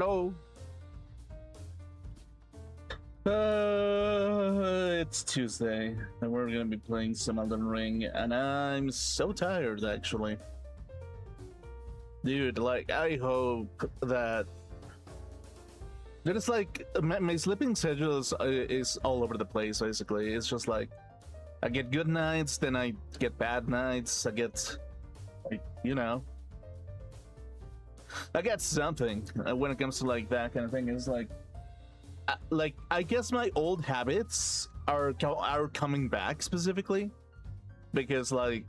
Hello. It's Tuesday, and we're gonna be playing some Elden Ring, and I'm so tired, actually. Dude, like, I hope that... It's like, my sleeping schedule is all over the place, basically. It's just like, I get good nights, then I get bad nights, I get, like, you know... I get something when it comes to, like, that kind of thing. It's like I guess my old habits are coming back specifically because, like,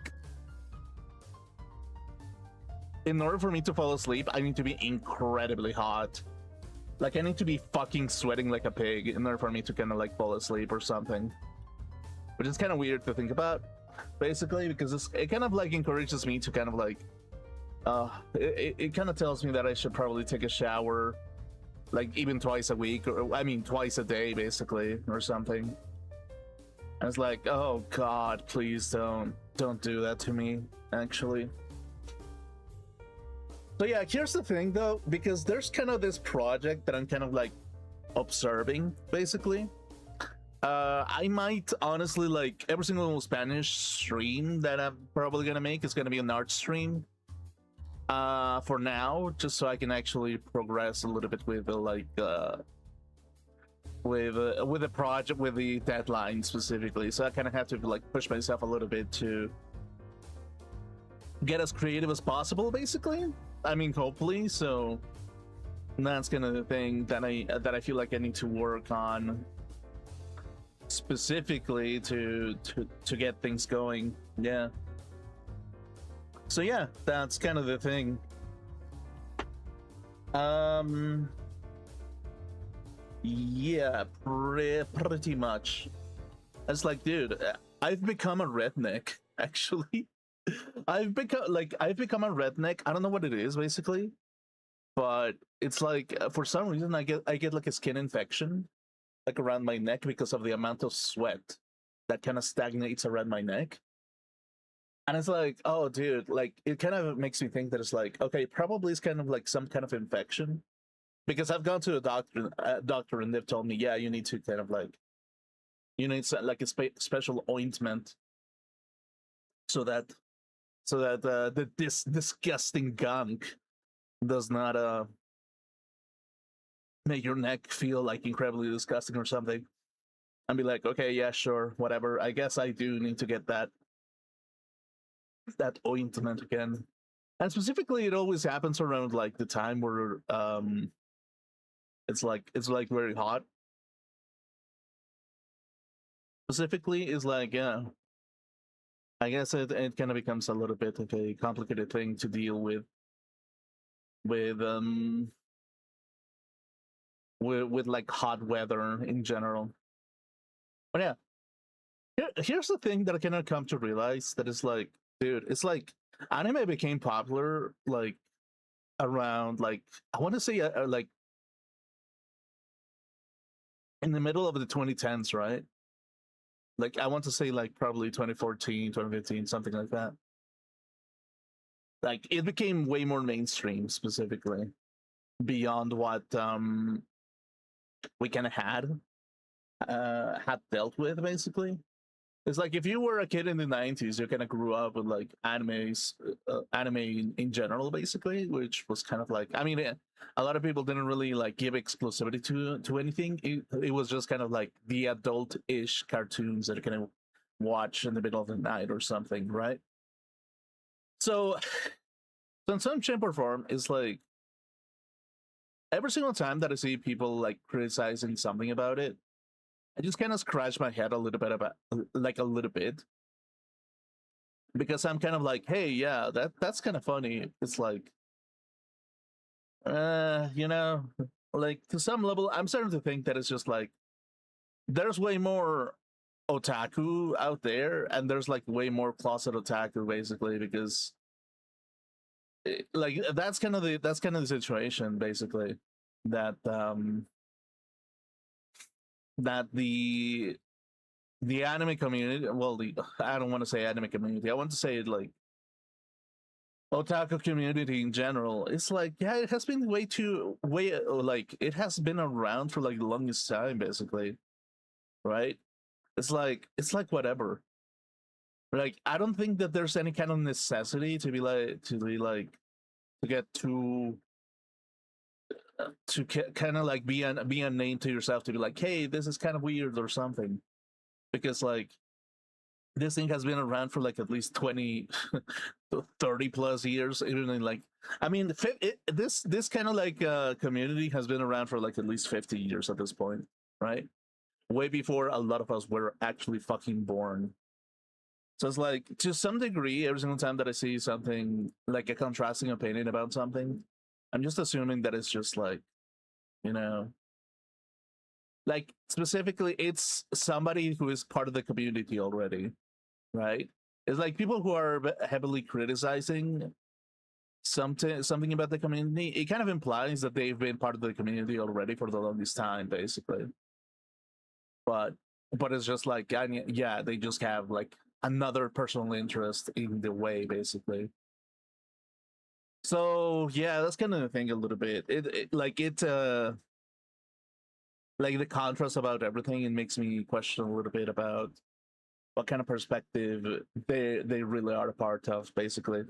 in order for me to fall asleep, I need to be incredibly hot. Like, I need to be fucking sweating like a pig in order for me to kind of like fall asleep or something, which is kind of weird to think about, basically, because it kind of like encourages me to kind of like it kind of tells me that I should probably take a shower like even twice a week, or I mean twice a day basically, or something. I was like, oh god, please don't do that to me, actually. So yeah, here's the thing though, because there's kind of this project that I'm kind of like observing, basically. I might honestly, like, every single Spanish stream that I'm probably gonna make is gonna be an art stream. For now, just so I can actually progress a little bit with the with the project, with the deadline specifically. So I kind of have to like push myself a little bit to get as creative as possible, basically. I mean, hopefully. So that's kind of the thing that I feel like I need to work on specifically to get things going. Yeah. So yeah, that's kind of the thing. Yeah, pretty much. It's like, dude, I've become a redneck, actually. I've become a redneck. I don't know what it is, basically, but it's like, for some reason I get like a skin infection, like around my neck, because of the amount of sweat that kind of stagnates around my neck. And it's like, oh, dude, like, it kind of makes me think that it's like, okay, probably it's kind of like some kind of infection, because I've gone to a doctor, and they've told me, yeah, you need to kind of like, you need like a special ointment so that this disgusting gunk does not make your neck feel like incredibly disgusting or something. And be like, okay, yeah, sure, whatever. I guess I do need to get that ointment again. And specifically, it always happens around like the time where it's like very hot. Specifically, is like, yeah, I guess it kind of becomes a little bit of a complicated thing to deal with um with like hot weather in general. But yeah, here's the thing that I cannot come to realize, that is like, dude, it's like anime became popular like around, like, I want to say like in the middle of the 2010s, right? Like, I want to say like probably 2014, 2015, something like that. Like, it became way more mainstream, specifically beyond what we kind of had dealt with, basically. It's like, if you were a kid in the 90s, you kind of grew up with like anime in general, basically, which was kind of like, I mean, a lot of people didn't really like give exclusivity to anything. It was just kind of like the adult-ish cartoons that you can watch in the middle of the night or something, right? So in some shape or form, it's like, every single time that I see people like criticizing something about it, I just kind of scratch my head a little bit about, like, a little bit, because I'm kind of like, hey, yeah, that's kind of funny. It's like, you know, like, to some level, I'm starting to think that it's just like, there's way more otaku out there, and there's like way more closet otaku, basically, because like, that's kind of the situation, basically, that that the anime community, well, I don't want to say anime community, I want to say, like, otaku community in general, it's like, yeah, it has been way like it has been around for like the longest time, basically, right? It's like whatever. Like I don't think that there's any kind of necessity to get to kind of like be a name to yourself to be like, hey, this is kind of weird or something, because like this thing has been around for like at least 20 30 plus years, even in like, I mean, this kind of like community has been around for like at least 50 years at this point, right? Way before a lot of us were actually fucking born. So it's like, to some degree, every single time that I see something like a contrasting opinion about something, I'm just assuming that it's just like, you know, like specifically it's somebody who is part of the community already, right? It's like people who are heavily criticizing something about the community. It kind of implies that they've been part of the community already for the longest time, basically. But it's just like, yeah, they just have like another personal interest in the way, basically. So yeah, that's kind of the thing a little bit. Like the contrast about everything, it makes me question a little bit about what kind of perspective they really are a part of, basically.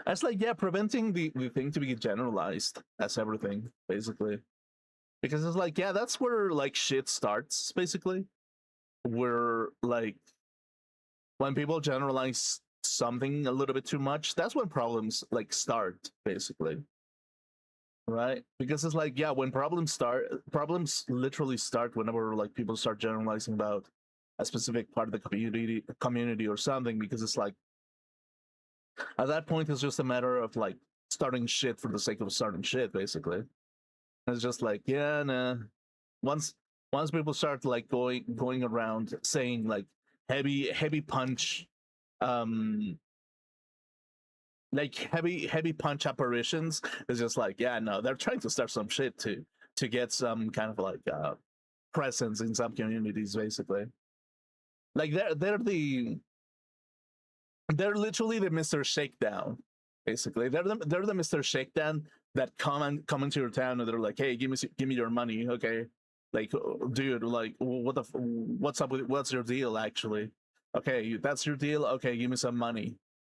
That's like, yeah, preventing the thing to be generalized as everything, basically. Because it's like, yeah, that's where like shit starts, basically. Where like when people generalize something a little bit too much, that's when problems like start, basically. Right? Because it's like, yeah, when problems literally start whenever like people start generalizing about a specific part of the community or something, because it's like at that point it's just a matter of like starting shit for the sake of starting shit, basically. And it's just like, yeah, nah. Once once people start like going around saying like heavy punch, um like heavy punch apparitions, it's just like, yeah, no, they're trying to start some shit to get some kind of like presence in some communities, basically. Like they're literally the Mr. Shakedown, basically. They're the Mr. Shakedown that come into your town and they're like, hey, give me your money, okay? Like, dude, like, what's up with what's your deal, actually? Okay, that's your deal. Okay, give me some money,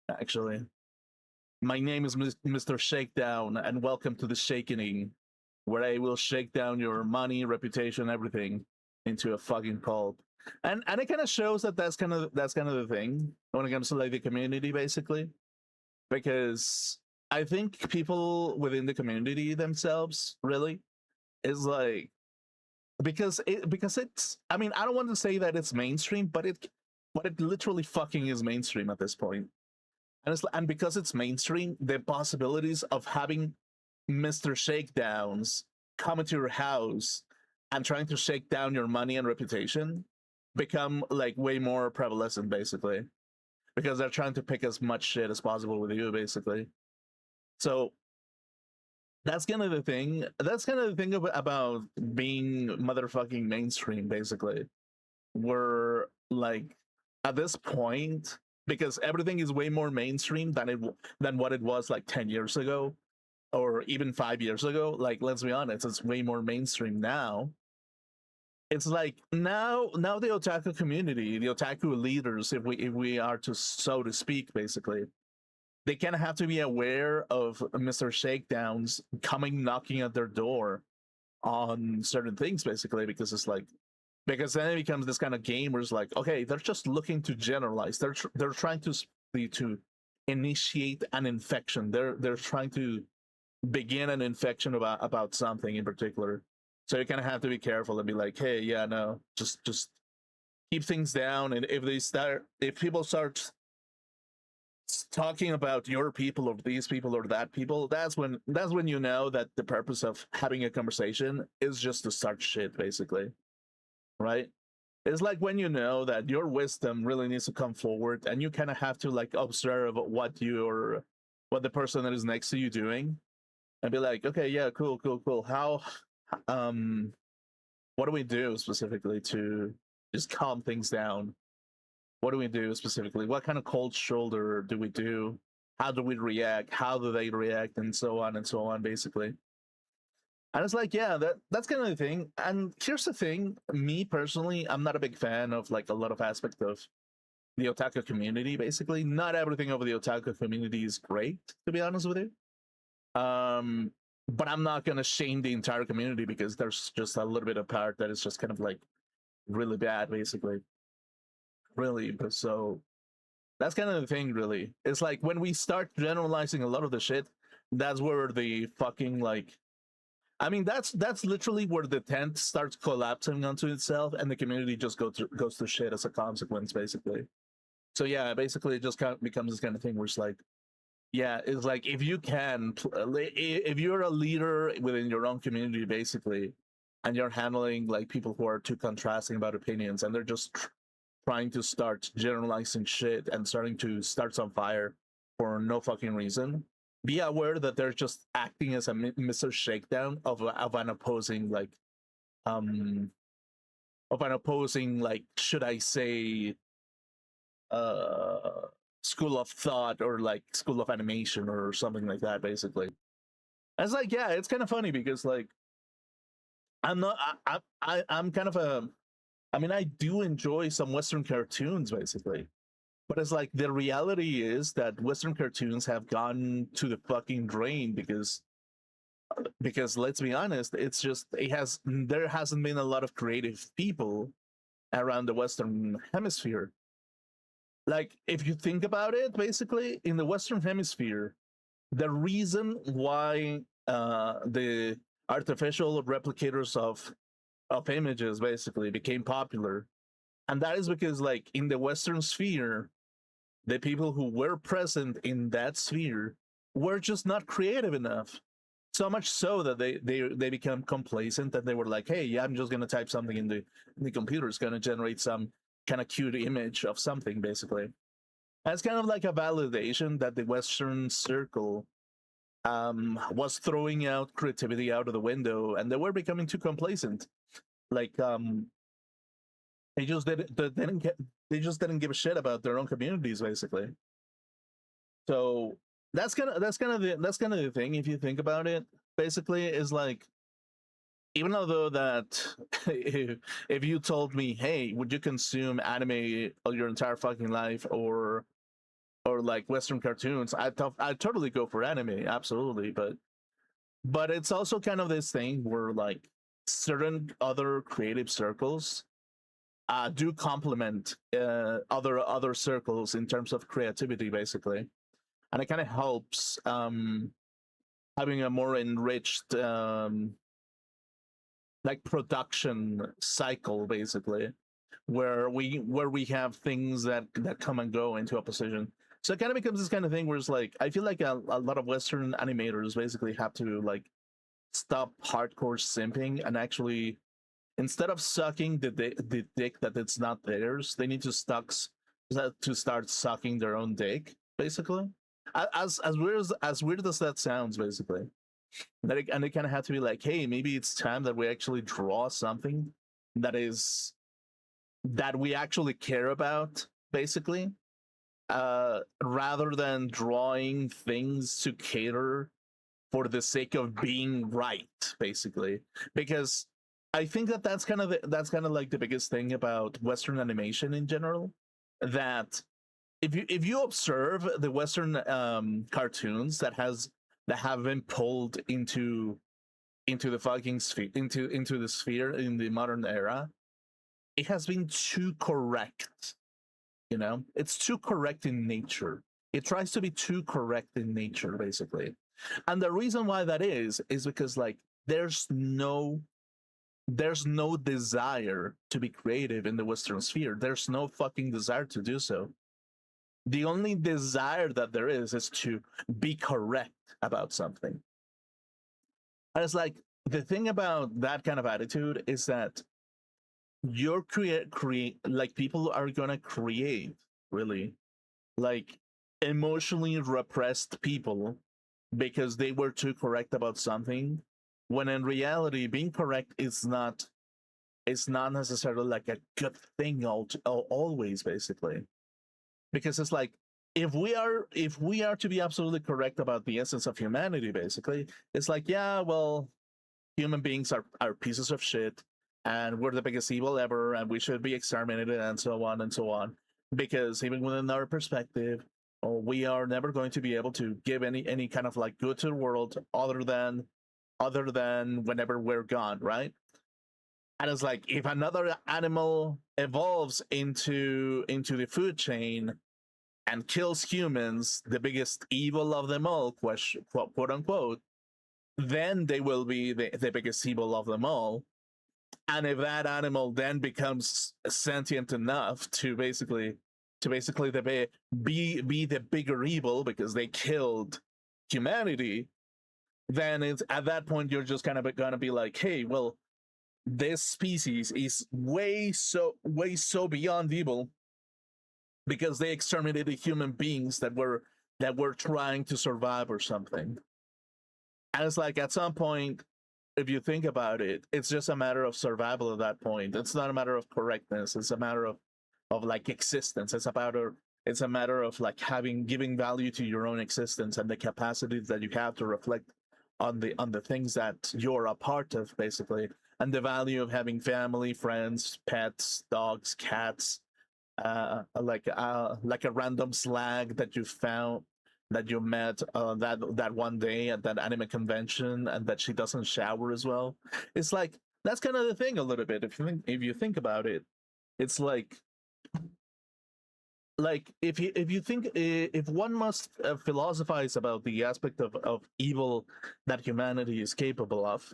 actually. My name is Mr. Shakedown, and welcome to the Shakening, where I will shake down your money, reputation, everything into a fucking pulp. And it kind of shows that that's kind of the thing when it comes to like the community, basically, because I think people within the community themselves really is like, because it's, I mean, I don't want to say that it's mainstream, but it literally fucking is mainstream at this point. And because it's mainstream, the possibilities of having Mr. Shakedowns come into your house and trying to shake down your money and reputation become like way more prevalent, basically, because they're trying to pick as much shit as possible with you, basically. So that's kind of the thing. That's kind of the thing about being motherfucking mainstream, basically. We're like at this point, because everything is way more mainstream than what it was like 10 years ago or even 5 years ago. Like, let's be honest, it's way more mainstream now. It's like now the otaku community, the otaku leaders, if we are to so to speak, basically, they kind of have to be aware of Mr. Shakedowns coming knocking at their door on certain things, basically, because it's like, because then it becomes this kind of game where it's like, okay, they're just looking to generalize. They're trying to initiate an infection. They're trying to begin an infection about something in particular. So you kind of have to be careful and be like, hey, yeah, no, just keep things down. And if people start talking about your people or these people or that people, that's when you know that the purpose of having a conversation is just to start shit, basically, right? It's like when you know that your wisdom really needs to come forward and you kind of have to like observe what the person that is next to you doing and be like, okay, yeah, cool. How, um, what do we do specifically to just calm things down? What do we do specifically? What kind of cold shoulder do we do how do we react, how do they react, and so on, basically. And it's like, yeah, that's kind of the thing. And here's the thing: me personally, I'm not a big fan of like a lot of aspects of the otaku community. Basically, not everything over the otaku community is great, to be honest with you. Um, but I'm not gonna shame the entire community because there's just a little bit of part that is just kind of like really bad, basically. Really, but so that's kind of the thing. Really, it's like when we start generalizing a lot of the shit, that's where the fucking like. I mean, that's literally where the tent starts collapsing onto itself, and the community just goes to shit as a consequence, basically. So yeah, basically, it just kind of becomes this kind of thing where it's like, yeah, it's like if you can, if you're a leader within your own community, basically, and you're handling like people who are too contrasting about opinions, and they're just trying to start generalizing shit and starting to start some fire for no fucking reason, be aware that they're just acting as a Mr. Shakedown of an opposing um like, should I say, uh school of thought or like school of animation or something like that, basically. And it's like, yeah, it's kind of funny because like I'm not I'm kind of a, I mean, I do enjoy some Western cartoons, basically. But it's like the reality is that Western cartoons have gone to the fucking drain because let's be honest, it's just there hasn't been a lot of creative people around the Western hemisphere. Like if you think about it, basically in the Western hemisphere, the reason why the artificial replicators of images basically became popular, and that is because like in the Western sphere, the people who were present in that sphere were just not creative enough. So much so that they become complacent and they were like, hey, yeah, I'm just gonna type something in the computer. It's gonna generate some kind of cute image of something, basically. And it's kind of like a validation that the Western circle was throwing out creativity out of the window, and they were becoming too complacent. Like they just they just didn't give a shit about their own communities, basically. So that's kind of the thing. If you think about it, basically, is like, even though that if you told me, hey, would you consume anime your entire fucking life or like Western cartoons, I'd totally go for anime, absolutely. But it's also kind of this thing where like certain other creative circles do complement other circles in terms of creativity, basically, and it kind of helps having a more enriched like production cycle, basically, where we have things that come and go into a position. So it kind of becomes this kind of thing where it's like I feel like a lot of Western animators basically have to like stop hardcore simping and actually, instead of sucking the dick that it's not theirs, they need to start sucking their own dick, basically. As weird as that sounds, basically. And they kind of have to be like, hey, maybe it's time that we actually draw something that is that we actually care about, basically, rather than drawing things to cater for the sake of being right, basically. Because I think that that's kind of like the biggest thing about Western animation in general. That if you observe the Western cartoons that have been pulled into the fucking sphere, into the sphere in the modern era, it has been too correct. You know, it's too correct in nature. It tries to be too correct in nature, basically. And the reason why that is because like there's no desire to be creative in the Western sphere. There's no fucking desire to do so. The only desire that there is to be correct about something. And it's like the thing about that kind of attitude is that you're create like people are gonna create, really, like emotionally repressed people because they were too correct about something, when in reality being correct is not necessarily like a good thing always, basically. Because it's like if we are to be absolutely correct about the essence of humanity, basically, it's like, yeah, well, human beings are pieces of shit, and we're the biggest evil ever, and we should be exterminated, and so on and so on. Because even within our perspective, we are never going to be able to give any kind of like good to the world other than whenever we're gone, right? And it's like, if another animal evolves into the food chain and kills humans, the biggest evil of them all, quote unquote, then they will be the biggest evil of them all. And if that animal then becomes sentient enough to basically be the bigger evil because they killed humanity, then it's at that point you're just kind of gonna be like, hey, well, this species is way so beyond evil because they exterminated human beings that were trying to survive or something. And it's like, at some point, if you think about it, it's just a matter of survival at that point. It's not a matter of correctness. It's a matter of like existence. It's a matter of like giving value to your own existence and the capacities that you have to reflect on the things that you're a part of, basically, and the value of having family, friends, pets, dogs, cats, like a random slag that you found, that you met that one day at that anime convention, and that she doesn't shower as well. It's like, that's kind of the thing a little bit, if you think about it. It's like if one must philosophize about the aspect of evil that humanity is capable of,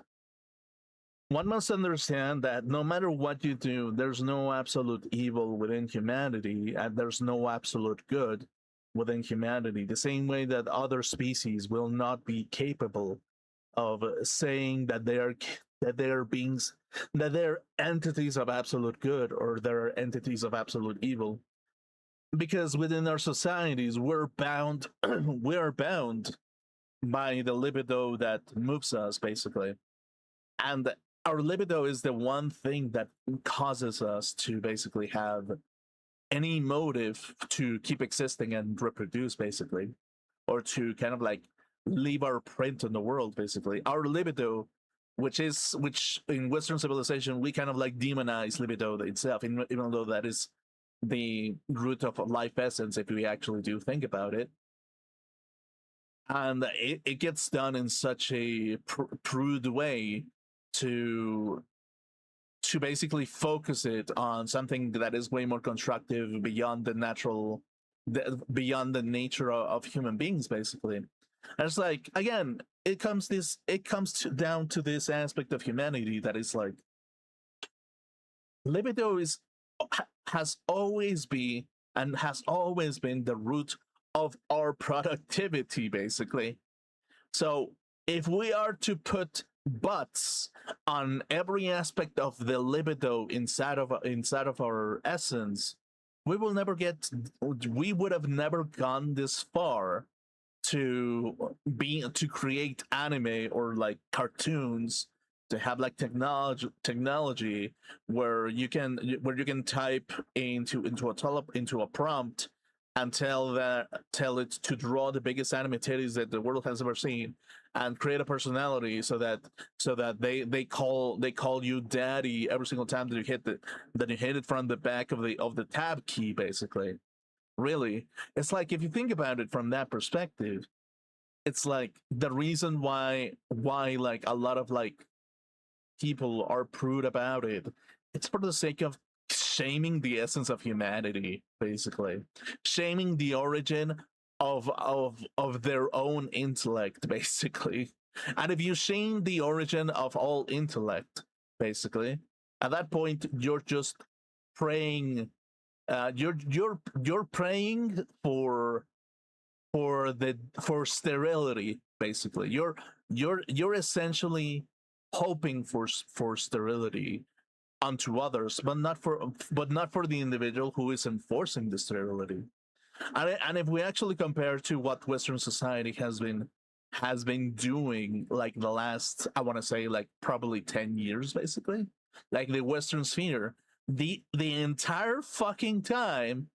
one must understand that no matter what you do, there's no absolute evil within humanity, and there's no absolute good within humanity. The same way that other species will not be capable of saying that they are beings, that they're entities of absolute good, or they're entities of absolute evil. Because within our societies, we're bound, we are bound by the libido that moves us, basically. And our libido is the one thing that causes us to basically have any motive to keep existing and reproduce, basically, or to kind of like leave our print in the world, basically. Our libido, which in Western civilization we kind of like demonize libido itself, even though that is the root of life essence, if we actually do think about it. And it gets done in such a prude way to basically focus it on something that is way more constructive beyond beyond the nature of human beings, basically. And it's like, again, down to this aspect of humanity that is like, libido has always been and has always been the root of our productivity, basically. So if we are to put butts on every aspect of the libido inside of our essence, we would have never gone this far to create anime or like cartoons, to have like technology where you can type into a prompt and tell it to draw the biggest anime titties that the world has ever seen, and create a personality so that they call you daddy every single time that you hit it from the back of the tab key, basically. Really, it's like, if you think about it from that perspective, it's like the reason why like a lot of like people are prude about it. It's for the sake of shaming the essence of humanity, basically, shaming the origin of their own intellect, basically. And if you shame the origin of all intellect, basically, at that point you're just praying. You're praying for sterility, basically. You're essentially hoping for sterility unto others, but not for the individual who is enforcing the sterility. And if we actually compare to what Western society has been doing, like the last, I want to say, like probably 10 years, basically, like the Western sphere, the entire fucking time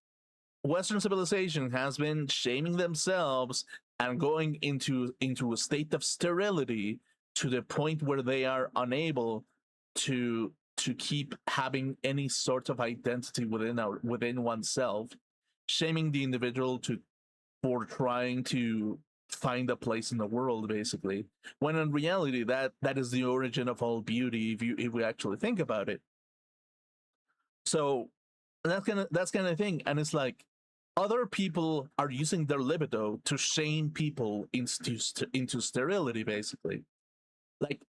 Western civilization has been shaming themselves and going into a state of sterility to the point where they are unable to keep having any sort of identity within oneself, shaming the individual to for trying to find a place in the world, basically, when in reality that is the origin of all beauty, if we actually think about it. So that's kind of thing. And it's like other people are using their libido to shame people into sterility, basically. Like,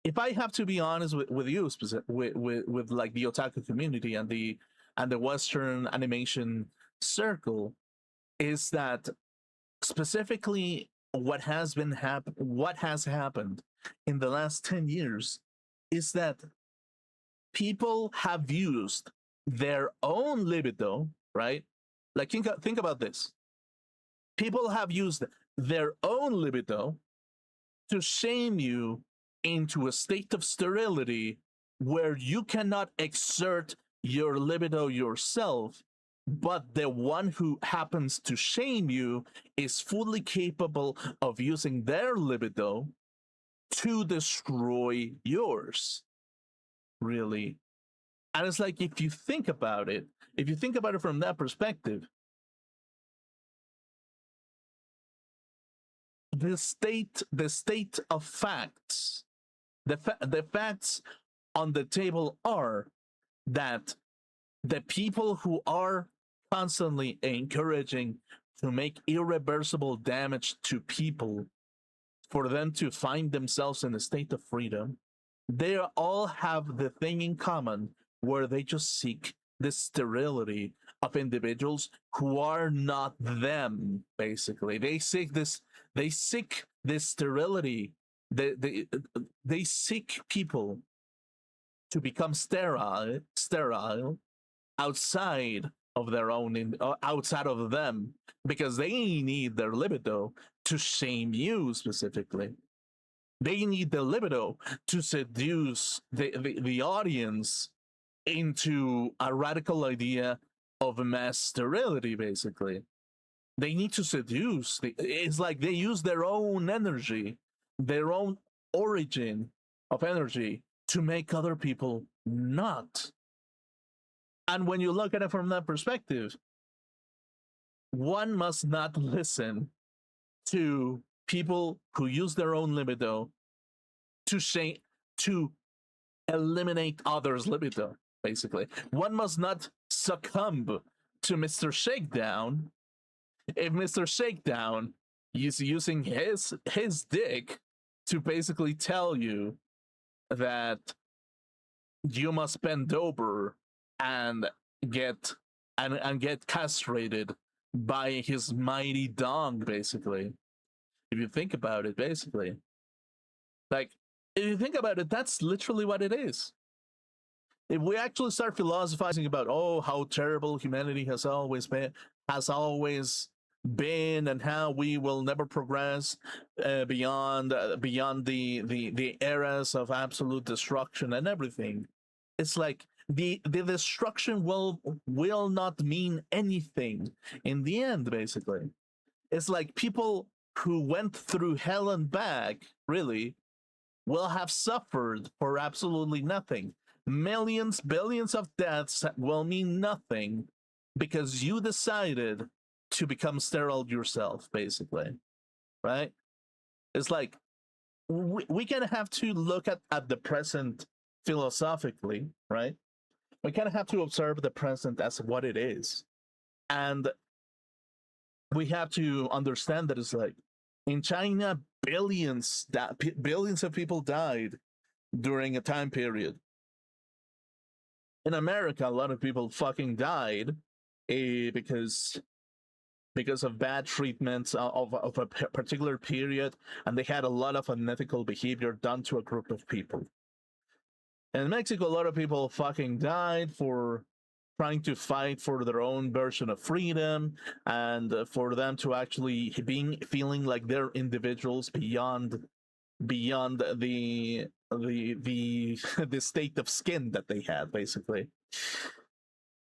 if I have to be honest with you, with like the otaku community and the Western animation circle, is that specifically what has happened in the last 10 years is that people have used their own libido, right? Like, think about this. People have used their own libido to shame you into a state of sterility where you cannot exert your libido yourself, but the one who happens to shame you is fully capable of using their libido to destroy yours, really. And it's like, if you think about it from that perspective, the state of facts, the facts on the table are that the people who are constantly encouraging to make irreversible damage to people for them to find themselves in a state of freedom, they all have the thing in common where they just seek the sterility of individuals who are not them. Basically, they seek this sterility. They seek people to become sterile outside of their own, outside of them, because they need their libido to shame you specifically. They need the libido to seduce the audience into a radical idea of mass sterility, basically. They need to seduce. It's like they use their own energy, their own origin of energy to make other people not. And when you look at it from that perspective, one must not listen to people who use their own libido to eliminate others' libido, basically. One must not succumb to Mr. Shakedown if Mr. Shakedown is using his dick to basically tell you that you must bend over and get get castrated by his mighty dong, basically. If you think about it, basically. Like, if you think about it, that's literally what it is. If we actually start philosophizing about, oh, how terrible humanity has always been, and how we will never progress beyond the eras of absolute destruction and everything, it's like the destruction will not mean anything in the end, basically. It's like people who went through hell and back, really, will have suffered for absolutely nothing. Millions, billions of deaths will mean nothing because you decided to become sterile yourself, basically. Right? It's like we kind of have to look at the present philosophically, right? We kind of have to observe the present as what it is. And we have to understand that it's like in China, billions of people died during a time period. In America, a lot of people fucking died because of bad treatments of a particular period, and they had a lot of unethical behavior done to a group of people. In Mexico, a lot of people fucking died for trying to fight for their own version of freedom, and for them to actually feeling like they're individuals beyond the the state of skin that they had, basically.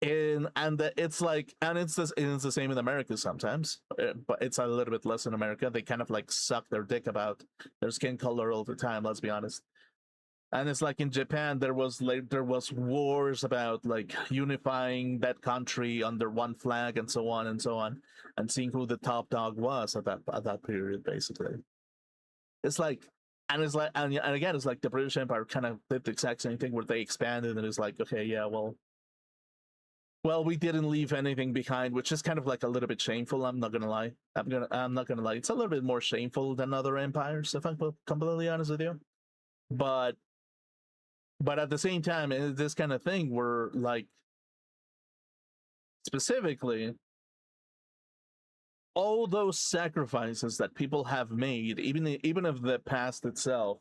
It's like, and it's the same in America sometimes, but it's a little bit less in America. They kind of like suck their dick about their skin color all the time, let's be honest. And it's like in Japan, there was wars about like unifying that country under one flag and so on and so on, and seeing who the top dog was at that period, basically. It's like, and it's like, and again, it's like the British Empire kind of did the exact same thing where they expanded, and it's like, okay, yeah, well, we didn't leave anything behind, which is kind of like a little bit shameful. I'm not gonna lie. I'm not gonna lie. It's a little bit more shameful than other empires, if I'm completely honest with you. But at the same time, this kind of thing where like specifically all those sacrifices that people have made, even if the past itself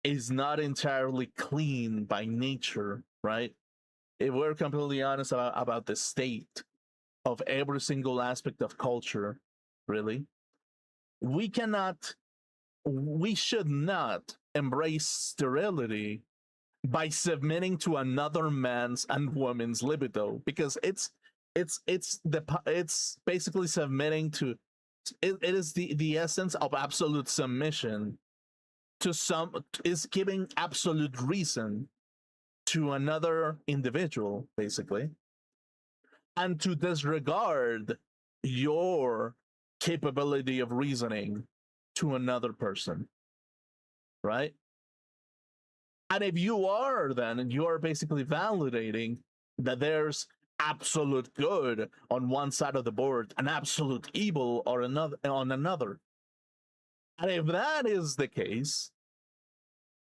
is not entirely clean by nature, right? If we're completely honest about the state of every single aspect of culture, really, we should not embrace sterility by submitting to another man's and woman's libido, because it's basically submitting to it is the essence of absolute submission to is giving absolute reason to another individual, basically, and to disregard your capability of reasoning to another person, right? And if you are, then you are basically validating that there's absolute good on one side of the board and absolute evil or another on another. And if that is the case,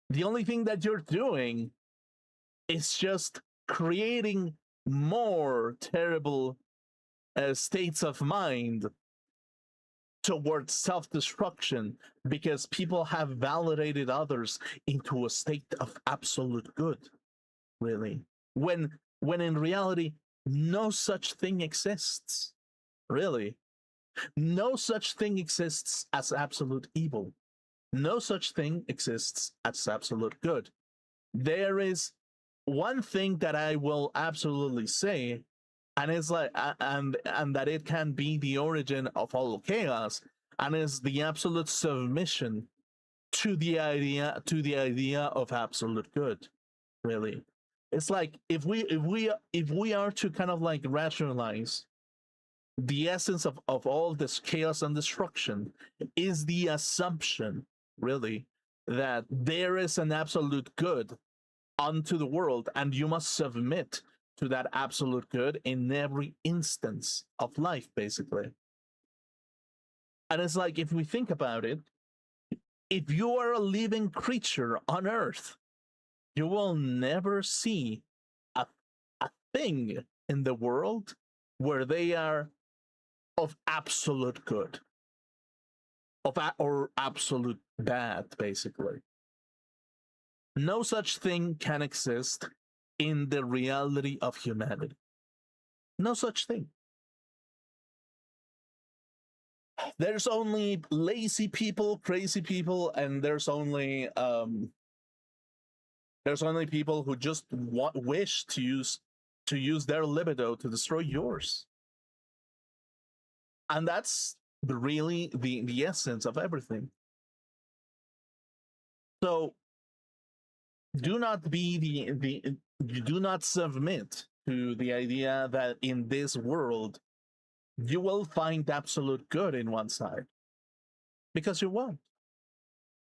the only thing that you're doing is just creating more terrible states of mind towards self-destruction, because people have validated others into a state of absolute good, really, when in reality no such thing exists. Really, no such thing exists as absolute evil. No such thing exists as absolute good. There is one thing that I will absolutely say, and it's like, and that it can be the origin of all chaos, and is the absolute submission to the idea of absolute good. Really, it's like if we are to kind of like rationalize the essence of all this chaos and destruction, is the assumption, really, that there is an absolute good unto the world, and you must submit to that absolute good in every instance of life, basically. And it's like, if we think about it, if you are a living creature on Earth, you will never see a thing in the world where they are of absolute good, or absolute bad, basically. No such thing can exist in the reality of humanity. No such thing. There's only lazy people, crazy people, and there's only people who just wish to use their libido to destroy yours. And that's really the essence of everything. So do not do not submit to the idea that in this world you will find absolute good in one side, because you won't.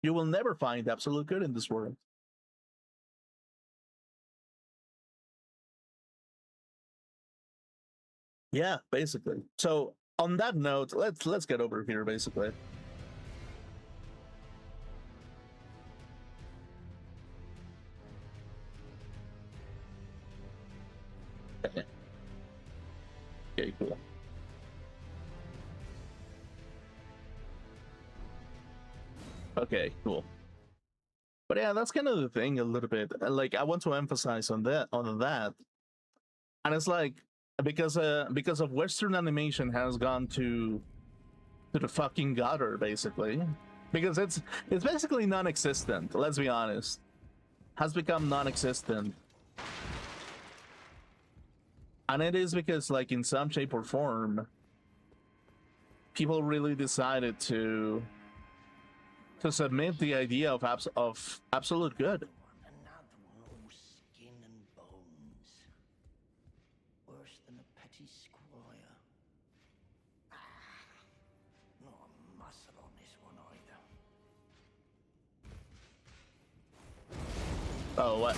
You will never find absolute good in this world. Yeah, basically. So on that note, let's get over here, basically. Okay, cool. Okay, cool. But yeah, that's kind of the thing a little bit. Like, I want to emphasize on that, and it's like, because of Western animation has gone to the fucking gutter, basically, because it's basically non-existent. Let's be honest, has become non-existent. And it is because, like, in some shape or form, people really decided to submit the idea of absolute good. Another one all skin and bones. Worse than a petty squire. Not a muscle on this one either. Oh, what?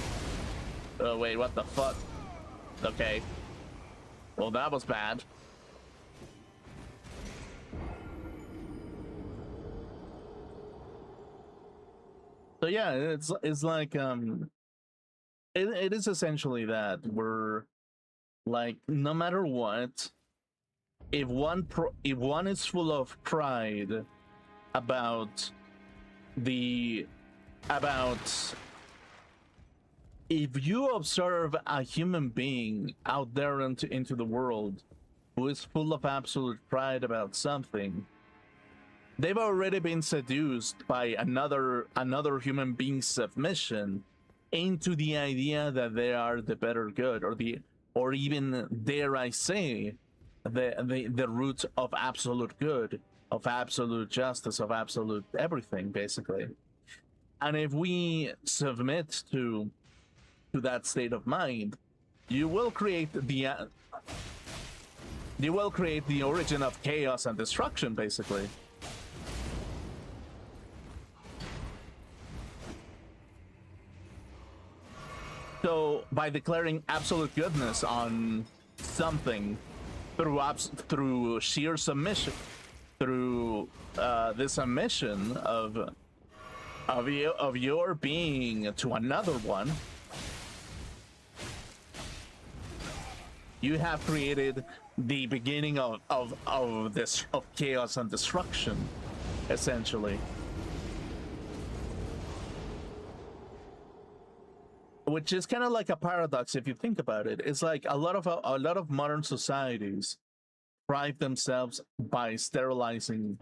Oh, wait, what the fuck? Okay. Well, that was bad. So yeah, it's like it is essentially that we're like, no matter what, if one is full of pride about if you observe a human being out there into the world who is full of absolute pride about something, they've already been seduced by another human being's submission into the idea that they are the better good, or even, dare I say, the root of absolute good, of absolute justice, of absolute everything, basically. And if we submit to that state of mind, you will create the origin of chaos and destruction, basically. So by declaring absolute goodness on something through sheer submission, through the submission of your being to another one, you have created the beginning of chaos and destruction, essentially. Which is kind of like a paradox if you think about it. It's like a lot of modern societies thrive themselves by sterilizing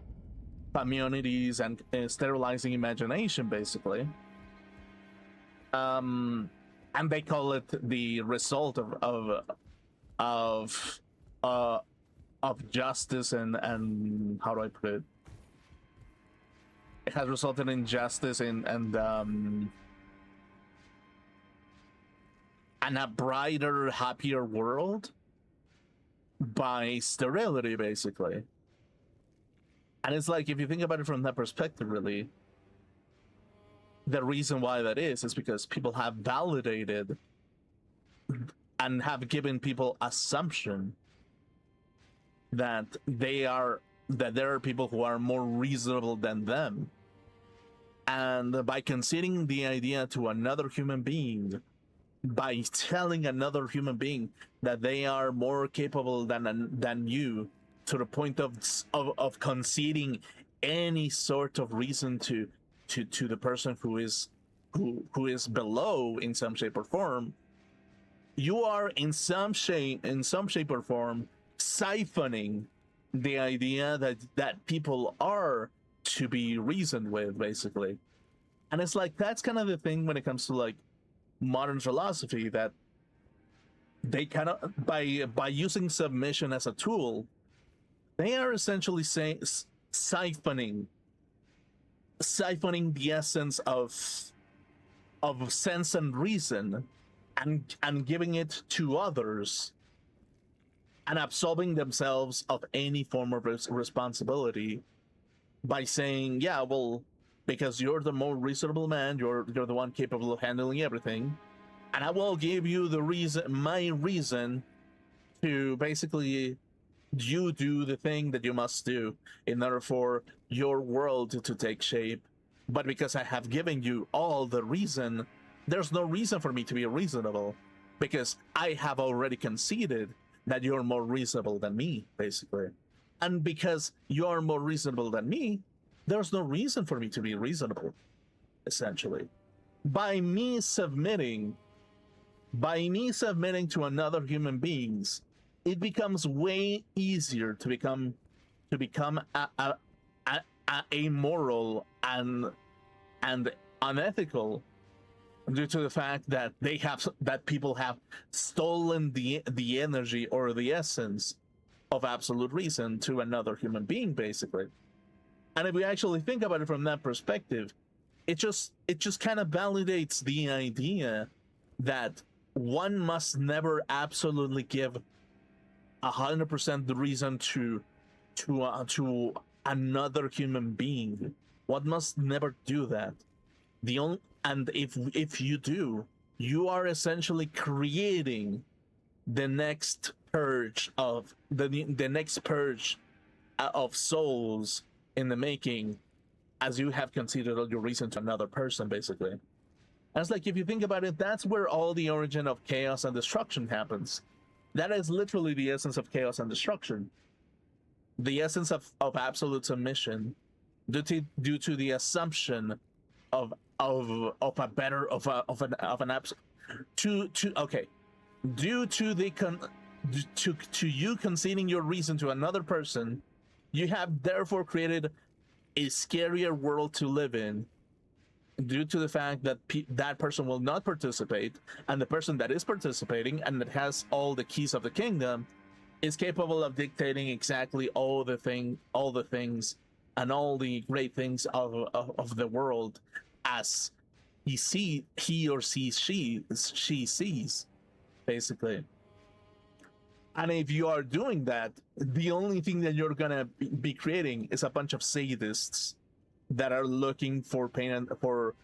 communities and sterilizing imagination, basically. And they call it the result of justice and how do I put it? It has resulted in justice and a brighter, happier world by sterility, basically. And it's like, if you think about it from that perspective, really, the reason why that is because people have validated and have given people assumption that there are people who are more reasonable than them. And by conceding the idea to another human being, by telling another human being that they are more capable than you, to the point of conceding any sort of reason to the person who is below in some shape or form, you are in some shape or form siphoning the idea that people are to be reasoned with, basically. And it's like, that's kind of the thing when it comes to like modern philosophy, that they kind of, by using submission as a tool, they are essentially saying siphoning the essence of sense and reason and giving it to others, and absolving themselves of any form of responsibility by saying, yeah, well, because you're the more reasonable man, you're the one capable of handling everything, and I will give you my reason to basically you do the thing that you must do in order for your world to take shape. But because I have given you all the reason, there's no reason for me to be reasonable, because I have already conceded that you're more reasonable than me, basically. And because you're more reasonable than me, there's no reason for me to be reasonable, essentially. By me submitting to another human beings, it becomes way easier to become a moral and unethical due to the fact that that people have stolen the energy or the essence of absolute reason to another human being, basically. And if we actually think about it from that perspective, it just kind of validates the idea that one must never absolutely give 100% the reason to another human being. One must never do that. The only and if you do, you are essentially creating the next purge of the next purge of souls in the making, as you have conceded all your reason to another person, basically. And it's like, if you think about it, that's where all the origin of chaos and destruction happens. That is literally the essence of chaos and destruction. The essence of absolute submission, due to the assumption of a better of an abs to okay, due to the to you conceding your reason to another person, you have therefore created a scarier world to live in, due to the fact that that person will not participate, and the person that is participating and that has all the keys of the kingdom is capable of dictating exactly all the things and all the great things of the world as he or she sees, basically. And if you are doing that, the only thing that you're gonna be creating is a bunch of sadists that are looking for pain and for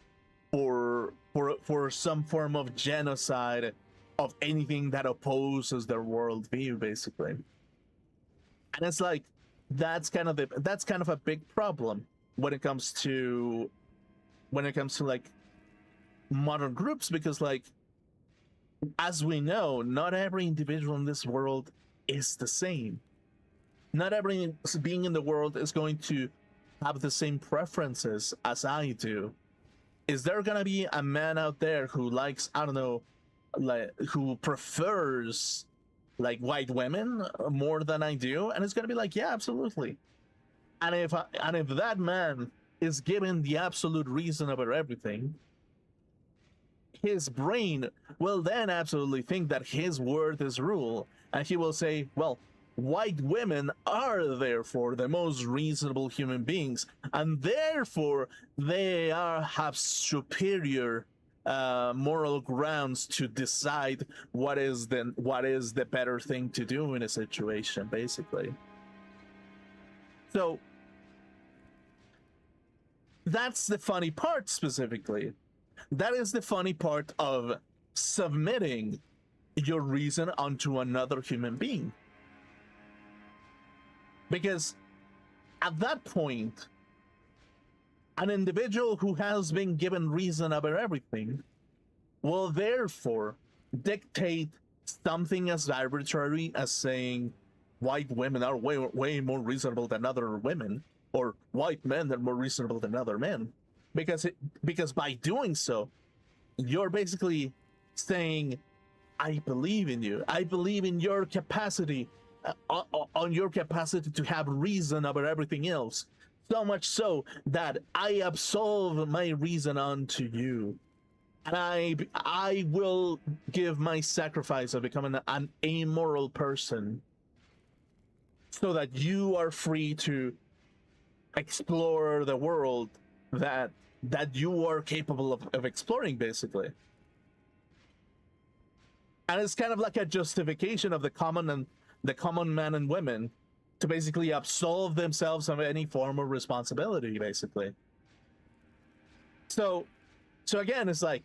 some form of genocide of anything that opposes their worldview, basically. And it's like, that's kind of a big problem when it comes to like modern groups, because, like, as we know, not every individual in this world is the same. Not every being in the world is going to have the same preferences as I do. Is there gonna be a man out there who likes, I don't know, like, who prefers like white women more than I do? And it's gonna be like, yeah, absolutely. And if that man is given the absolute reason about everything, his brain will then absolutely think that his word is rule, and he will say, well, white women are therefore the most reasonable human beings, and therefore they have superior moral grounds to decide what is the better thing to do in a situation, basically. So that's the funny part. Specifically, that is the funny part of submitting your reason onto another human being. Because at that point, an individual who has been given reason about everything will therefore dictate something as arbitrary as saying white women are way more reasonable than other women, or white men are more reasonable than other men. Because by doing so, you're basically saying, I believe in you. I believe in your capacity, on your capacity to have reason about everything else. So much so that I absolve my reason onto you. And I will give my sacrifice of becoming an amoral person so that you are free to explore the world that you are capable of exploring, basically. And it's kind of like a justification of the common man and women to basically absolve themselves of any form of responsibility, basically. So again, it's like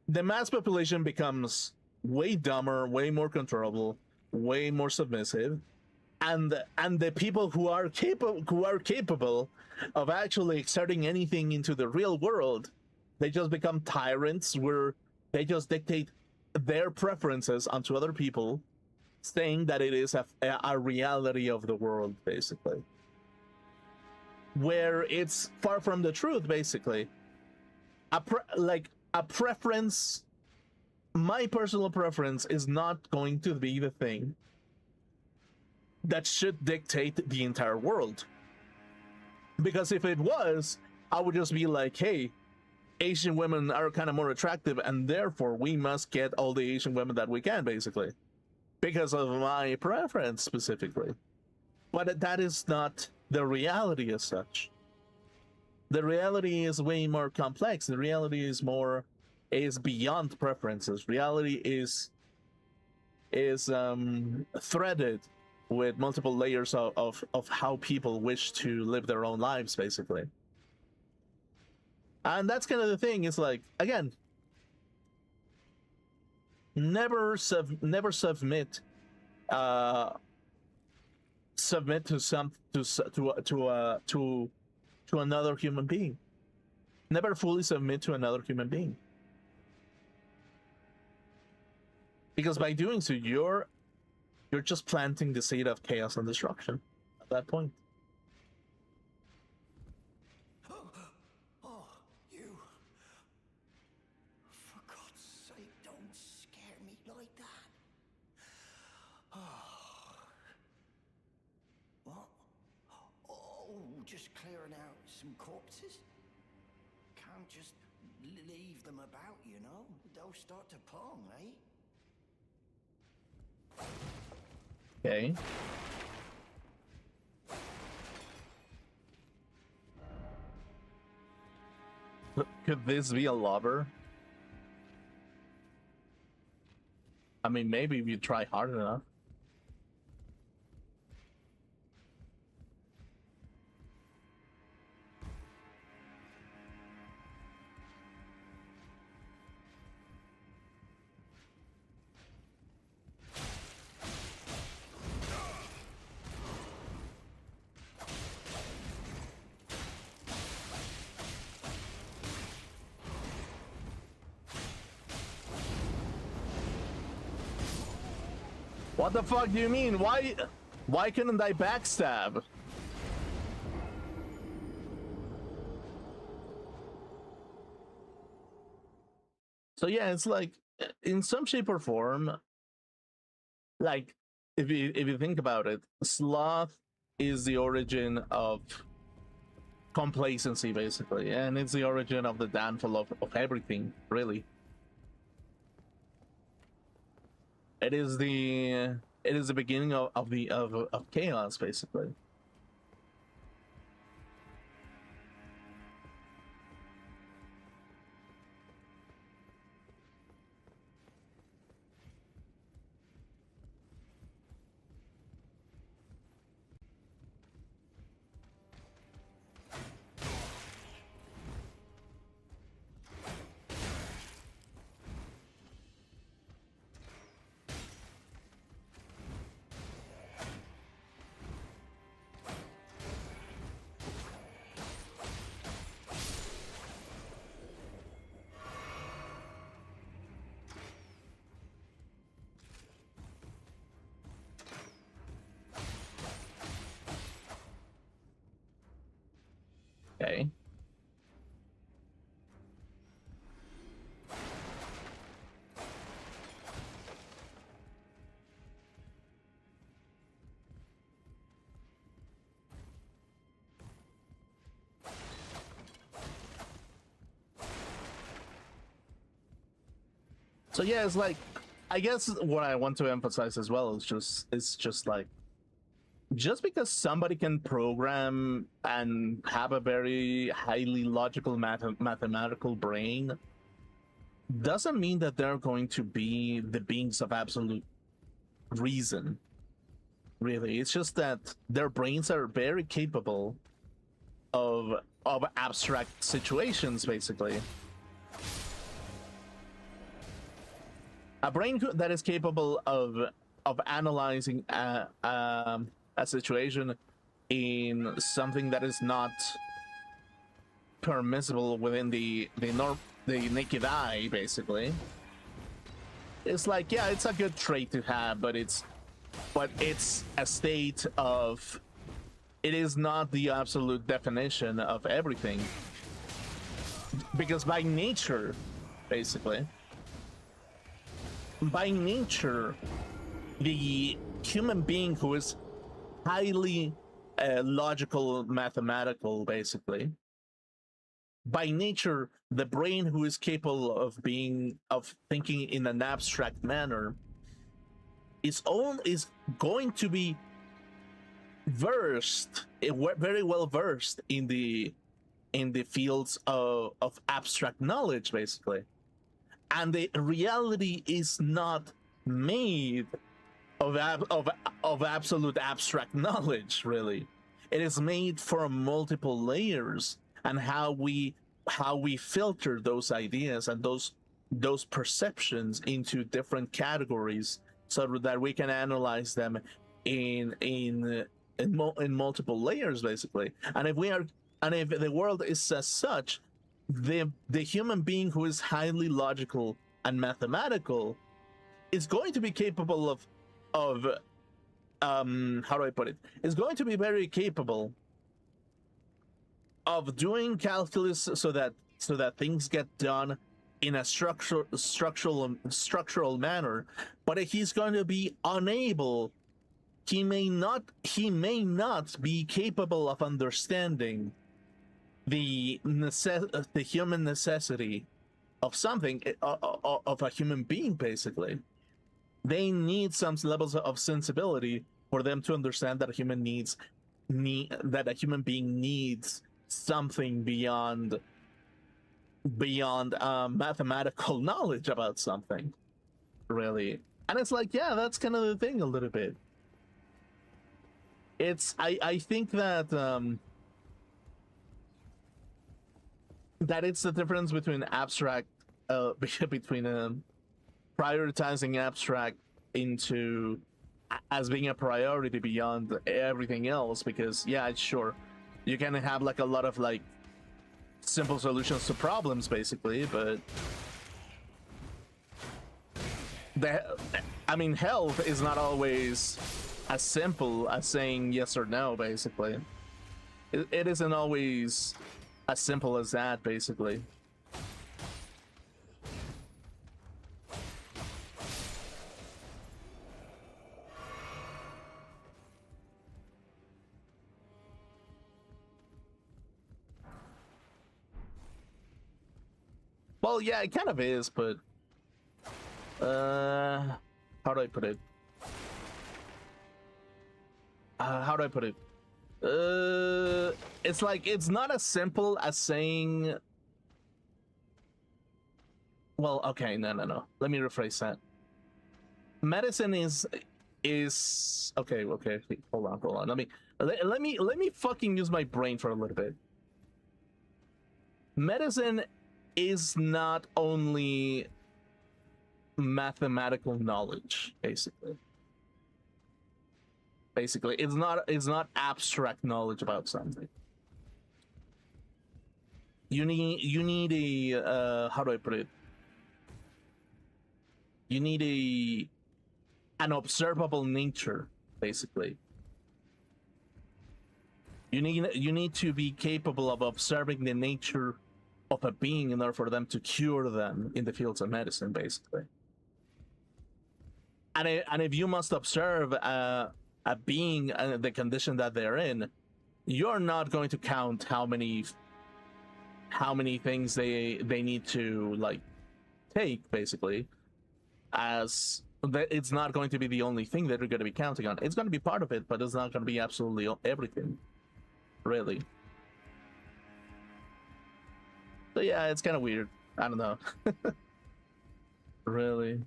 the mass population becomes way dumber, way more controllable, way more submissive, and the people who are capable of actually exerting anything into the real world, they just become tyrants where they just dictate their preferences onto other people, saying that it is a reality of the world, basically, where it's far from the truth. Basically, a preference, my personal preference, is not going to be the thing that should dictate the entire world. Because if it was, I would just be like, hey, Asian women are kind of more attractive, and therefore we must get all the Asian women that we can, basically, because of my preference specifically. But that is not the reality as such. The reality is way more complex. The reality is beyond preferences. Reality is threaded with multiple layers of how people wish to live their own lives, basically. And that's kind of the thing. It's like, again, never submit submit to some to another human being. Never fully submit to another human being, because by doing so, you're just planting the seed of chaos and destruction at that point. Oh, you. For God's sake, don't scare me like that. Oh. What? Oh, just clearing out some corpses? Can't just leave them about, you know? They'll start to pong, eh? Okay. Could this be a lover? I mean, maybe if you try hard enough. What the fuck do you mean? Why couldn't I backstab? So yeah, it's like, in some shape or form, like, if you think about it, sloth is the origin of complacency, basically, and it's the origin of the downfall of everything, really. It is the beginning of chaos, basically. Okay. So yeah, it's like, I guess what I want to emphasize as well is just like, just because somebody can program and have a very highly logical mathematical brain doesn't mean that they're going to be the beings of absolute reason. Really, it's just that their brains are very capable of abstract situations, basically. A brain that is capable of analyzing a situation in something that is not permissible within the naked eye, basically. It's like, yeah, it's a good trait to have, but it's a state of, it is not the absolute definition of everything, because by nature, basically, by nature, the human being who is highly logical, mathematical, basically, by nature, the brain who is capable of thinking in an abstract manner is going to be very well versed in the fields of abstract knowledge, basically. And the reality is not made of absolute abstract knowledge, really. It is made from multiple layers, and how we filter those ideas and those perceptions into different categories so that we can analyze them in multiple layers, basically. And if the world is as such, the human being who is highly logical and mathematical is going to be capable of how do I put it? Is going to be very capable of doing calculus so that things get done in a structural manner, but he's going to be unable. He may not be capable of understanding the human necessity of something, of a human being, basically. They need some levels of sensibility for them to understand that a human being needs something beyond mathematical knowledge about something, really. And it's like, yeah, that's kind of the thing a little bit. I think that that it's the difference between abstract between prioritizing abstract into as being a priority beyond everything else, because yeah, sure, you can have like a lot of like simple solutions to problems, basically, but health is not always as simple as saying yes or no, basically. It isn't always as simple as that, basically. Well, yeah, it kind of is, but how do I put it? It's like, it's not as simple as saying, well, okay, no. Let me rephrase that. Medicine is okay. Hold on. Let me fucking use my brain for a little bit. Medicine is not only mathematical knowledge, basically. It's not abstract knowledge about something. You need a how do I put it? You need an observable nature, basically. You need to be capable of observing the nature of a being in order for them to cure them in the fields of medicine, basically. And if you must observe a being, the condition that they're in, you're not going to count how many things they need to like take, basically, as it's not going to be the only thing that you're going to be counting on. It's going to be part of it, but it's not going to be absolutely everything, really. So yeah, it's kind of weird. I don't know. Really.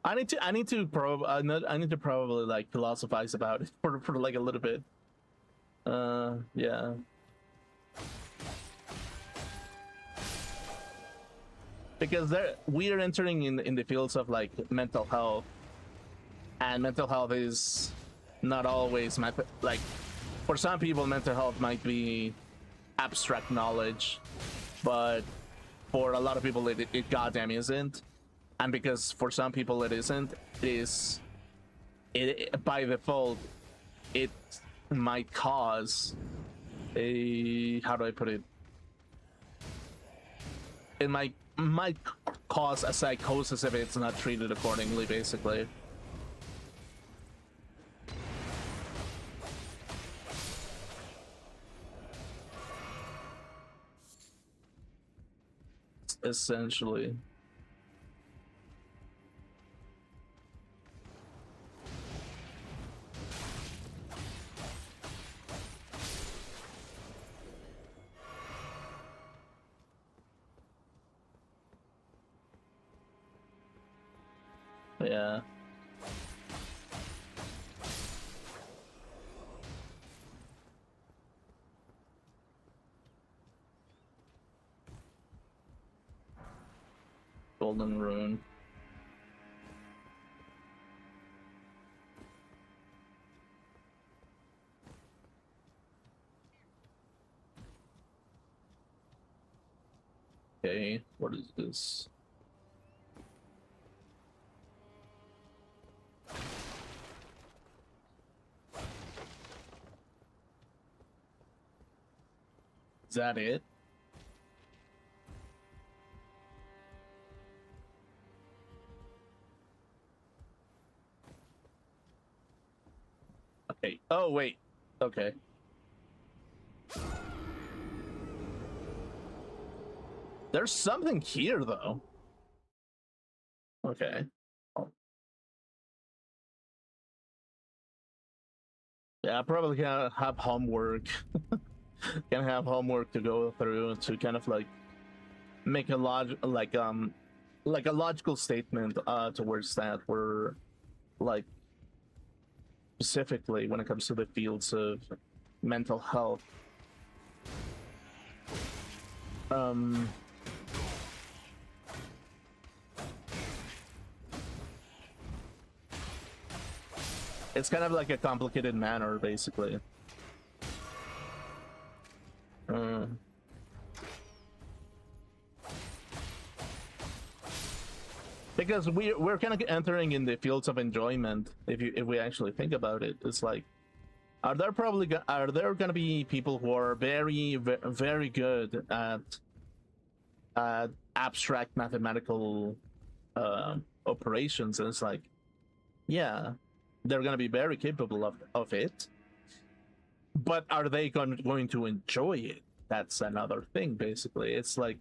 I need to probably like philosophize about it for like a little bit. Yeah. Because we are entering in the fields of like mental health, and mental health is not always like, for some people mental health might be abstract knowledge, but for a lot of people it goddamn isn't. And because for some people it isn't, it by default it might cause a, how do I put it? It might cause a psychosis if it's not treated accordingly, basically. Essentially. Yeah. Golden Rune. Okay, what is this? Is that it? Okay. Oh, wait. Okay. There's something here, though. Okay. Oh. Yeah, I probably can have homework. Can have homework to go through to kind of like make a like a logical statement towards that, where like specifically when it comes to the fields of mental health. It's kind of like a complicated manner, basically. Because we're kind of entering in the fields of enjoyment. If we actually think about it, it's like, are there gonna be people who are very good at abstract mathematical operations, and it's like, yeah, they're gonna be very capable of it, but are they going to enjoy it? That's another thing, basically. It's like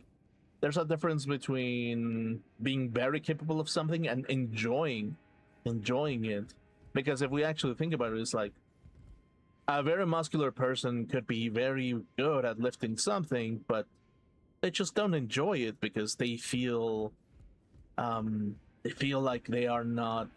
there's a difference between being very capable of something and enjoying it. Because if we actually think about it, it's like a very muscular person could be very good at lifting something, but they just don't enjoy it because they feel like they are not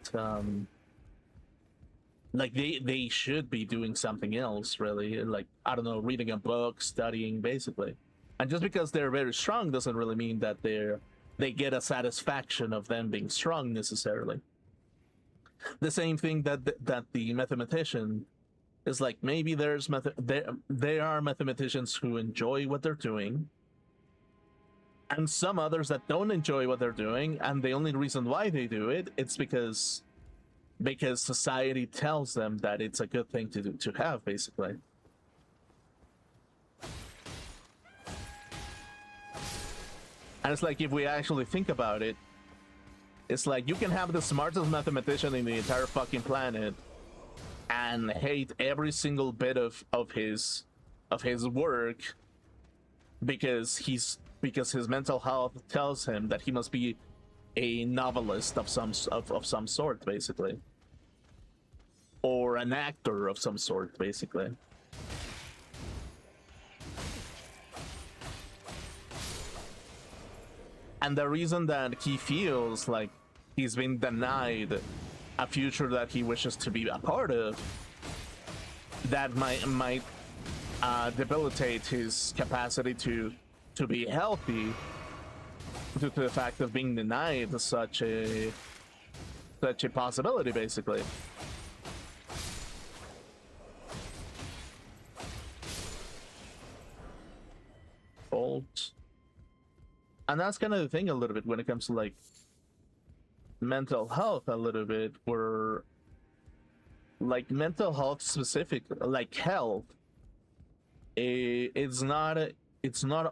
like they should be doing something else, really. Like, I don't know, reading a book, studying, basically. And just because they're very strong doesn't really mean that they get a satisfaction of them being strong, necessarily. The same thing that the mathematician is like, maybe there are mathematicians who enjoy what they're doing, and some others that don't enjoy what they're doing, and the only reason why they do it, it's because society tells them that it's a good thing to have, basically. And it's like, if we actually think about it, it's like you can have the smartest mathematician in the entire fucking planet and hate every single bit of his work because his mental health tells him that he must be a novelist of some sort, basically, or an actor of some sort, basically. And the reason that he feels like he's been denied a future that he wishes to be a part of, that might debilitate his capacity to be healthy, due to the fact of being denied such a possibility, basically. Bolt. And that's kind of the thing a little bit when it comes to like mental health, a little bit, where like mental health specific, like health, it's not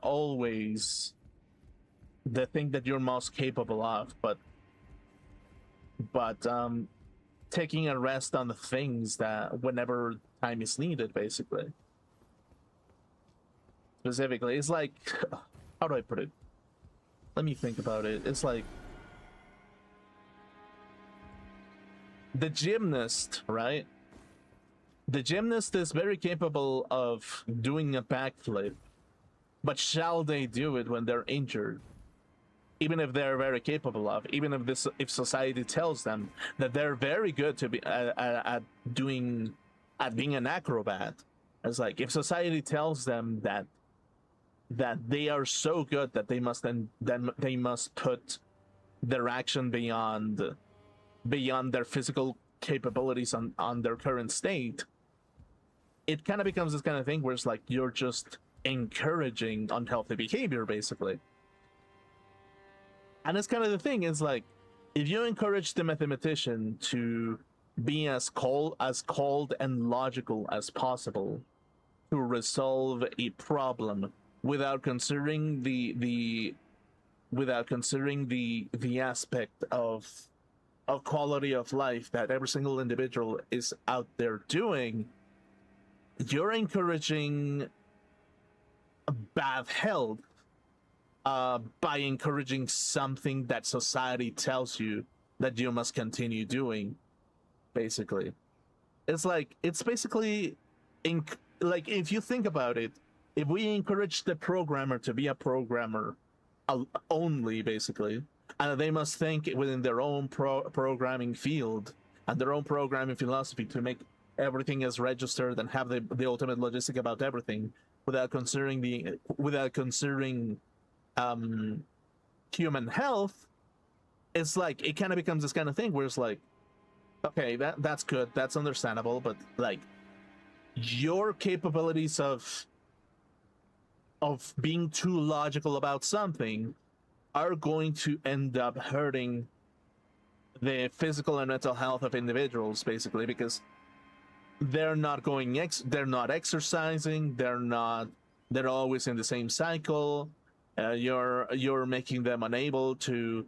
always the thing that you're most capable of, but taking a rest on the things that whenever time is needed, basically. Specifically, it's like, how do I put it? Let me think about it. It's like the gymnast, right? The gymnast is very capable of doing a backflip, but shall they do it when they're injured? Even if they're very capable of, even if society tells them that they're very good to be at being an acrobat, it's like if society tells them that they are so good that then they must put their action beyond their physical capabilities on their current state, it kind of becomes this kind of thing where it's like you're just encouraging unhealthy behavior, basically. And it's kind of the thing is like, if you encourage the mathematician to be as cold and logical as possible to resolve a problem without considering the aspect of quality of life that every single individual is out there doing, you're encouraging bad health by encouraging something that society tells you that you must continue doing, basically. It's basically like if you think about it, if we encourage the programmer to be a programmer only, basically, and they must think within their own programming field and their own programming philosophy to make everything as registered and have the ultimate logistic about everything without considering human health, it's like it kind of becomes this kind of thing where it's like, okay, that's good, that's understandable, but like your capabilities of being too logical about something are going to end up hurting the physical and mental health of individuals, basically, because they're not exercising, they're always in the same cycle. You're making them unable to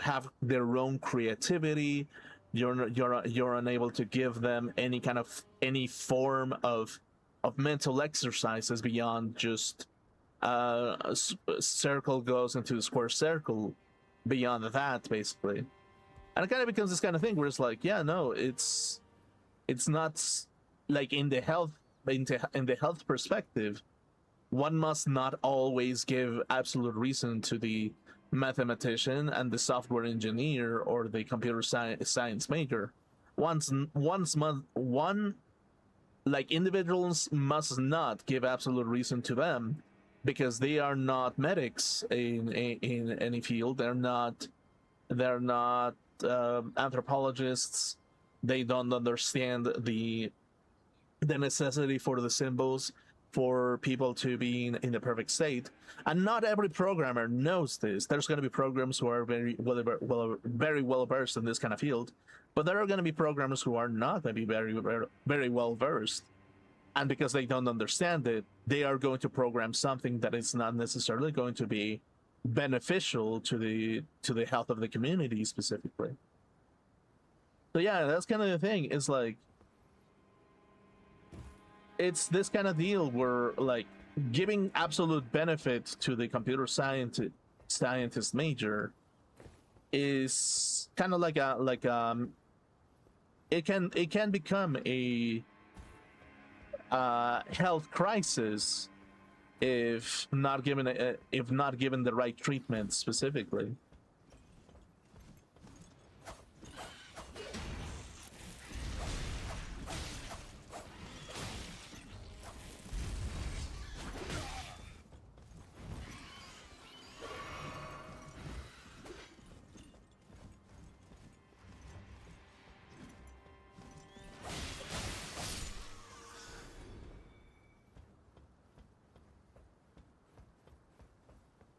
have their own creativity. You're unable to give them any form of mental exercises beyond just circle goes into a square circle. Beyond that, basically, and it kind of becomes this kind of thing where it's like, yeah, no, it's not like in the health perspective. One must not always give absolute reason to the mathematician and the software engineer or the computer science major. Like individuals must not give absolute reason to them because they are not medics in any field. They're not anthropologists. They don't understand the necessity for the symbols for people to be in the perfect state. And not every programmer knows this. There's going to be programs who are very well versed in this kind of field, but there are going to be programmers who are not going to be very well versed. And because they don't understand it, they are going to program something that is not necessarily going to be beneficial to the health of the community specifically. So yeah, that's kind of the thing. It's like, it's this kind of deal where like giving absolute benefit to the computer scientist major is kind of like it can become a health crisis if not given the right treatment specifically.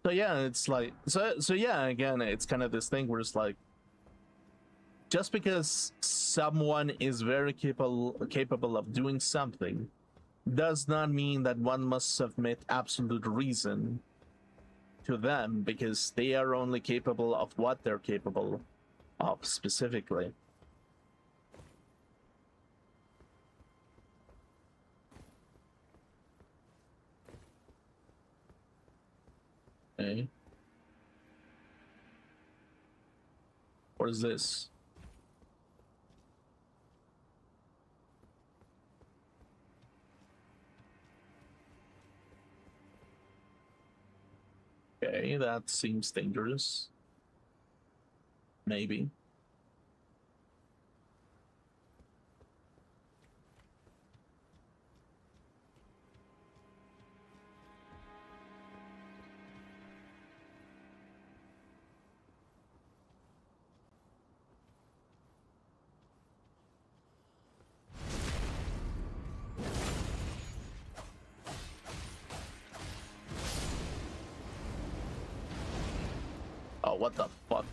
So yeah, it's like so yeah, again, it's kind of this thing where it's like, just because someone is very capable of doing something does not mean that one must submit absolute reason to them because they are only capable of what they're capable of specifically. Okay. What is this? Okay, that seems dangerous. Maybe. Oh, what the fuck?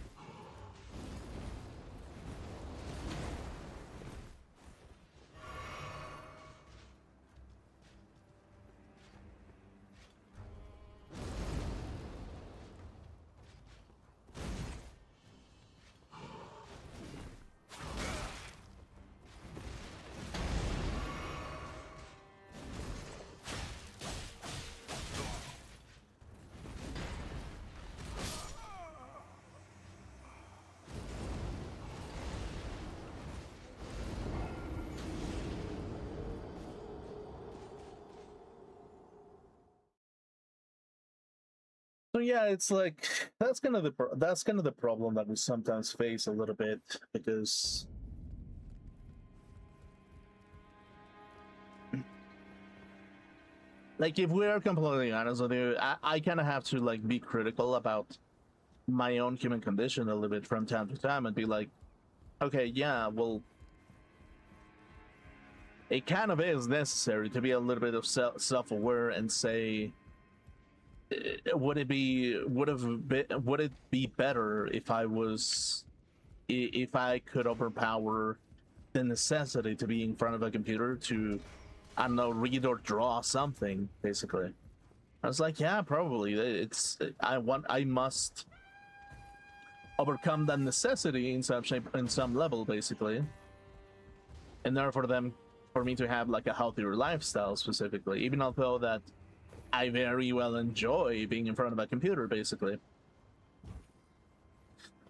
So yeah, it's like that's kind of the problem that we sometimes face a little bit because like if we are completely honest with you, I kind of have to like be critical about my own human condition a little bit from time to time and be like, okay, yeah, well, it kind of is necessary to be a little bit of self-aware and say, would it be better if if I could overpower the necessity to be in front of a computer to, I don't know, read or draw something, basically. I was like, yeah, probably. I must overcome that necessity in some shape, in some level, basically. In order for me to have like a healthier lifestyle, specifically, even although that I very well enjoy being in front of a computer, basically.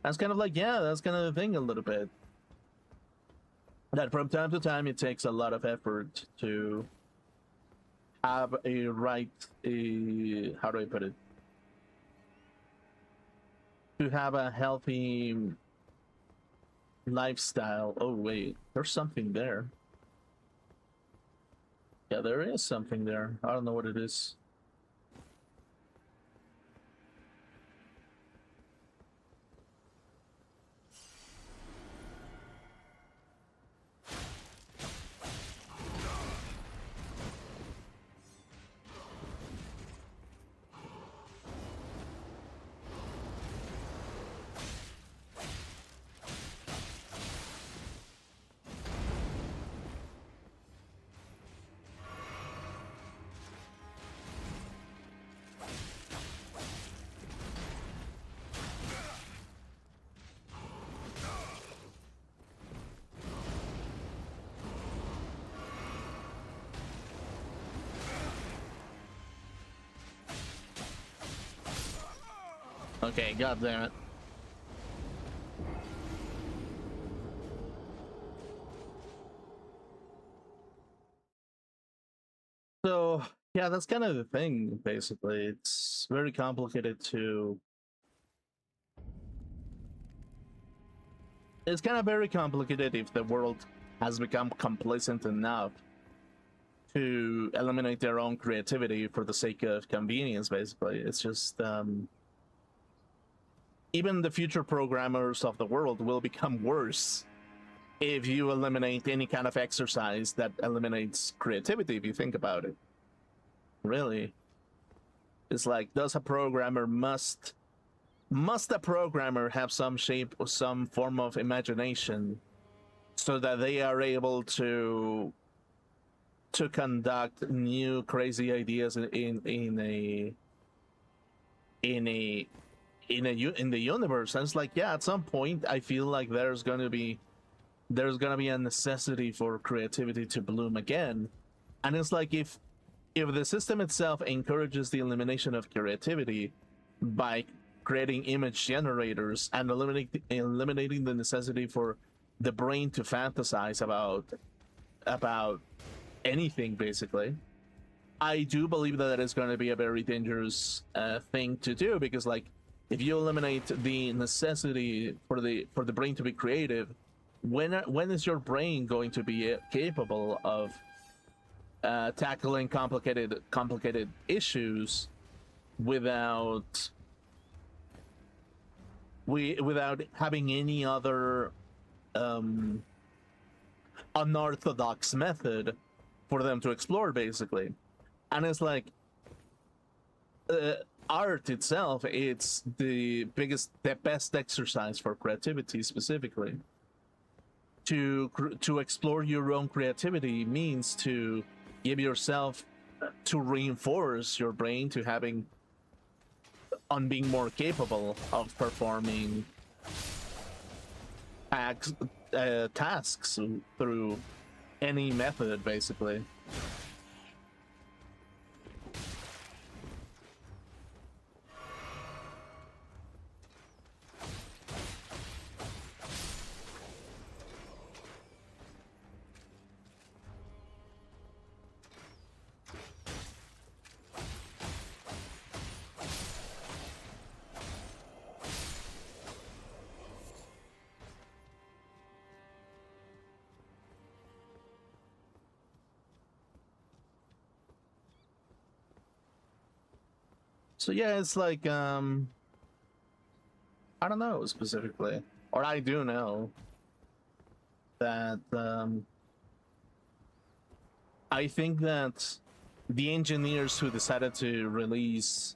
That's kind of like, yeah, that's kind of the thing a little bit. That from time to time it takes a lot of effort to have a how do I put it? To have a healthy lifestyle. Oh wait, there's something there. Yeah, there is something there. I don't know what it is. Okay, god damn it. So, yeah, that's kind of the thing, basically. It's very complicated to... It's kind of very complicated if the world has become complacent enough to eliminate their own creativity for the sake of convenience, basically. It's just, even the future programmers of the world will become worse if you eliminate any kind of exercise that eliminates creativity, if you think about it. Really. It's like, does a programmer must a programmer have some shape or some form of imagination so that they are able to conduct new crazy ideas in a in a in the universe. And it's like, yeah, at some point I feel like there's gonna be a necessity for creativity to bloom again. And it's like, if the system itself encourages the elimination of creativity by creating image generators and eliminating the necessity for the brain to fantasize about anything, basically, I do believe that is going to be a very dangerous thing to do, because like, if you eliminate the necessity for the brain to be creative, when is your brain going to be capable of tackling complicated issues without having any other unorthodox method for them to explore, basically? And it's like, art itself, it's the best exercise for creativity. Specifically, to explore your own creativity means to give yourself, to reinforce your brain to being more capable of performing tasks through any method, basically. So yeah, it's like, I don't know specifically, or I do know that I think that the engineers who decided to release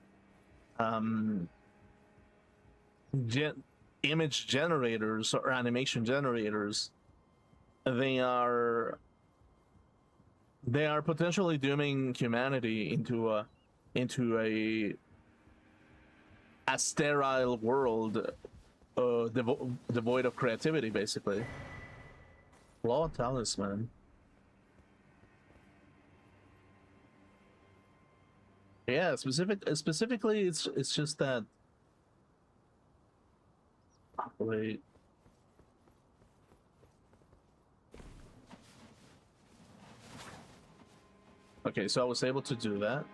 image generators or animation generators, they are potentially dooming humanity into a sterile world, devoid of creativity, basically. Law talisman. Yeah, specifically, it's just that. Wait. Okay, so I was able to do that.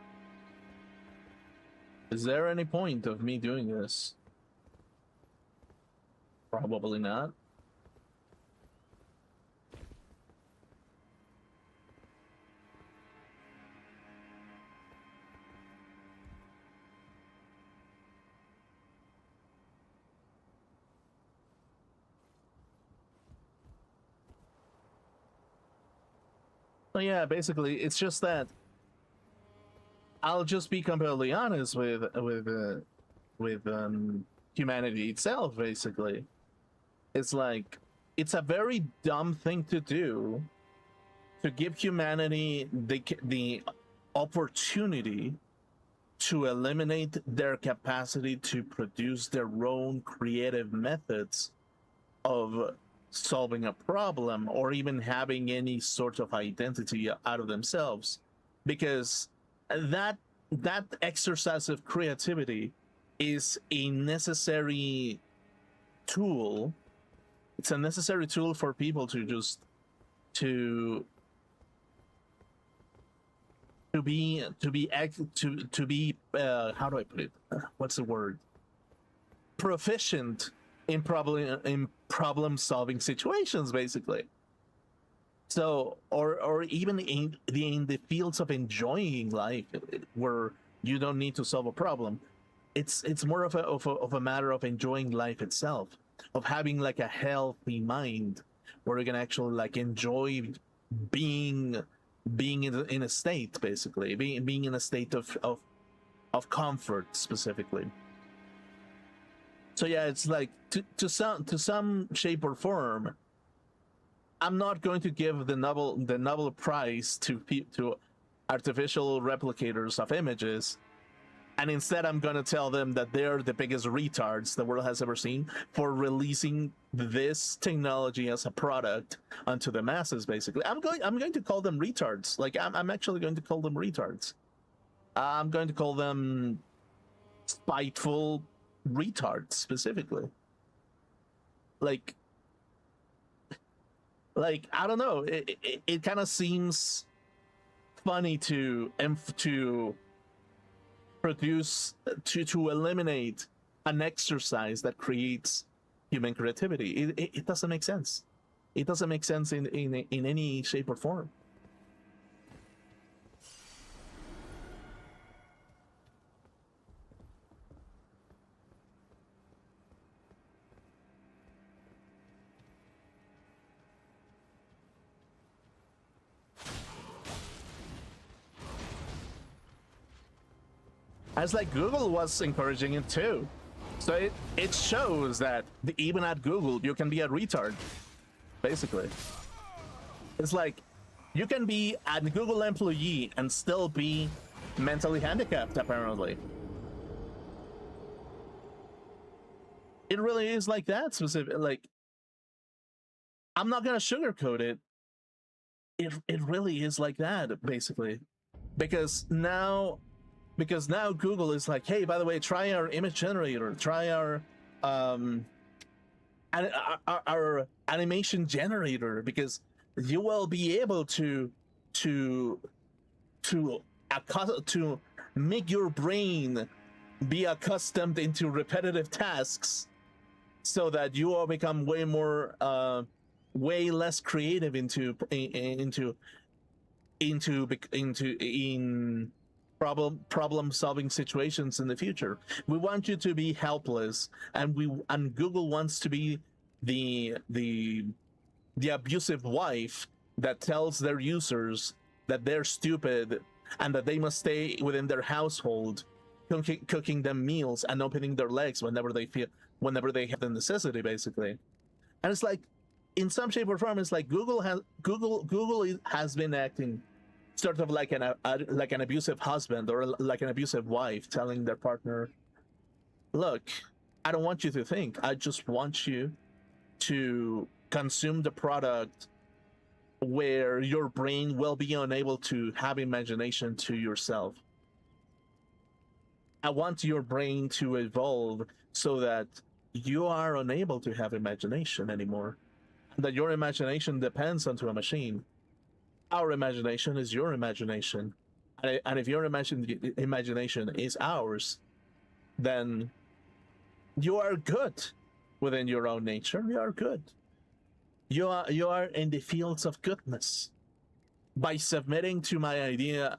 Is there any point of me doing this? Probably not. So yeah, basically, it's just that I'll just be completely honest with humanity itself. Basically, it's like, it's a very dumb thing to do, to give humanity the opportunity to eliminate their capacity to produce their own creative methods of solving a problem, or even having any sort of identity out of themselves, because that exercise of creativity is a necessary tool. It's a necessary tool for people to just to be how do I put it? What's the word? Proficient in problem solving situations, basically. So, or even in the fields of enjoying life, where you don't need to solve a problem. It's more of a matter of enjoying life itself, of having like a healthy mind, where you can actually like enjoy being in a state, basically being in a state of comfort, specifically. So yeah, it's like, to some shape or form, I'm not going to give the Nobel Prize to artificial replicators of images And instead, I'm gonna tell them that they're the biggest retards the world has ever seen for releasing this technology as a product onto the masses. Basically, I'm going to call them retards. Like I'm actually going to call them retards. I'm going to call them spiteful retards specifically. Like I don't know. It kind of seems funny to produce to eliminate an exercise that creates human creativity. It doesn't make sense. It doesn't make sense in any shape or form. As like Google was encouraging it too. So it shows that even at Google you can be a retard, basically. It's like you can be a Google employee and still be mentally handicapped, apparently. It really is like that specific. Like, I'm not gonna sugarcoat it. It really is like that, basically, because now Google is like, hey, by the way, try our image generator, try our our animation generator, because you will be able to make your brain be accustomed into repetitive tasks, so that you will become way less creative in problem solving situations in the future. We want you to be helpless, and Google wants to be the abusive wife that tells their users that they're stupid and that they must stay within their household, cooking them meals and opening their legs whenever they have the necessity, basically. And it's like, in some shape or form, it's like Google has been acting sort of like an abusive husband or like an abusive wife, telling their partner, look, I don't want you to think, I just want you to consume the product where your brain will be unable to have imagination to yourself. I want your brain to evolve so that you are unable to have imagination anymore, that your imagination depends onto a machine. Our imagination is your imagination, and if your imagination is ours, then you are good within your own nature. You are good. You are in the fields of goodness. By submitting to my idea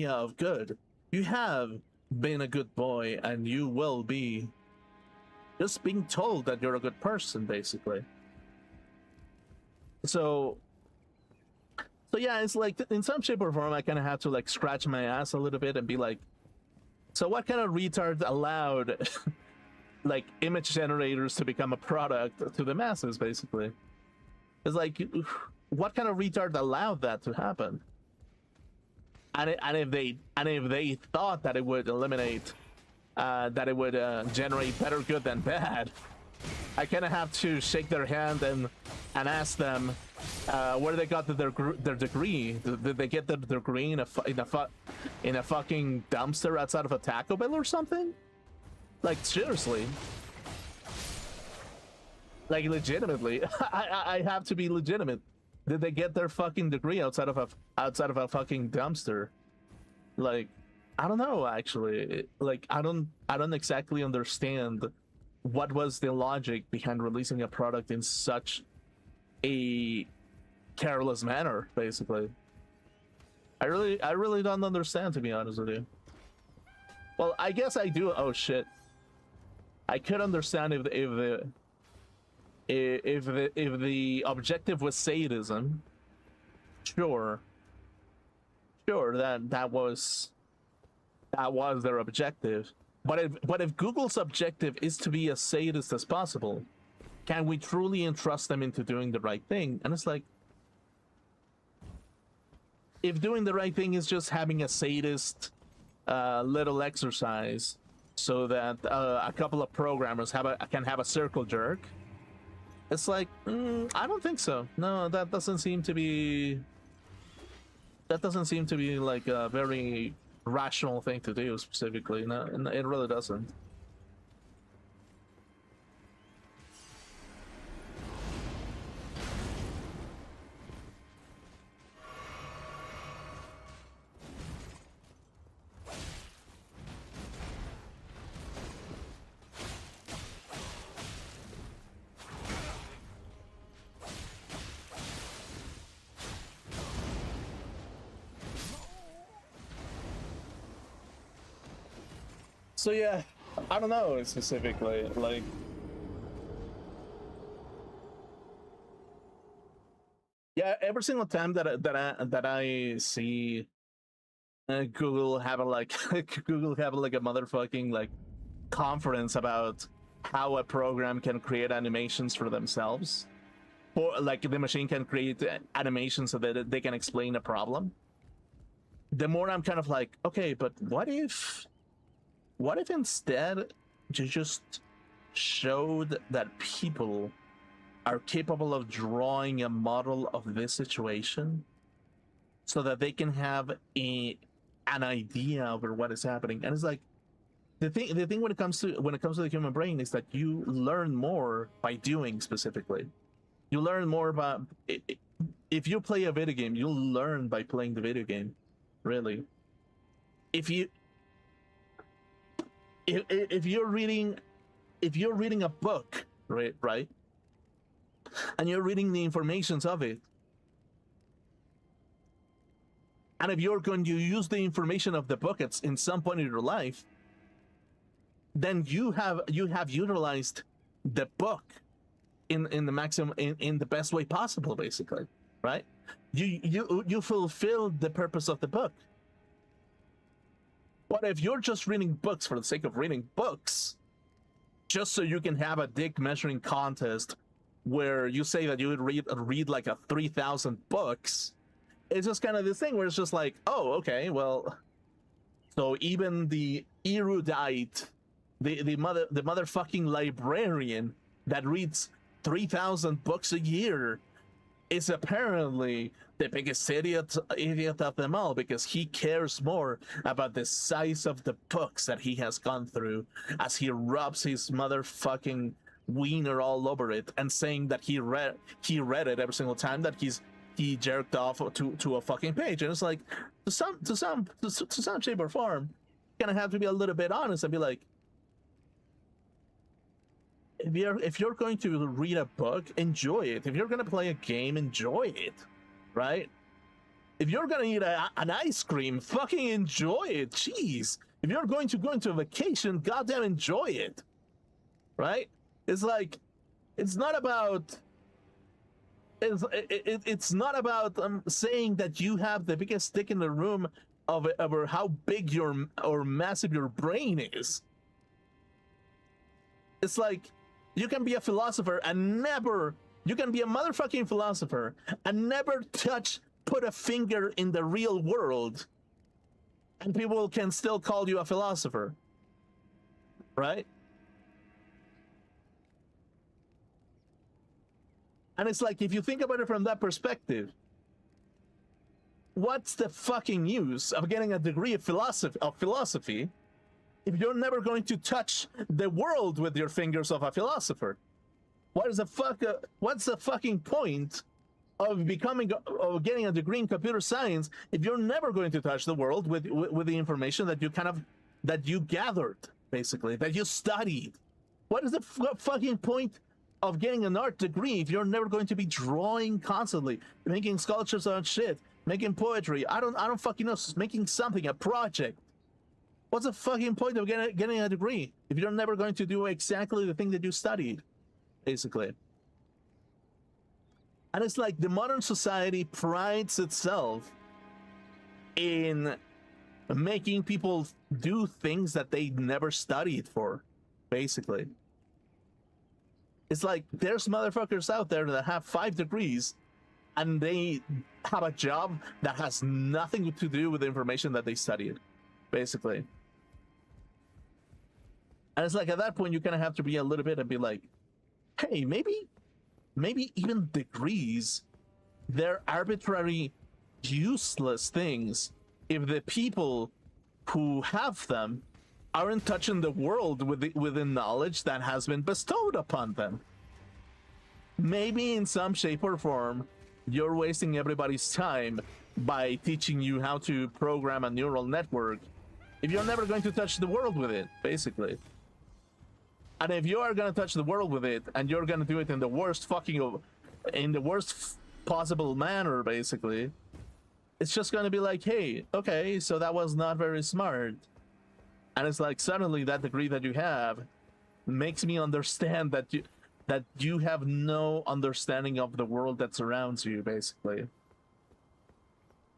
of good, you have been a good boy, and you will be just being told that you're a good person, basically. So yeah, it's like, in some shape or form, I kind of have to like scratch my ass a little bit and be like, so what kind of retard allowed like image generators to become a product to the masses, basically? It's like, what kind of retard allowed that to happen? And if they thought that it would eliminate, that it would generate better good than bad, I kind of have to shake their hand and ask them where they got their degree. Did they get their degree in a fucking dumpster outside of a Taco Bell or something? Like, seriously. Like, legitimately. I have to be legitimate. Did they get their fucking degree outside of a fucking dumpster? Like, I don't know, actually. Like, I don't exactly understand what was the logic behind releasing a product in such a careless manner, basically. I really don't understand, to be honest with you. Well, I guess I do. Oh shit. I could understand if the objective was sadism. Sure, that was their objective. But if Google's objective is to be as sadist as possible, can we truly entrust them into doing the right thing? And it's like, if doing the right thing is just having a sadist little exercise so that a couple of programmers can have a circle jerk. It's like, I don't think so. No, that doesn't seem to be like a very rational thing to do specifically. No, it really doesn't. So yeah, I don't know specifically, like, yeah, every single time that I see Google have a like Google have like a motherfucking like conference about how a program can create animations for themselves, or like the machine can create animations so that they can explain a problem, the more I'm kind of like, okay, but what if instead you just showed that people are capable of drawing a model of this situation so that they can have an idea over what is happening? And it's like, the thing when it comes to the human brain is that you learn more by doing. Specifically, you learn more about if you play a video game, you'll learn by playing the video game, really. If you're reading a book, right, and you're reading the informations of it, and if you're going to use the information of the book in some point in your life, then you have utilized the book in the maximum, in the best way possible, basically, right? You fulfilled the purpose of the book. But if you're just reading books for the sake of reading books, just so you can have a dick measuring contest where you say that you would read like a 3,000 books, it's just kind of this thing where it's just like, oh, okay, well, so even the erudite, the motherfucking librarian that reads 3,000 books a year is apparently the biggest idiot of them all, because he cares more about the size of the books that he has gone through as he rubs his motherfucking wiener all over it and saying that he read it every single time that he jerked off to a fucking page. And it's like, to some shape or form, you're gonna have to be a little bit honest and be like, if you're going to read a book, enjoy it. If you're gonna play a game, enjoy it, right? If you're gonna eat an ice cream, fucking enjoy it. Jeez. If you're going to go into a vacation, goddamn enjoy it, right? It's like, it's not about saying that you have the biggest stick in the room of how big or massive your brain is. It's like, you can be a philosopher and you can be a motherfucking philosopher and never put a finger in the real world, and people can still call you a philosopher, right? And it's like, if you think about it from that perspective, what's the fucking use of getting a degree of philosophy if you're never going to touch the world with your fingers of a philosopher? What's the fucking point of getting a degree in computer science if you're never going to touch the world with the information that you gathered, basically, that you studied? What is the fucking point of getting an art degree if you're never going to be drawing constantly, making sculptures on shit, making poetry? I don't fucking know, making something, a project. What's the fucking point of getting a degree if you're never going to do exactly the thing that you studied, basically? And it's like, the modern society prides itself in making people do things that they never studied for, basically. It's like, there's motherfuckers out there that have 5 degrees and they have a job that has nothing to do with the information that they studied. basically. And it's like at that point you kind of have to be a little bit and be like, hey, maybe even degrees, they're arbitrary, useless things if the people who have them aren't touching the world with the knowledge that has been bestowed upon them. Maybe in some shape or form, you're wasting everybody's time by teaching you how to program a neural network if you're never going to touch the world with it, basically. And if you are going to touch the world with it, and you're going to do it in the worst possible manner, basically, it's just going to be like, hey, okay, so that was not very smart. And it's like, suddenly that degree that you have makes me understand that you have no understanding of the world that surrounds you, basically.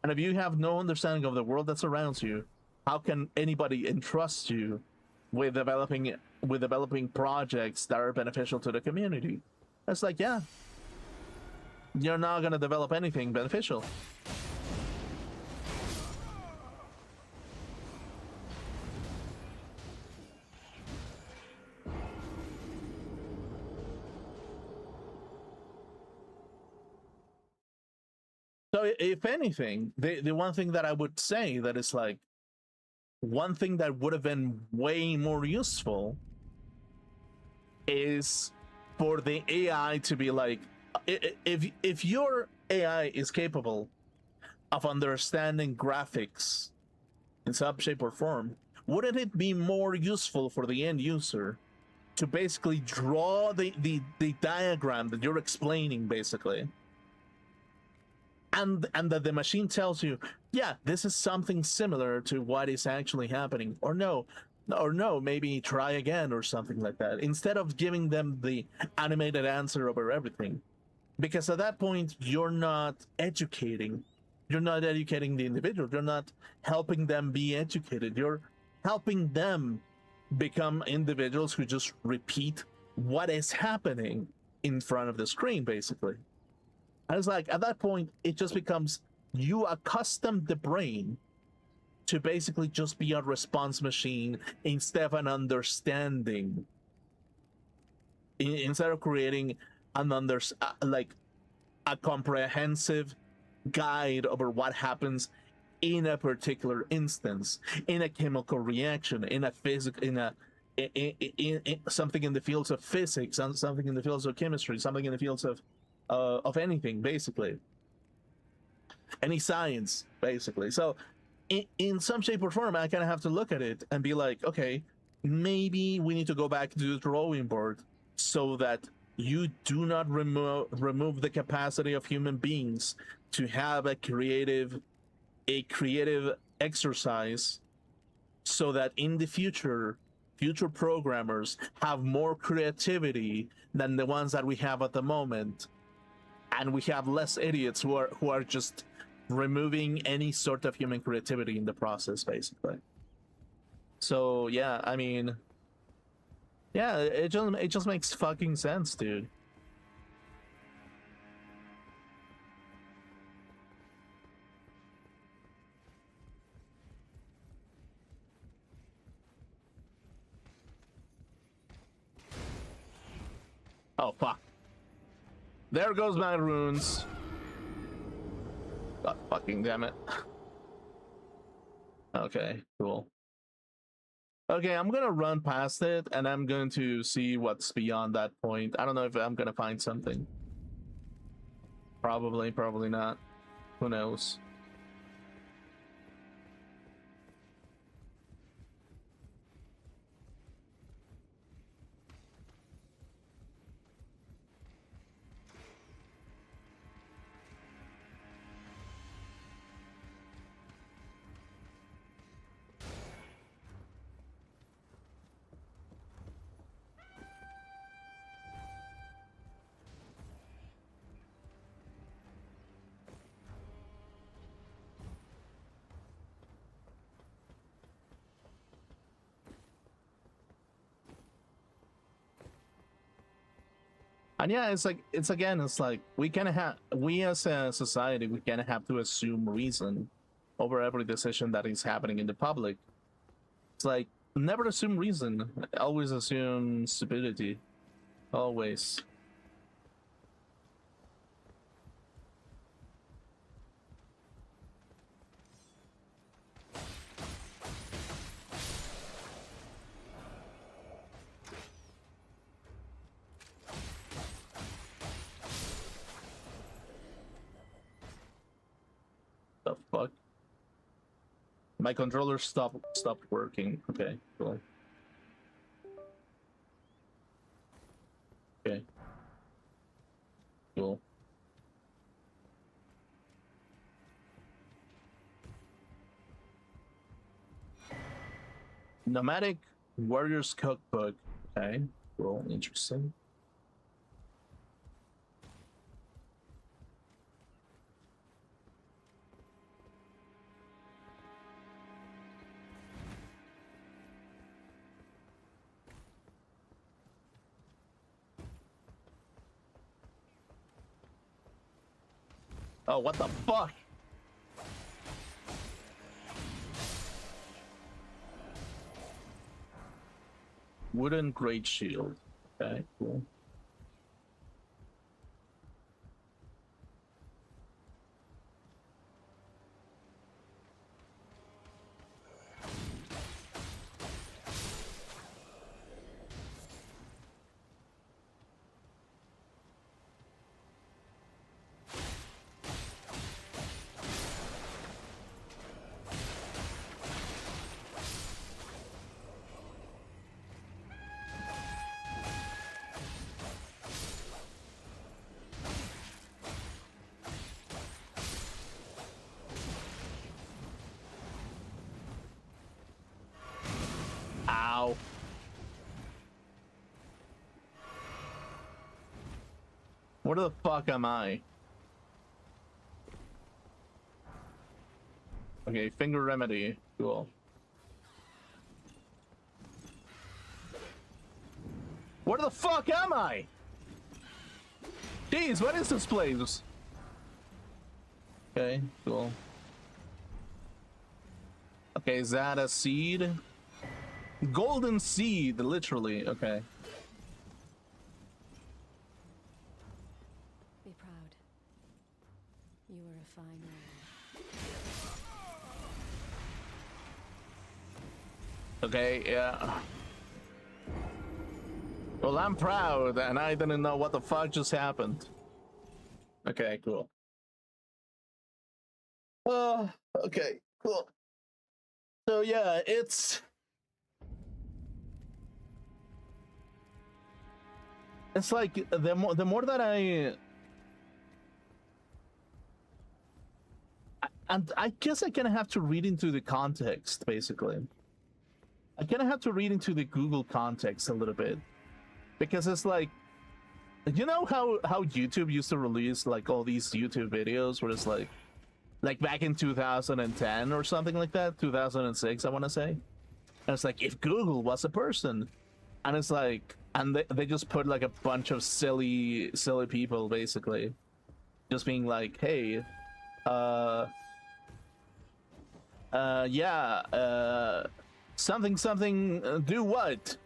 And if you have no understanding of the world that surrounds you, how can anybody entrust you with developing projects that are beneficial to the community? It's like, yeah, you're not going to develop anything beneficial. So if anything, the one thing that I would say that is like, one thing that would have been way more useful is for the AI to be like, if your AI is capable of understanding graphics in some shape or form, wouldn't it be more useful for the end user to basically draw the diagram that you're explaining, basically, and that the machine tells you, yeah, this is something similar to what is actually happening, or no, maybe try again, or something like that, instead of giving them the animated answer over everything. Because at that point, you're not educating the individual, you're not helping them be educated, you're helping them become individuals who just repeat what is happening in front of the screen, basically. And it's like, at that point, it just becomes, you accustom the brain to basically just be a response machine instead of an understanding. Instead of creating like a comprehensive guide over what happens in a particular instance, in a chemical reaction, in a in something in the fields of physics, something in the fields of chemistry, something in the fields of anything, basically, any science, basically. So in some shape or form, I kind of have to look at it and be like, okay, maybe we need to go back to the drawing board so that you do not remove the capacity of human beings to have a creative exercise, so that in the future programmers have more creativity than the ones that we have at the moment, and we have less idiots who are just removing any sort of human creativity in the process, basically. So yeah, I mean, yeah, it just makes fucking sense, dude. Oh fuck. There goes my runes. God fucking damn it. Okay, cool. Okay, I'm gonna run past it and I'm going to see what's beyond that point. I don't know if I'm gonna find something. Probably not. Who knows? And yeah, it's like, it's like we as a society, we kind of have to assume reason over every decision that is happening in the public. It's like never assume reason. Always assume stupidity. Always. The fuck? My controller stopped working. Okay, cool. Okay. Cool. Nomadic Warriors Cookbook. Okay, cool. Interesting. Oh, what the fuck? Wooden Great Shield. Okay, cool. Ow. Where the fuck am I? Okay, finger remedy. Cool. Where the fuck am I? Jeez, what is this place? Okay, cool. Okay, is that a seed? Golden seed, literally. Okay. Be proud. You were a fine warrior. Okay, yeah. Well, I'm proud, and I didn't know what the fuck just happened. Okay, cool. Okay, cool. So yeah, it's like the more that and I guess I kind of have to read into the context, basically. I kind of have to read into the Google context a little bit, because it's like, you know how YouTube used to release like all these YouTube videos where it's like back in 2010 or something like that, 2006, I want to say. And it's like, if Google was a person, and it's like, and they just put like a bunch of silly people basically just being like, hey, yeah, something, do what?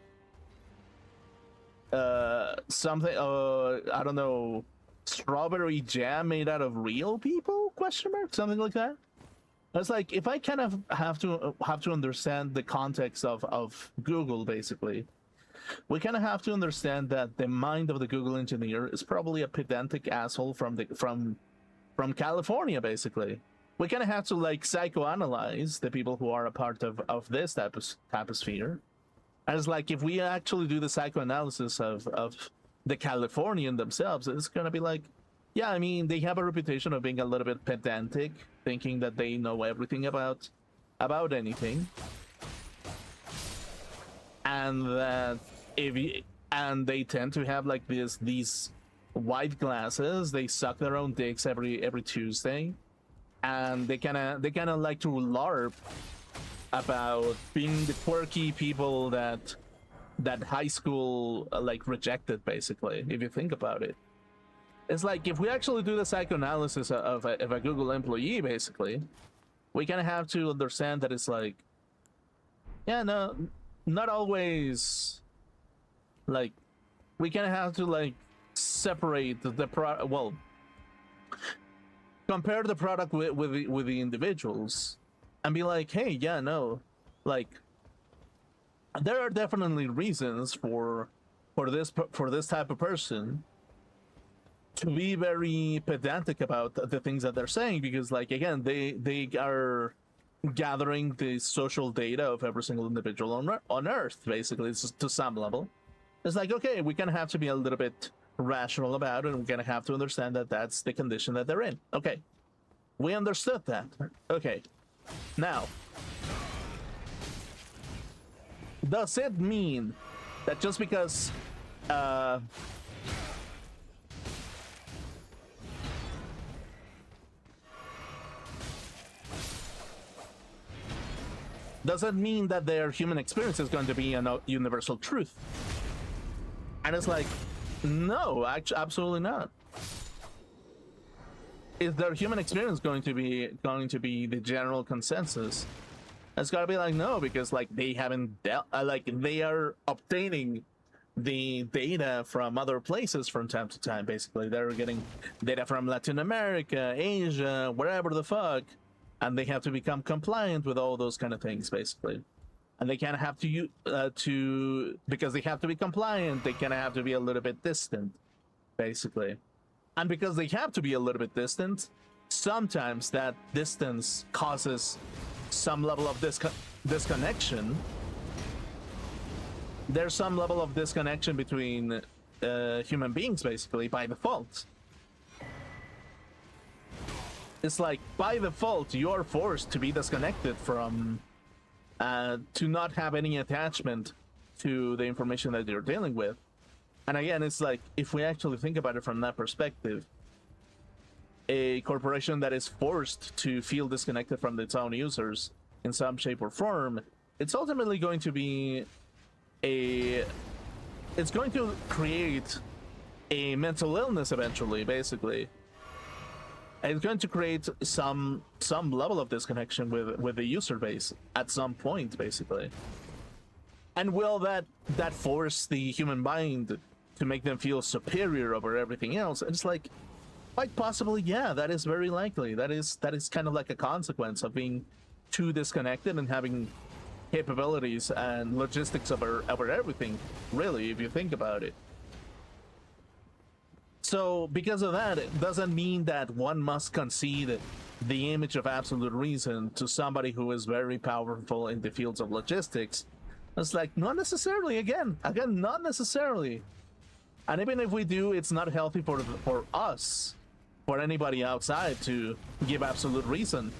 Something, I don't know, strawberry jam made out of real people? Question mark? Something like that. It's like, if I kind of have to understand the context of Google, basically, we kind of have to understand that the mind of the Google engineer is probably a pedantic asshole from California, basically. We kind of have to like psychoanalyze the people who are a part of this typosphere. And it's like, if we actually do the psychoanalysis of the Californian themselves, it's gonna be like, yeah, I mean, they have a reputation of being a little bit pedantic, thinking that they know everything about anything, and that and they tend to have like these white glasses. They suck their own dicks every Tuesday, and they kind of like to LARP about being the quirky people that high school like rejected, basically. If you think about it, it's like, if we actually do the psychoanalysis of a Google employee, basically, we kind of have to understand that it's like, Yeah, no, not always. Like, we kind of have to like separate the pro. Well, compare the product with the individuals, and be like, hey, yeah, no, like there are definitely reasons for this type of person to be very pedantic about the things that they're saying, because like again they are gathering the social data of every single individual on earth, basically. It's just to some level. It's like, okay, we kind of have to be a little bit rational about it, and we're gonna have to understand that that's the condition that they're in. Okay, we understood that. Okay, now does it mean that just because doesn't mean that their human experience is going to be a universal truth? And it's like, no, actually, absolutely not. Is their human experience going to be the general consensus? It's gotta be like, no, because like they haven't like they are obtaining the data from other places from time to time. Basically, they're getting data from Latin America, Asia, wherever the fuck, and they have to become compliant with all those kind of things, basically. And they kind of have to because they have to be compliant, they kind of have to be a little bit distant, basically. And because they have to be a little bit distant, sometimes that distance causes some level of disconnection. There's some level of disconnection between human beings, basically, by default. It's like, by default, you're forced to be disconnected from, to not have any attachment to the information that you're dealing with. And again, it's like, if we actually think about it from that perspective, a corporation that is forced to feel disconnected from its own users in some shape or form, it's ultimately going to be it's going to create a mental illness eventually, basically. And it's going to create some level of disconnection with the user base at some point, basically. And will that force the human mind to make them feel superior over everything else? It's like, quite possibly, yeah, that is very likely. That is kind of like a consequence of being too disconnected and having capabilities and logistics over everything, really, if you think about it. So because of that, it doesn't mean that one must concede the image of absolute reason to somebody who is very powerful in the fields of logistics. It's like, not necessarily. Again, not necessarily. And even if we do, it's not healthy for us, for anybody outside, to give absolute reason.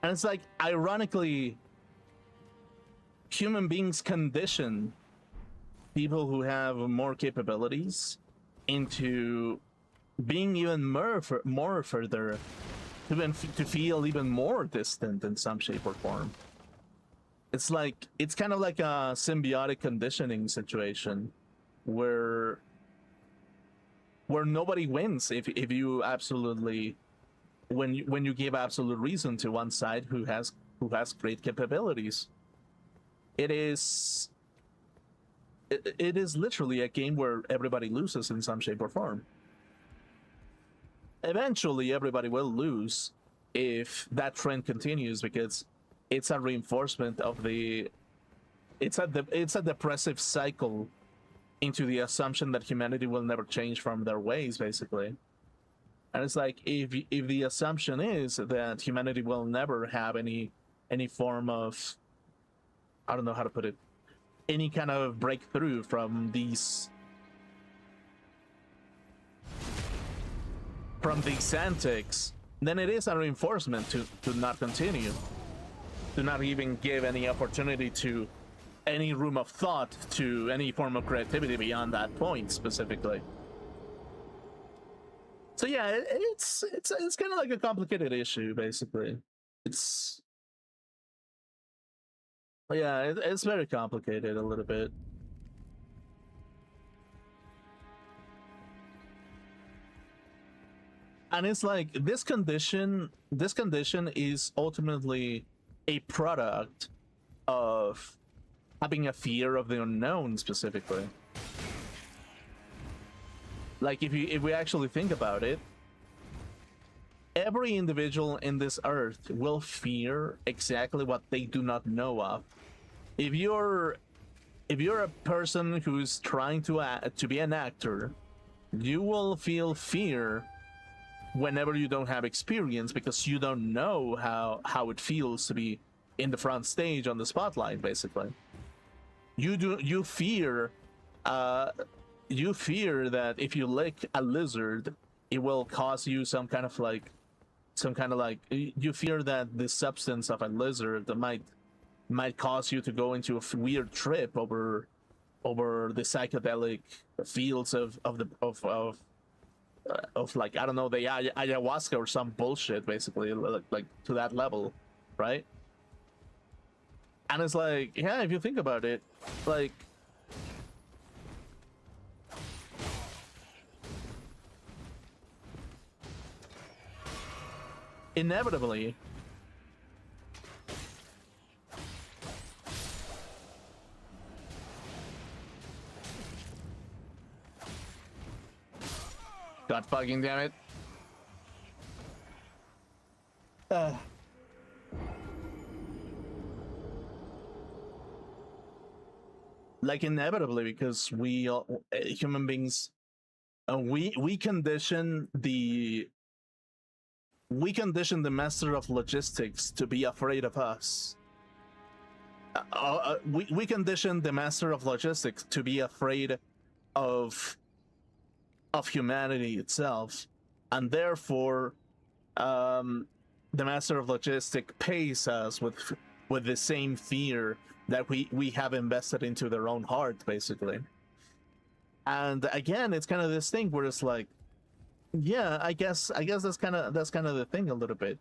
And it's like, ironically, human beings condition people who have more capabilities into being even more further, to feel even more distant in some shape or form. It's like, it's kind of like a symbiotic conditioning situation where nobody wins if you absolutely, when you give absolute reason to one side who has great capabilities. It is literally a game where everybody loses in some shape or form. Eventually everybody will lose if that trend continues, because it's a reinforcement of the it's a depressive cycle into the assumption that humanity will never change from their ways, basically. And it's like, if the assumption is that humanity will never have any form of, I don't know how to put it, any kind of breakthrough from these antics, then it is a reinforcement to not continue, to not even give any opportunity to any room of thought to any form of creativity beyond that point specifically. So yeah, it's kind of like a complicated issue, basically. It's yeah, it's very complicated a little bit. And it's like this condition is ultimately a product of having a fear of the unknown, specifically. Like, if we actually think about it, every individual in this earth will fear exactly what they do not know of. If you're a person who's trying to be an actor, you will feel fear whenever you don't have experience, because you don't know how it feels to be in the front stage on the spotlight, basically. You fear that if you lick a lizard, it will cause you some kind of like you fear that the substance of a lizard might cause you to go into a weird trip over the psychedelic fields of like, I don't know, the ayahuasca or some bullshit, basically, like to that level, right? And it's like, yeah, if you think about it, like, inevitably, God fucking damn it. Like, inevitably, because we human beings, we condition the master of logistics to be afraid of us. We condition the master of logistics to be afraid of humanity itself, and therefore the master of logistics pays us with the same fear that we have invested into their own heart, basically. And again, it's kind of this thing where it's like, yeah, I guess that's kind of the thing a little bit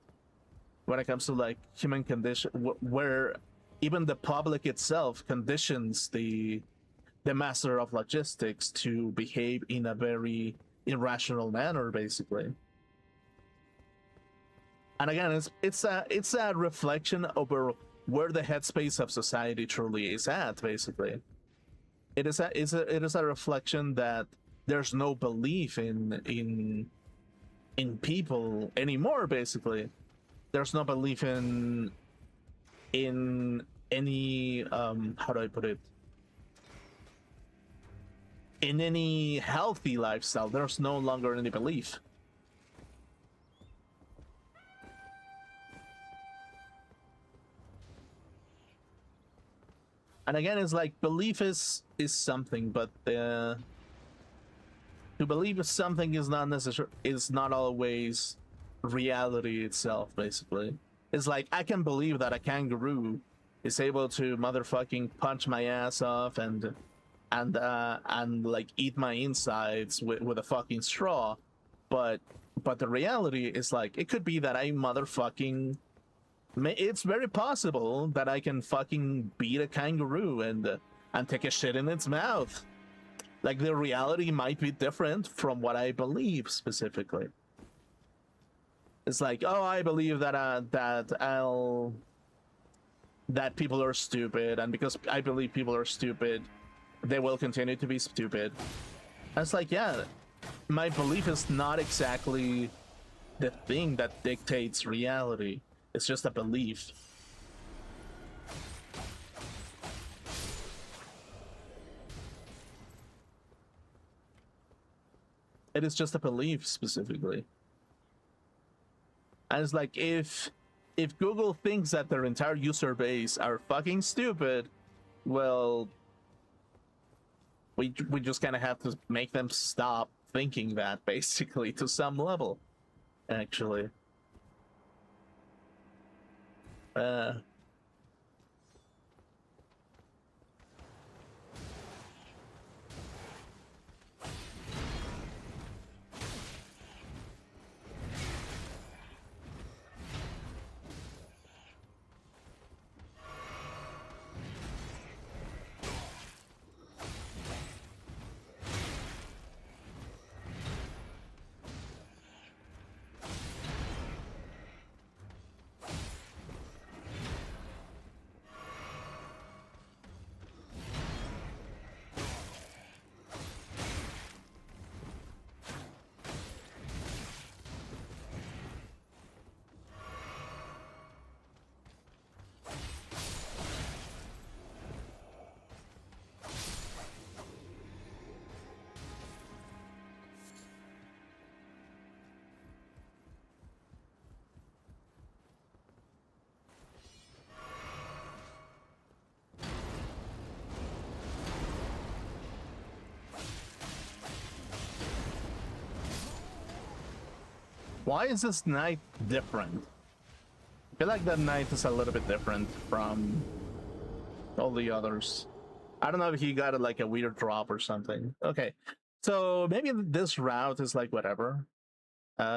when it comes to like human condition, where even the public itself conditions the master of logistics to behave in a very irrational manner, basically. And again, it's a reflection over where the headspace of society truly is at, basically. It is a reflection that there's no belief in people anymore, basically. There's no belief in any how do I put it, in any healthy lifestyle. There's no longer any belief. And again, it's like, belief is something, but to believe something is not always reality itself, basically. It's like, I can believe that a kangaroo is able to motherfucking punch my ass off and like eat my insides with a fucking straw, but the reality is like, it could be that it's very possible that I can fucking beat a kangaroo and take a shit in its mouth. Like, the reality might be different from what I believe specifically. It's like, oh, I believe that people are stupid, and because I believe people are stupid, they will continue to be stupid. And it's like, yeah, my belief is not exactly the thing that dictates reality. It's just a belief. It is just a belief specifically. And it's like if Google thinks that their entire user base are fucking stupid, well, we just kind of have to make them stop thinking that, basically, to some level, actually. Why is this knight different? I feel like that knight is a little bit different from all the others. I don't know if he got like a weird drop or something. Okay, so maybe this route is like whatever.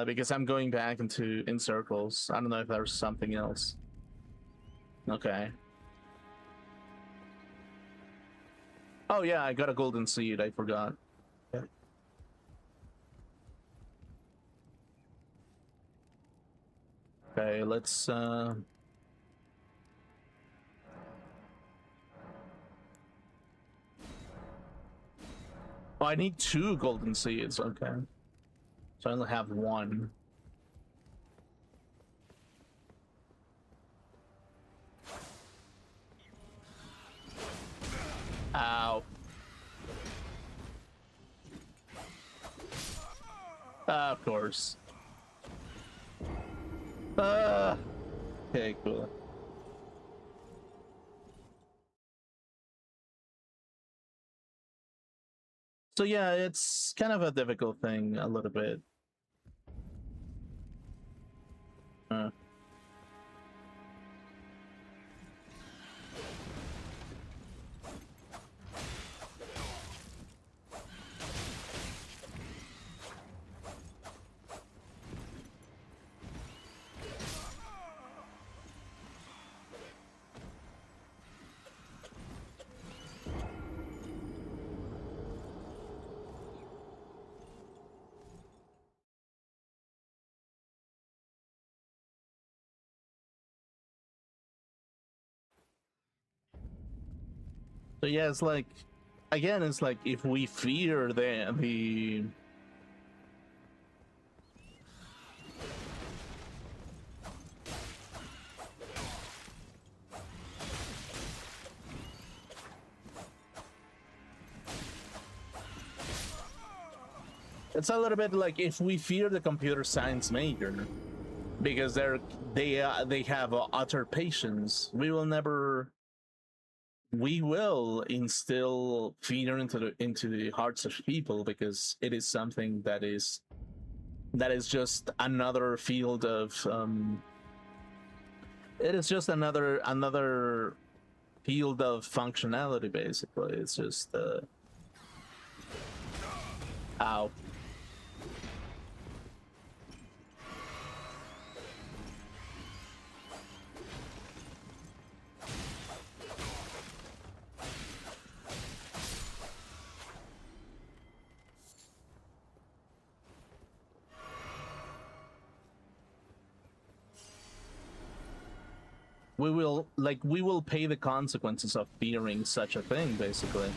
Because I'm going back in circles. I don't know if there's something else. Okay. Oh yeah, I got a golden seed. I forgot. Yeah. Okay, let's Oh, I need 2 golden seeds. Okay. So I only have 1. Ow. Of course. Okay, cool. So yeah, it's kind of a difficult thing a little bit. So yeah, it's like, again, it's like if we fear the it's a little bit like if we fear the computer science maker because they have utter patience, we will instill fear into the hearts of people because it is something that is just another field of it is just another field of functionality, basically. It's just ow. We will pay the consequences of fearing such a thing, basically.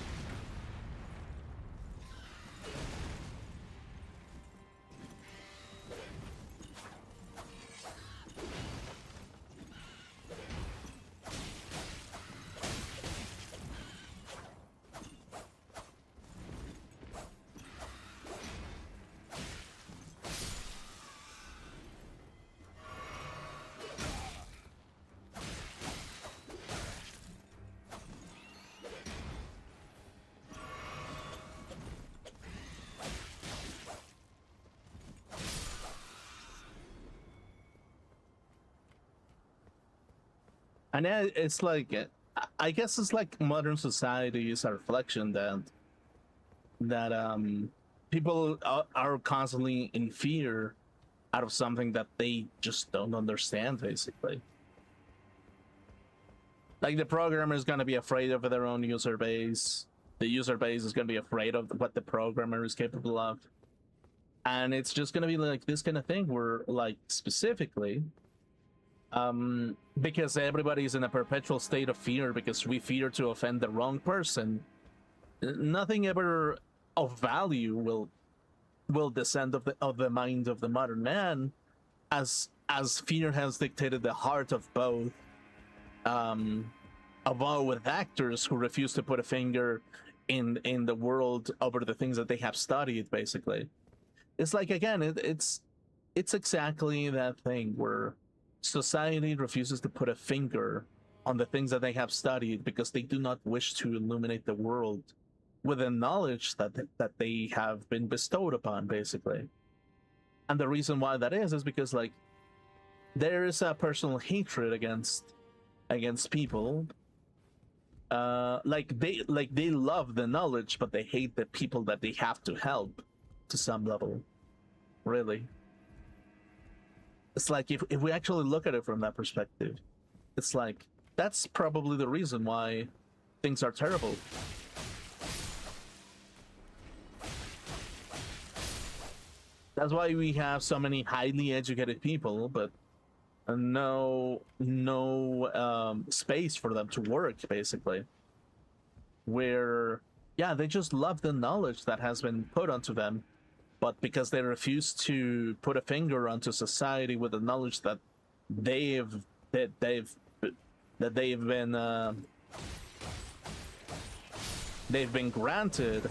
And it's like, I guess it's like modern society is a reflection that people are constantly in fear out of something that they just don't understand, basically. Like the programmer is going to be afraid of their own user base. The user base is going to be afraid of what the programmer is capable of. And it's just going to be like this kind of thing where, like, specifically, because everybody's in a perpetual state of fear because we fear to offend the wrong person, nothing ever of value will descend of the mind of the modern man, as fear has dictated the heart of both with actors who refuse to put a finger in the world over the things that they have studied. Basically, it's like, again, it's exactly that thing where society refuses to put a finger on the things that they have studied because they do not wish to illuminate the world with the knowledge that they have been bestowed upon, basically. And the reason why that is because, like, there is a personal hatred against people. Like they love the knowledge, but they hate the people that they have to help to some level. Really, it's like if we actually look at it from that perspective, it's like that's probably the reason why things are terrible. That's why we have so many highly educated people, but no space for them to work, basically. Where, yeah, they just love the knowledge that has been put onto them, but because they refuse to put a finger onto society with the knowledge that they've been granted,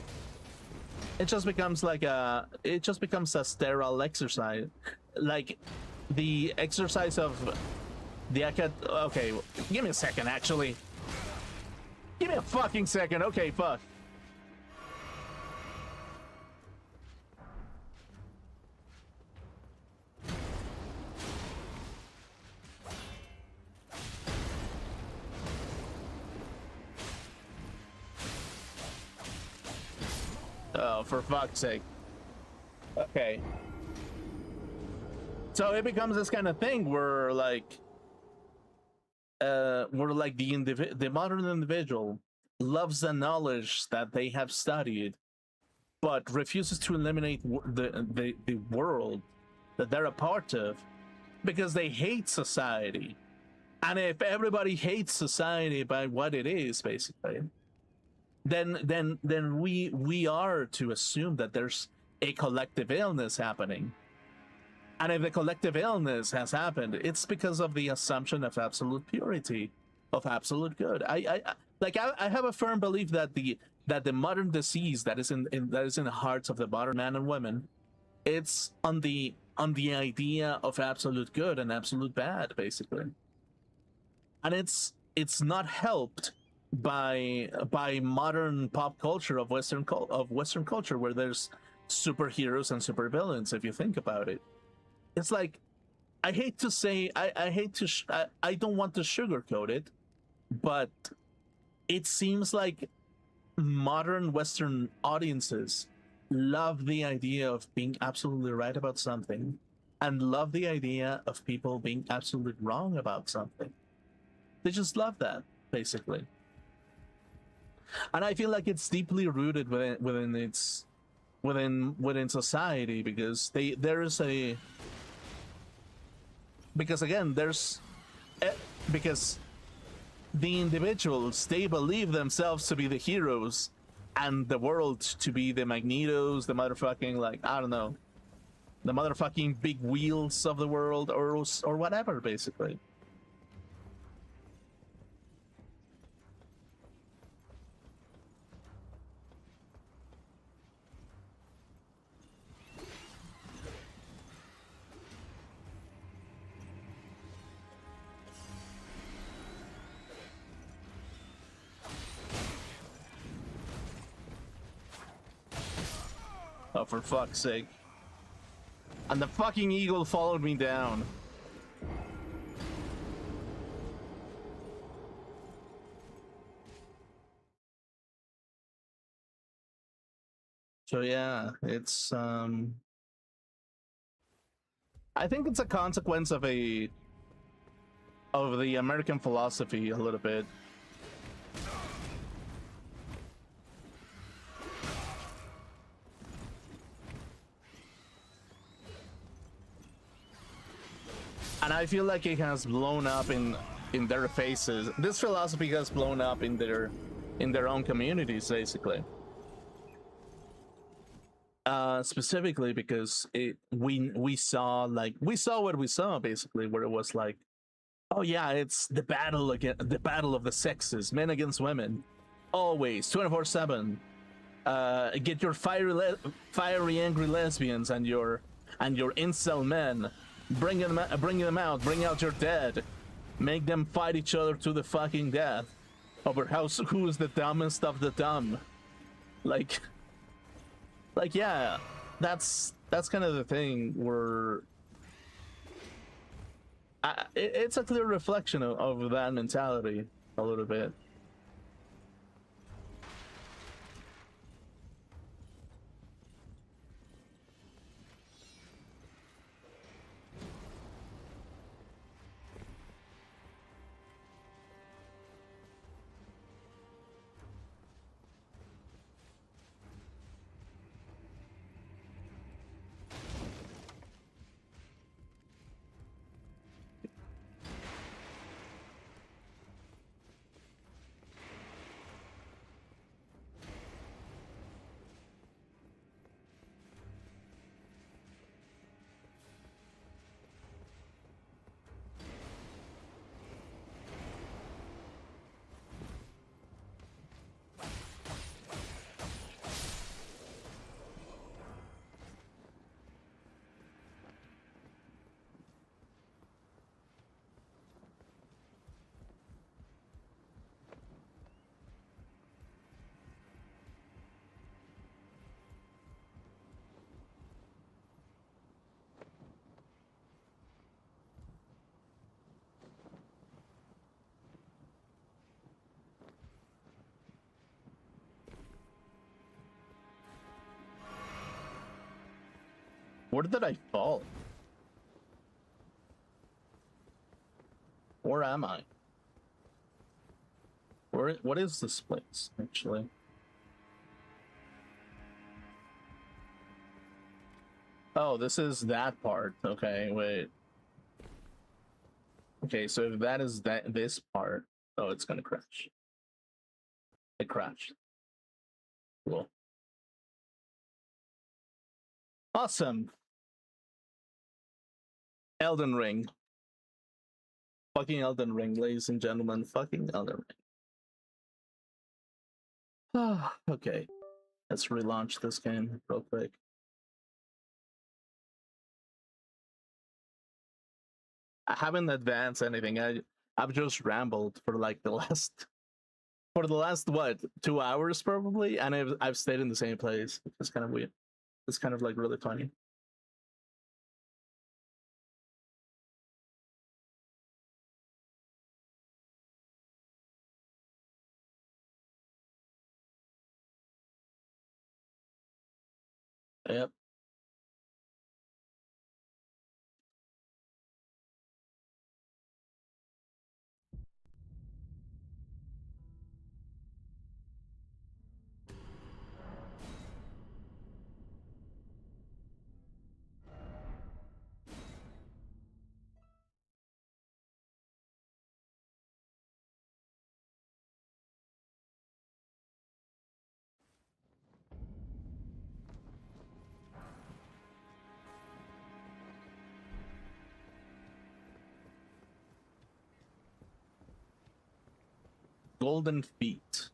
it just becomes a sterile exercise, like the exercise of the okay, give me a second, actually. Give me a fucking second. Okay, fuck. Oh, for fuck's sake. Okay. So it becomes this kind of thing where, like, the modern individual loves the knowledge that they have studied, but refuses to eliminate the world that they're a part of because they hate society. And if everybody hates society by what it is, basically, then we are to assume that there's a collective illness happening. And if the collective illness has happened, it's because of the assumption of absolute purity, of absolute good. I have a firm belief that the modern disease that is in the hearts of the modern man and women, it's on the idea of absolute good and absolute bad, basically. And it's not helped by modern pop culture of Western culture, where there's superheroes and supervillains. If you think about it, it's like, I hate to say, I don't want to sugarcoat it, but it seems like modern Western audiences love the idea of being absolutely right about something and love the idea of people being absolutely wrong about something. They just love that, basically. And I feel like it's deeply rooted within society, because because the individuals, they believe themselves to be the heroes and the world to be the Magnetos, the motherfucking, like, I don't know, the motherfucking big wheels of the world, or whatever, basically. Oh, for fuck's sake. And the fucking eagle followed me down. So yeah, it's I think it's a consequence of the American philosophy a little bit. And I feel like it has blown up in their faces. This philosophy has blown up in their own communities, basically. Specifically because we saw what we saw, basically, where it was like, oh yeah, it's the battle of the sexes, men against women, always 24/7. Get your fiery angry lesbians and your incel men, bring them out, bring out your dead, make them fight each other to the fucking death over who is the dumbest of the dumb. Like yeah, that's kind of the thing where it's a clear reflection of that mentality a little bit. Where did I fall? Where am I? What is this place, actually? Oh, this is that part. Okay, wait. Okay, so if that is this part, oh, it's gonna crash. It crashed. Cool. Awesome. Elden Ring. Fucking Elden Ring, ladies and gentlemen. Fucking Elden Ring. Okay. Let's relaunch this game real quick. I haven't advanced anything. I've just rambled for like the last what, 2 hours probably, and I've stayed in the same place. It's kind of weird. It's kind of like really funny. Yep. Golden Feet.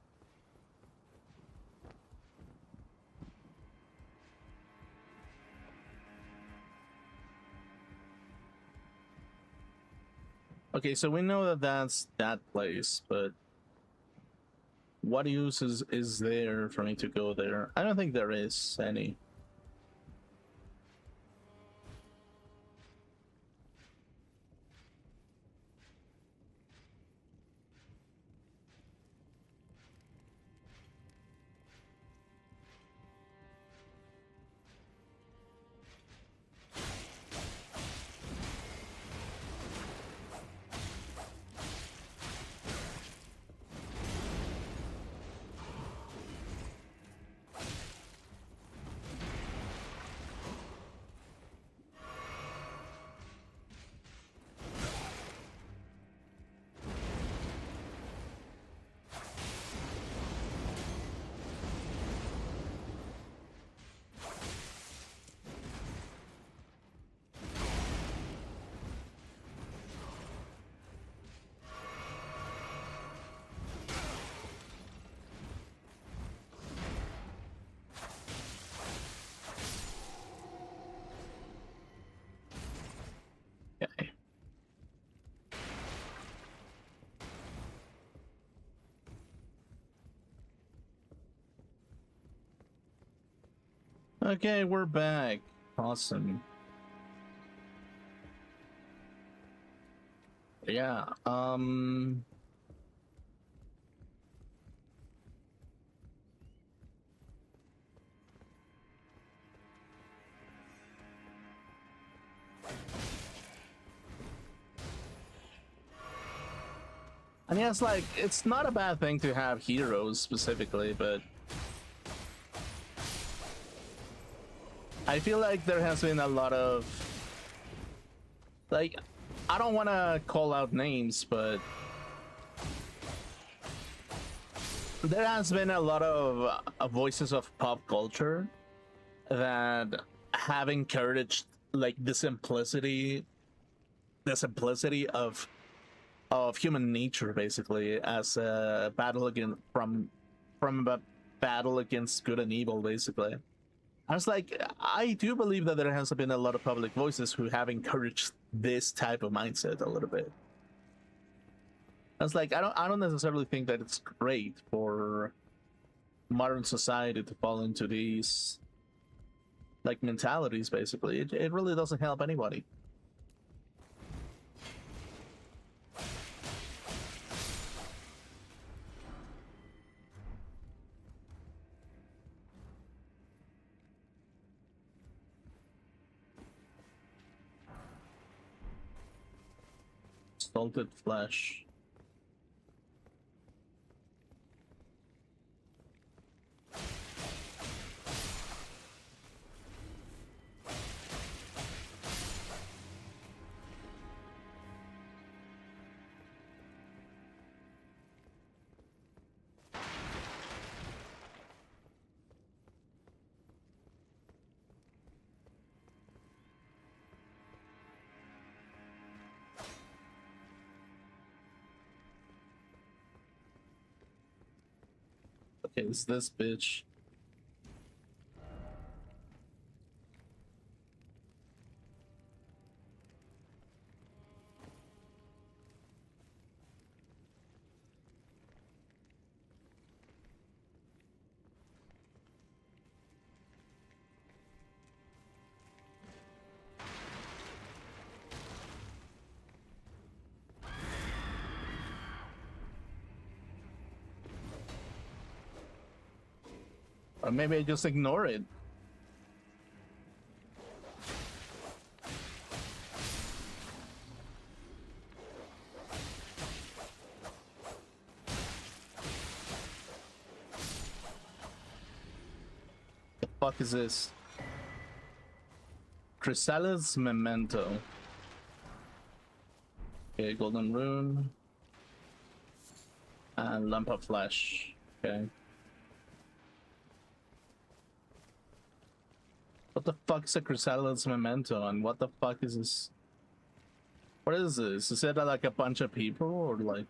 Okay, so we know that that's that place, but what use is there for me to go there? I don't think there is any. Okay, we're back. Awesome. Yeah, I mean, it's like, it's not a bad thing to have heroes specifically, but I feel like there has been a lot of, like, I don't want to call out names, but there has been a lot of voices of pop culture that have encouraged like the simplicity of human nature, basically, as a battle against from a battle against good and evil, basically. I was like, I do believe that there has been a lot of public voices who have encouraged this type of mindset a little bit. I was like, I don't necessarily think that it's great for modern society to fall into these like mentalities. Basically, it really doesn't help anybody. Salted flesh. Okay, it's this bitch. Or maybe I just ignore it. The fuck is this? Chrysalis Memento. Okay, Golden Rune. And Lump of Flesh. Okay. What the fuck is a Chrysalis Memento, and what the fuck is this? What is this? Is it like a bunch of people, or like...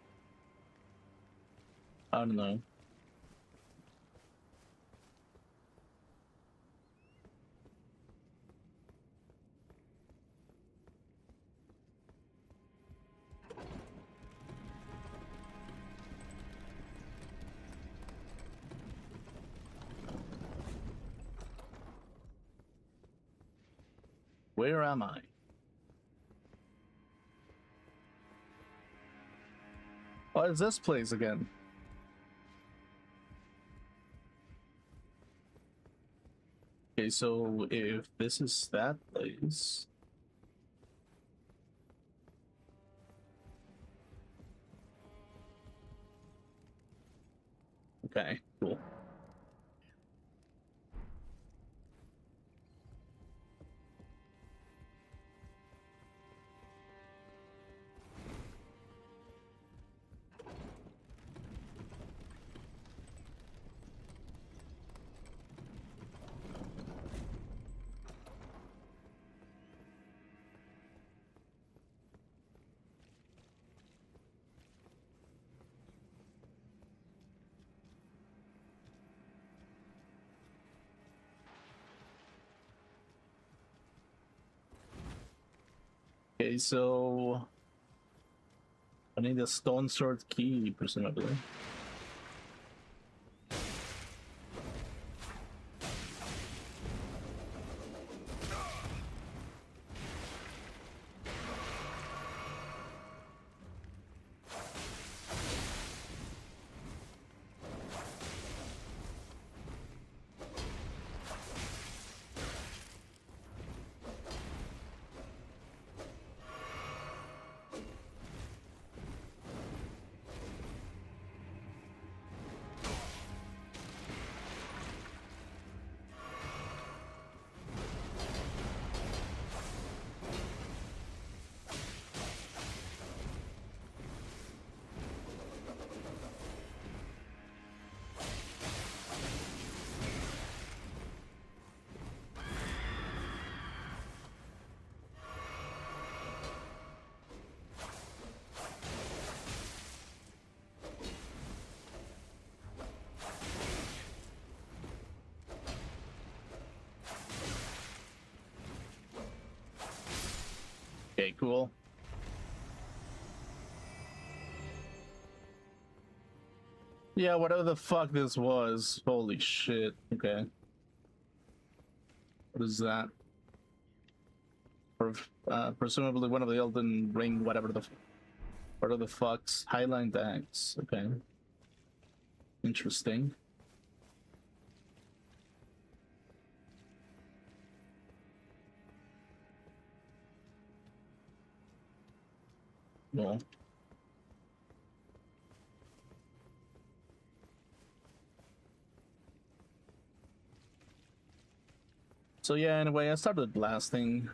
I don't know. Where am I? Oh, it's this place again. Okay, so if this is that place... Okay, cool. Okay, so I need a stone sword key, presumably. Okay, cool. Yeah, whatever the fuck this was. Holy shit. Okay. What is that? Presumably one of the Elden Ring, whatever the fucks. Highline decks. Okay. Interesting. Well. So yeah, anyway, I started blasting.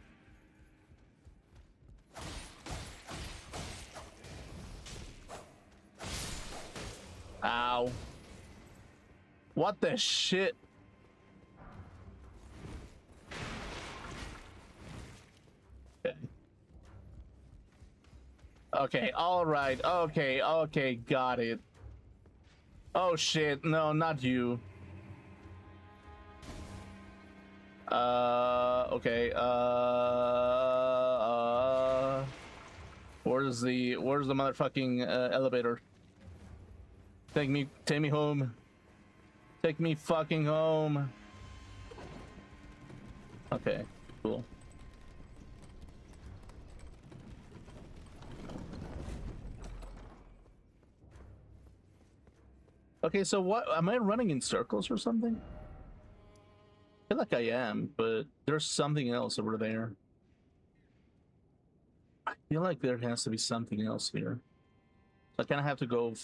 Ow. What the shit? Okay. Okay, alright. Okay, okay, got it. Oh shit, no, not you. Okay, where's the motherfucking elevator? Take me home. Take me fucking home. Okay, cool. Okay, so what, am I running in circles or something? I feel like I am, but there's something else over there. I feel like there has to be something else here. So I kind of have to go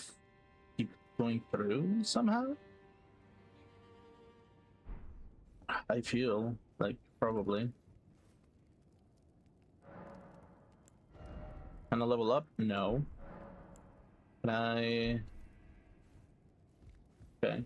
keep going through somehow. I feel like probably. Can I level up? No. Can I? Okay.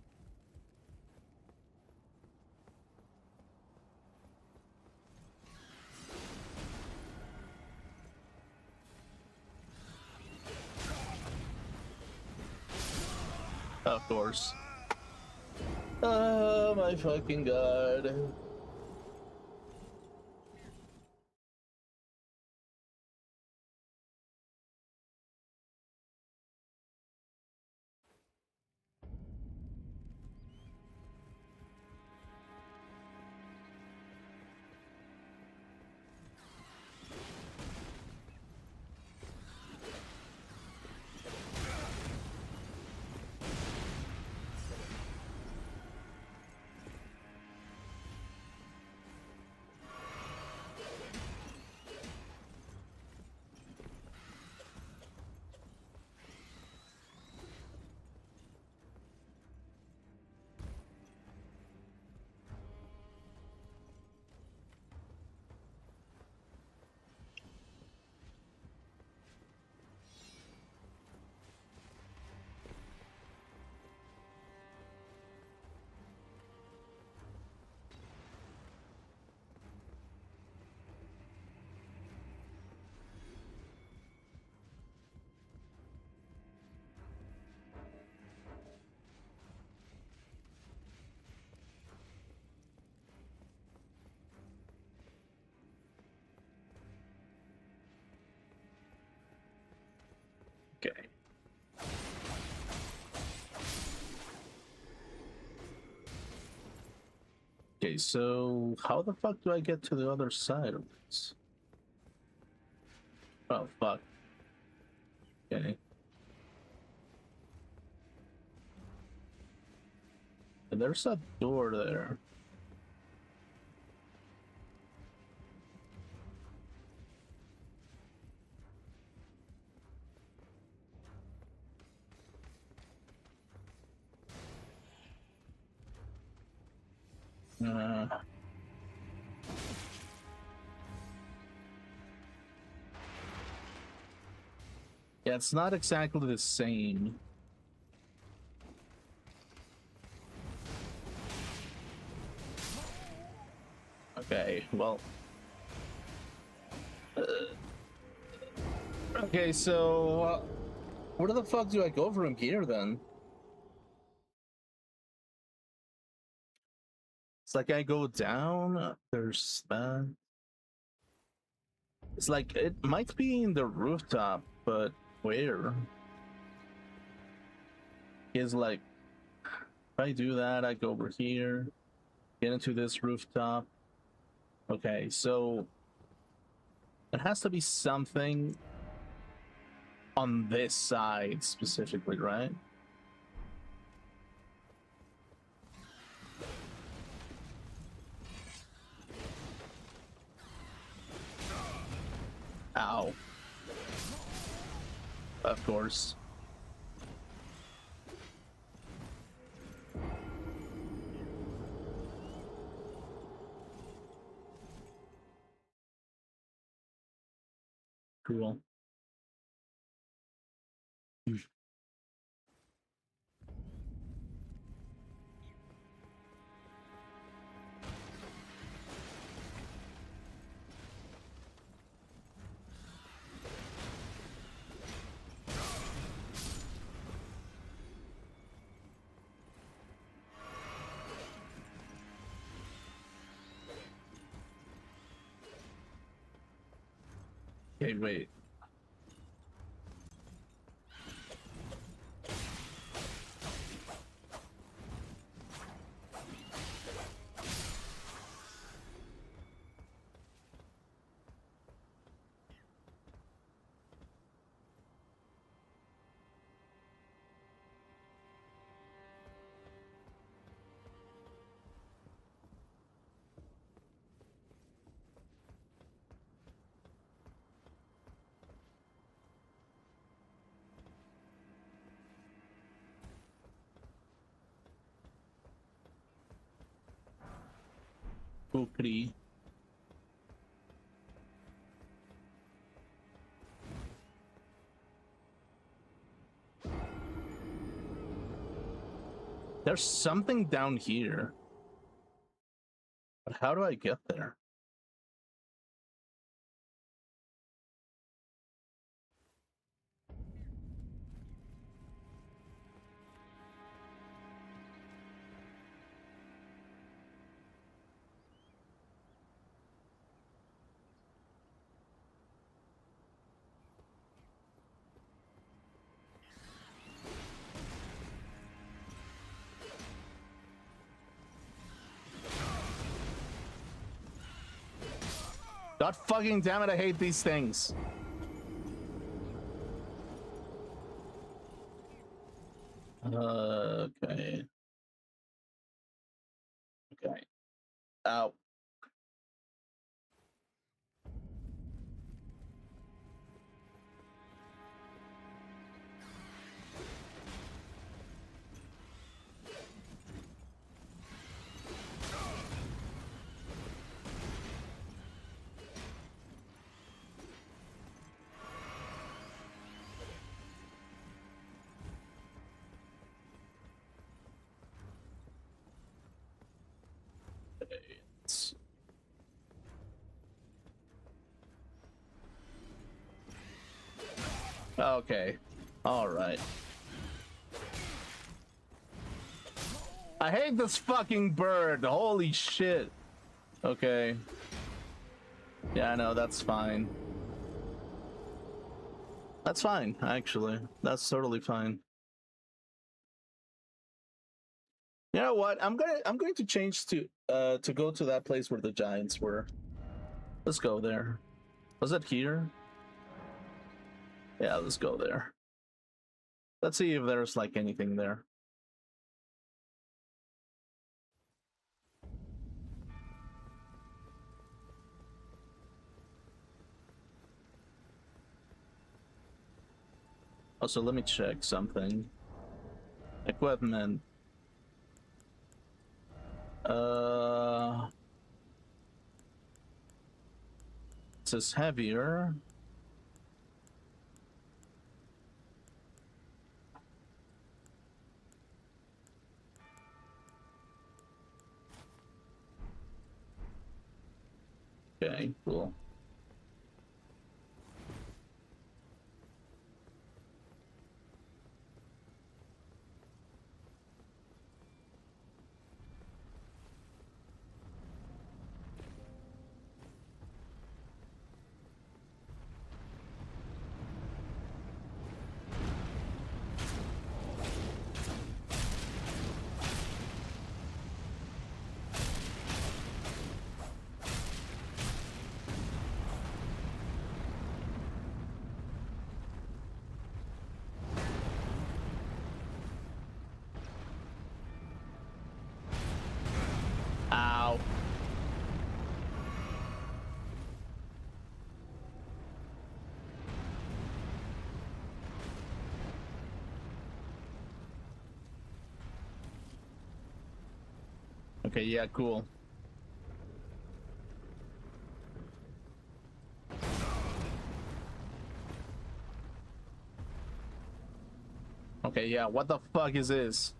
Of course. Oh my fucking god. Okay. Okay, so how the fuck do I get to the other side of this? Oh fuck. Okay. And there's a door there. Uh, yeah, it's not exactly the same. Okay, well. Okay, so where the fuck do I go from here then? It's like I go down. There's that. It's like it might be in the rooftop, but where? Is like if I do that, I go over here, get into this rooftop. Okay, so it has to be something on this side specifically, right? Ow. Of course. Cool. Okay, wait. Kukri. There's something down here. But how do I get there? God fucking damn it, I hate these things. Okay. Okay. Ow. Okay. All right. I hate this fucking bird. Holy shit. Okay. Yeah, I know. That's fine. That's fine, actually. That's totally fine. You know what? I'm going to change to go to that place where the giants were. Let's go there. Was it here? Yeah, let's go there. Let's see if there's like anything there. Also, let me check something. Equipment. It says heavier. Okay, cool. Okay, yeah, cool. Okay, yeah, what the fuck is this?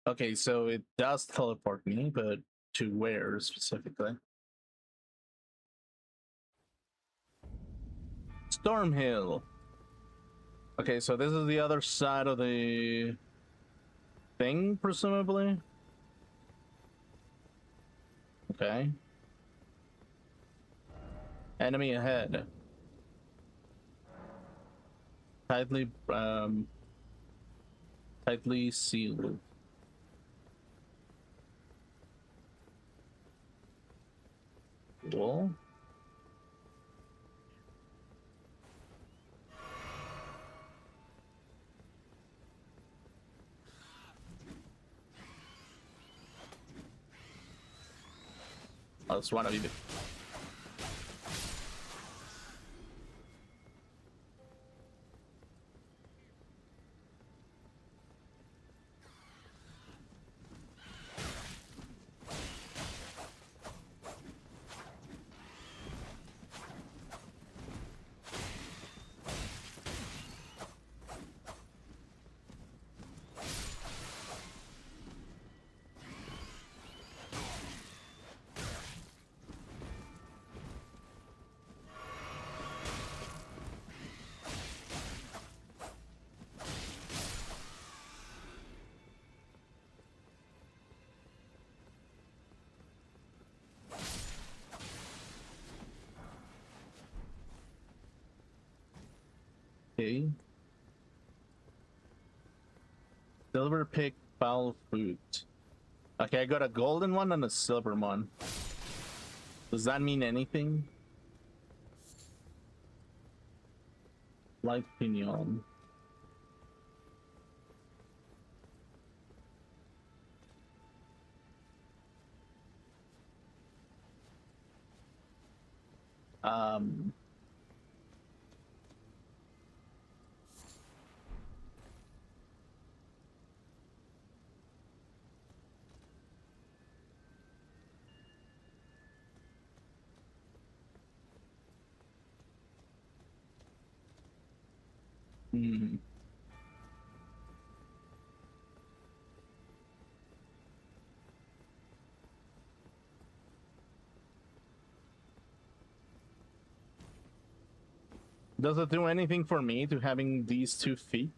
Okay, so it does teleport me, but to where specifically? Stormhill. Okay, so this is the other side of the thing, presumably. Okay. Enemy ahead. Tightly, tightly sealed. Cool. Oh, that's one of you. Okay. Silver pick, foul fruit. Okay, I got a golden one and a silver one. Does that mean anything? Light pinion. Um. Hmm. Does it do anything for me to having these 2 feet?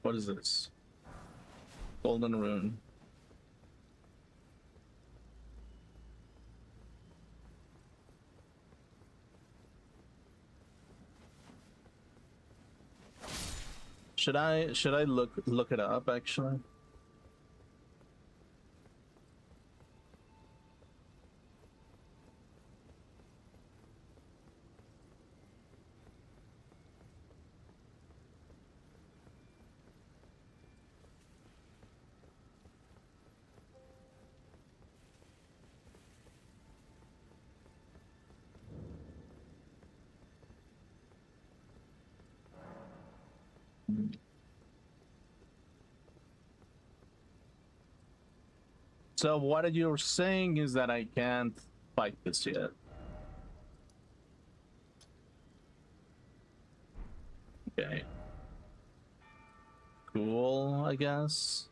What is this? Golden rune. Should I look it up actually? So what you're saying is that I can't fight this yet. Okay. Cool, I guess.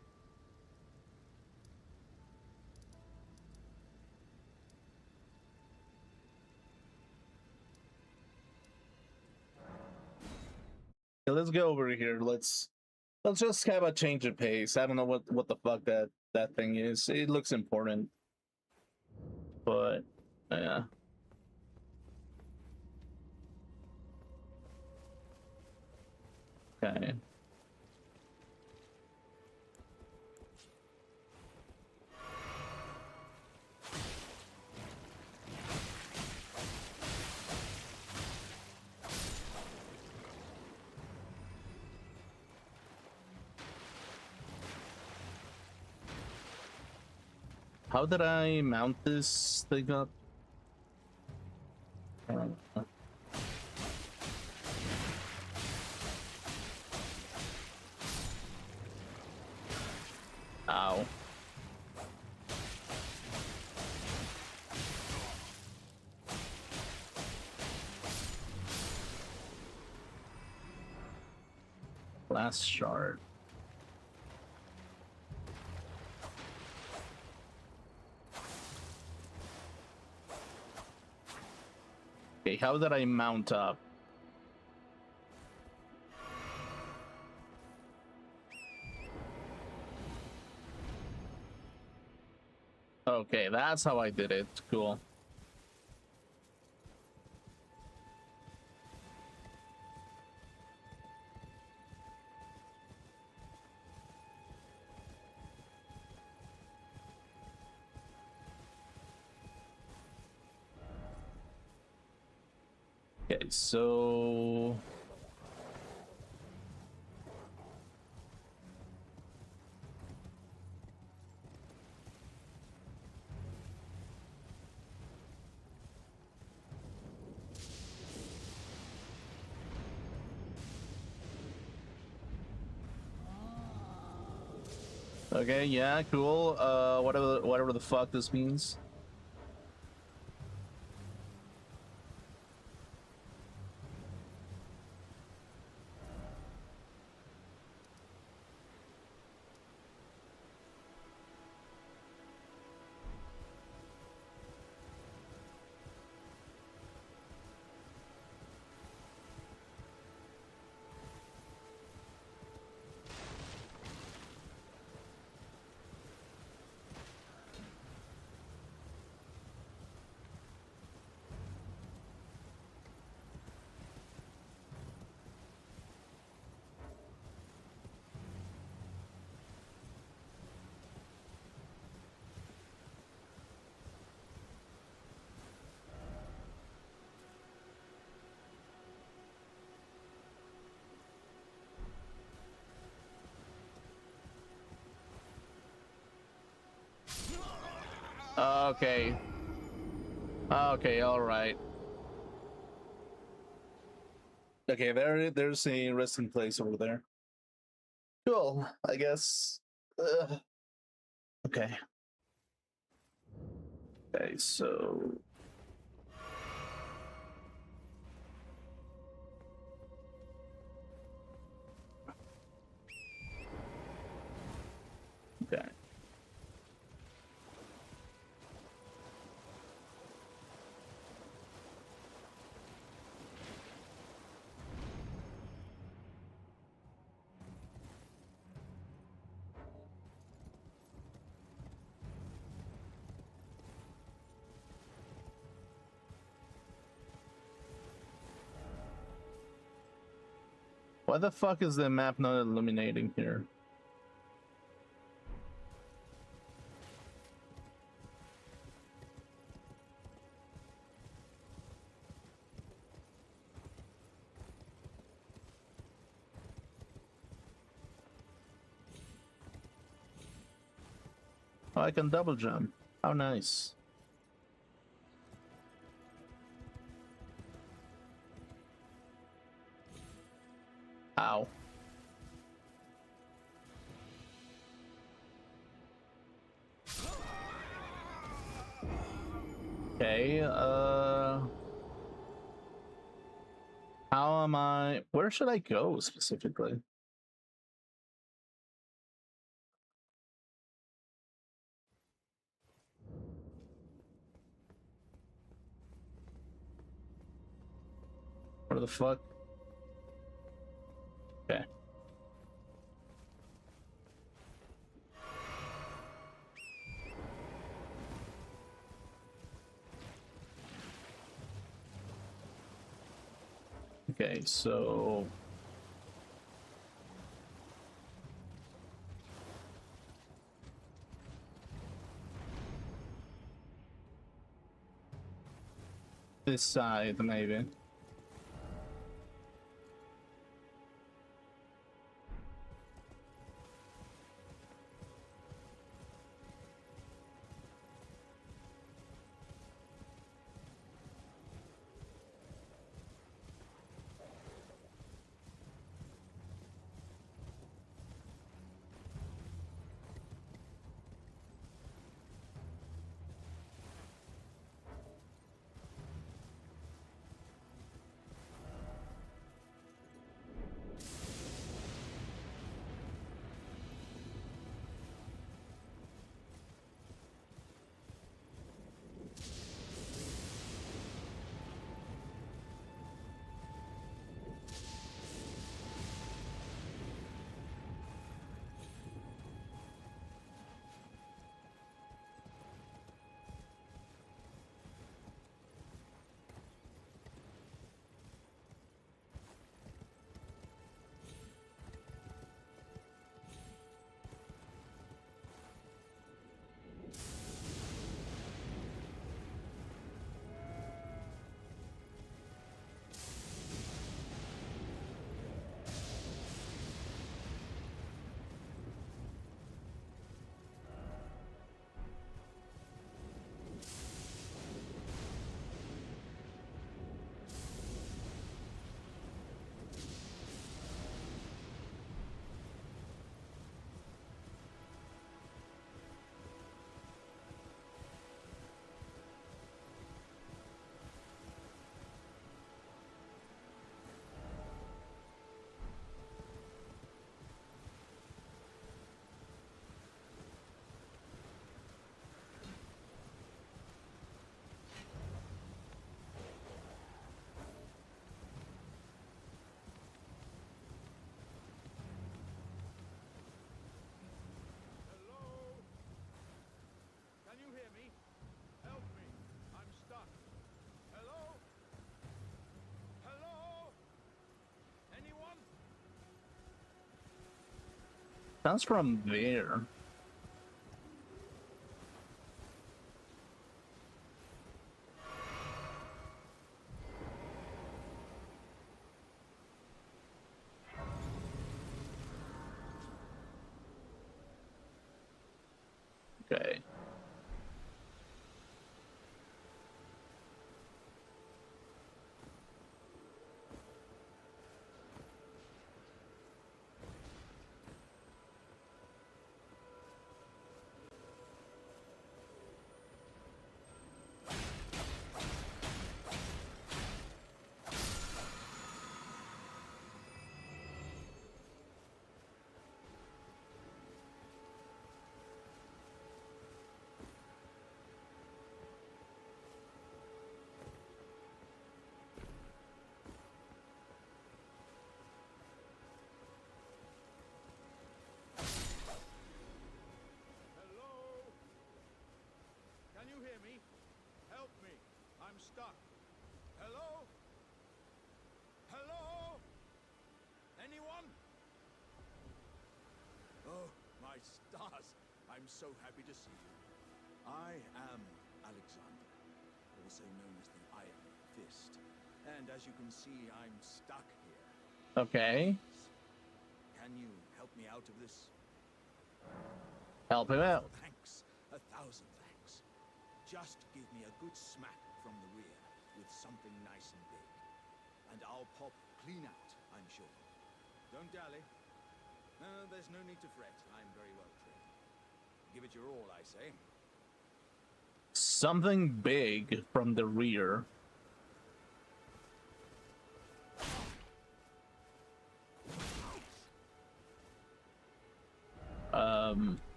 Okay, let's go over here. Let's just have a change of pace. I don't know what the fuck that thing is. It looks important, but yeah. Okay. How did I mount this thing up? Ow. Last shard. Okay, how did I mount up? Okay, that's how I did it. Cool. Okay, so okay, yeah, cool. Whatever the fuck this means. Okay. Okay, all right. Okay, there's a resting place over there. Cool, I guess. Okay. Okay, so okay. Why the fuck is the map not illuminating here? Oh, I can double jump. How nice. Ow. Okay, how am I? Where should I go specifically? Where the fuck? Okay. Okay, so this side, maybe. Sounds from there. Okay. Hello? Can you hear me? Help me. I'm stuck. Hello? Hello? Anyone? Oh, my stars. I'm so happy to see you. I am Alexander, also known as the Iron Fist. And as you can see, I'm stuck here. Okay. Can you help me out of this? Help him out. Thanks. 1,000 thanks. Just give me a good smack from the rear with something nice and big. And I'll pop clean out, I'm sure. Don't dally. There's no need to fret. I'm very well trained. Give it your all, I say. Something big from the rear.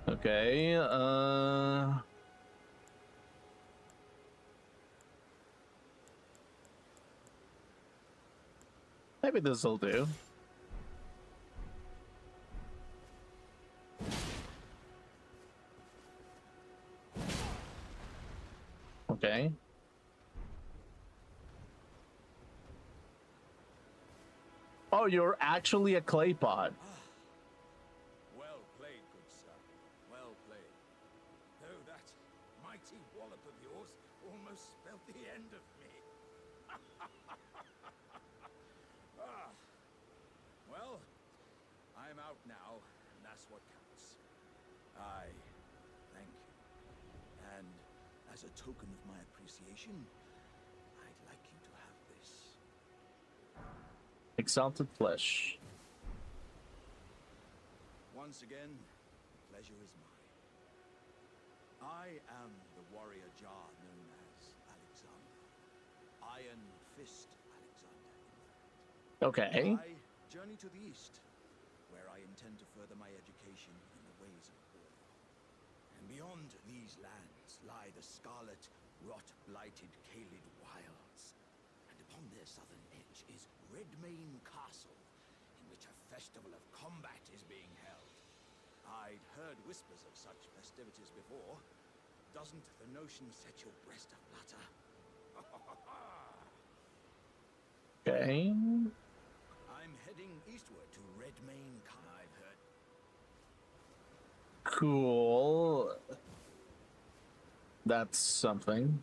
Okay, maybe this'll do. Okay. Oh, you're actually a clay pot. Well played, good sir. Well played. Though that mighty wallop of yours almost spelled the end of me. Ah. Well, I'm out now, and that's what counts. I thank you. And as a token of my appreciation, I'd like you to have this. Exalted flesh. Once again, the pleasure is mine. I am the warrior Jar known as Alexander. Iron Fist Alexander, in fact. Okay. I journey to the east, where I intend to further my education in the ways of war. And beyond these lands lie the scarlet, rot-blighted Kaled wilds. And upon their southern edge is Redmane Castle, in which a festival of combat is being held. I'd heard whispers of such festivities before. Doesn't the notion set your breast aflutter? Okay. I'm heading eastward to Redmane Castle, I've heard. Cool. That's something.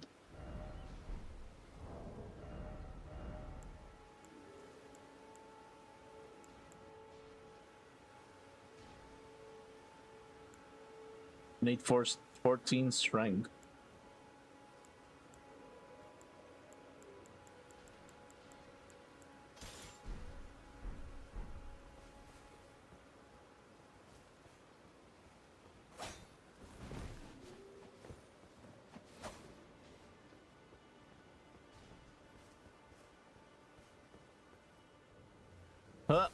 Need 14 strength. Huh.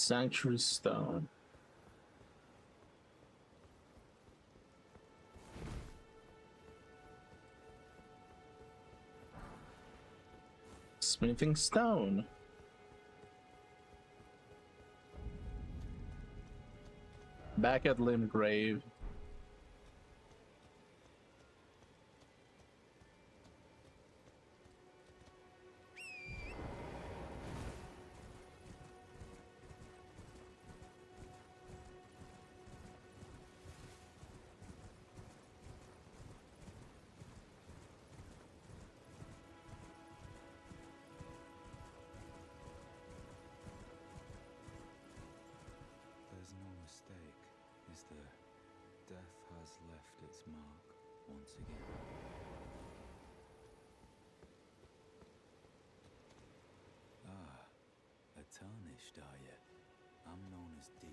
Sanctuary Stone. Smithing Stone. Back at Limgrave. There's no mistake, is there? Death has left its mark once again. Ah, a tarnished, are you? I'm known as D.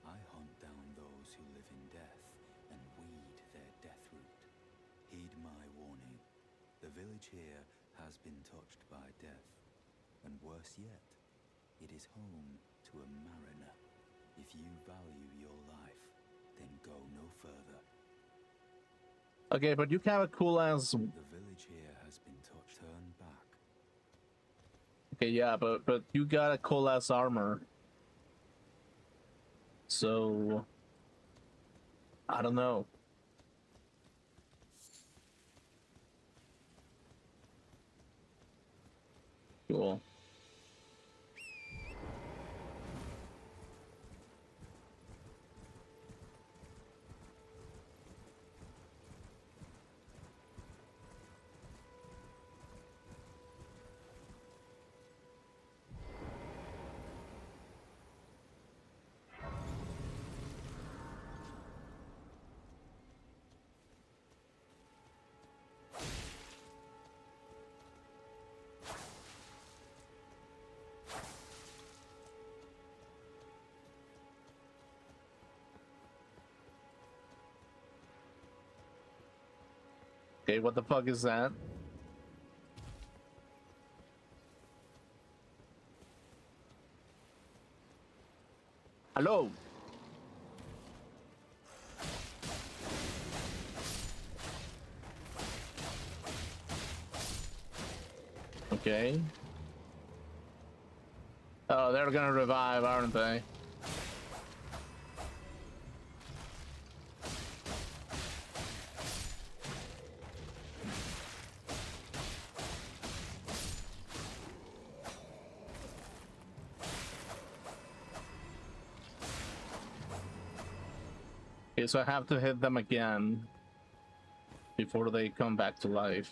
I hunt down those who live in death and weed their death root. Heed my warning. The village here has been touched by death. And worse yet, it is home to a mariner. If you value your life, then go no further. Okay, but you have a cool ass. The village here has been touched. Turn back. Okay, yeah, but you got a cool ass armor. So I don't know. Cool. Okay, what the fuck is that? Hello? Okay. Oh, they're gonna revive, aren't they? Okay, so I have to hit them again before they come back to life.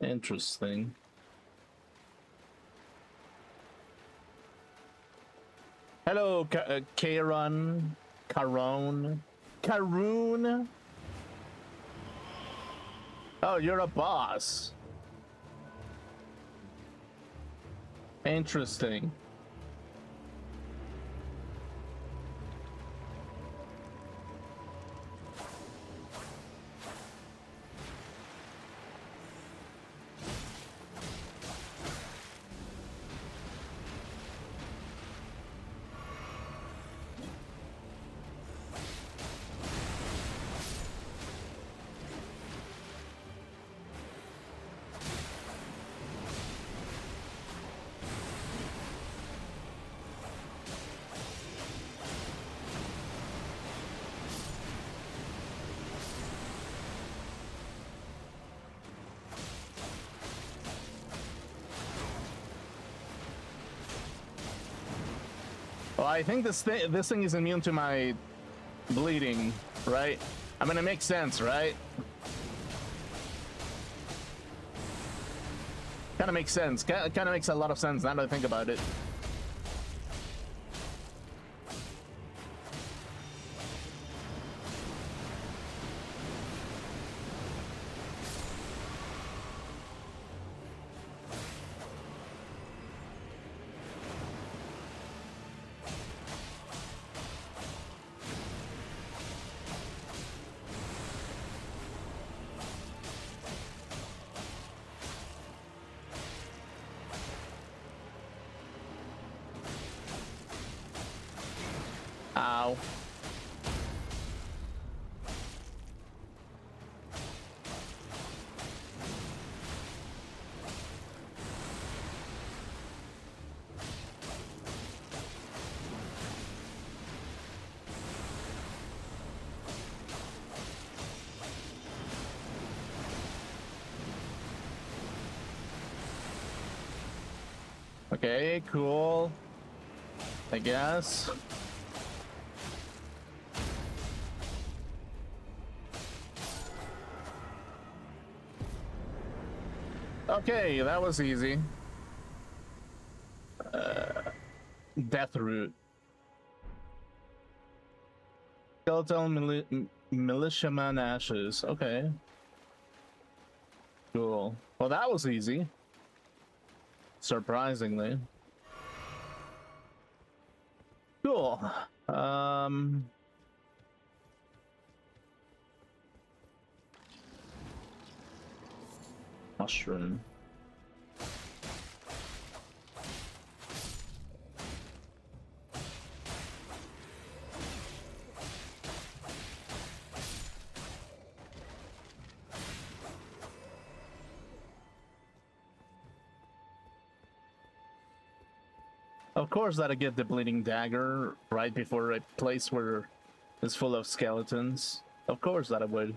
Interesting. Hello, Karon. Karoon. Oh, you're a boss. Interesting. Well, I think this thing is immune to my bleeding, right? I mean, it makes sense, right? Kind of makes sense. Kind of makes a lot of sense now that I think about it. Ow. Okay, cool. I guess. Okay, that was easy. Death root. Skeletal militiaman ashes. Okay. Cool. Well, that was easy. Surprisingly. Cool. Mushroom. Of course that I get the bleeding dagger right before a place where it's full of skeletons. Of course that I would.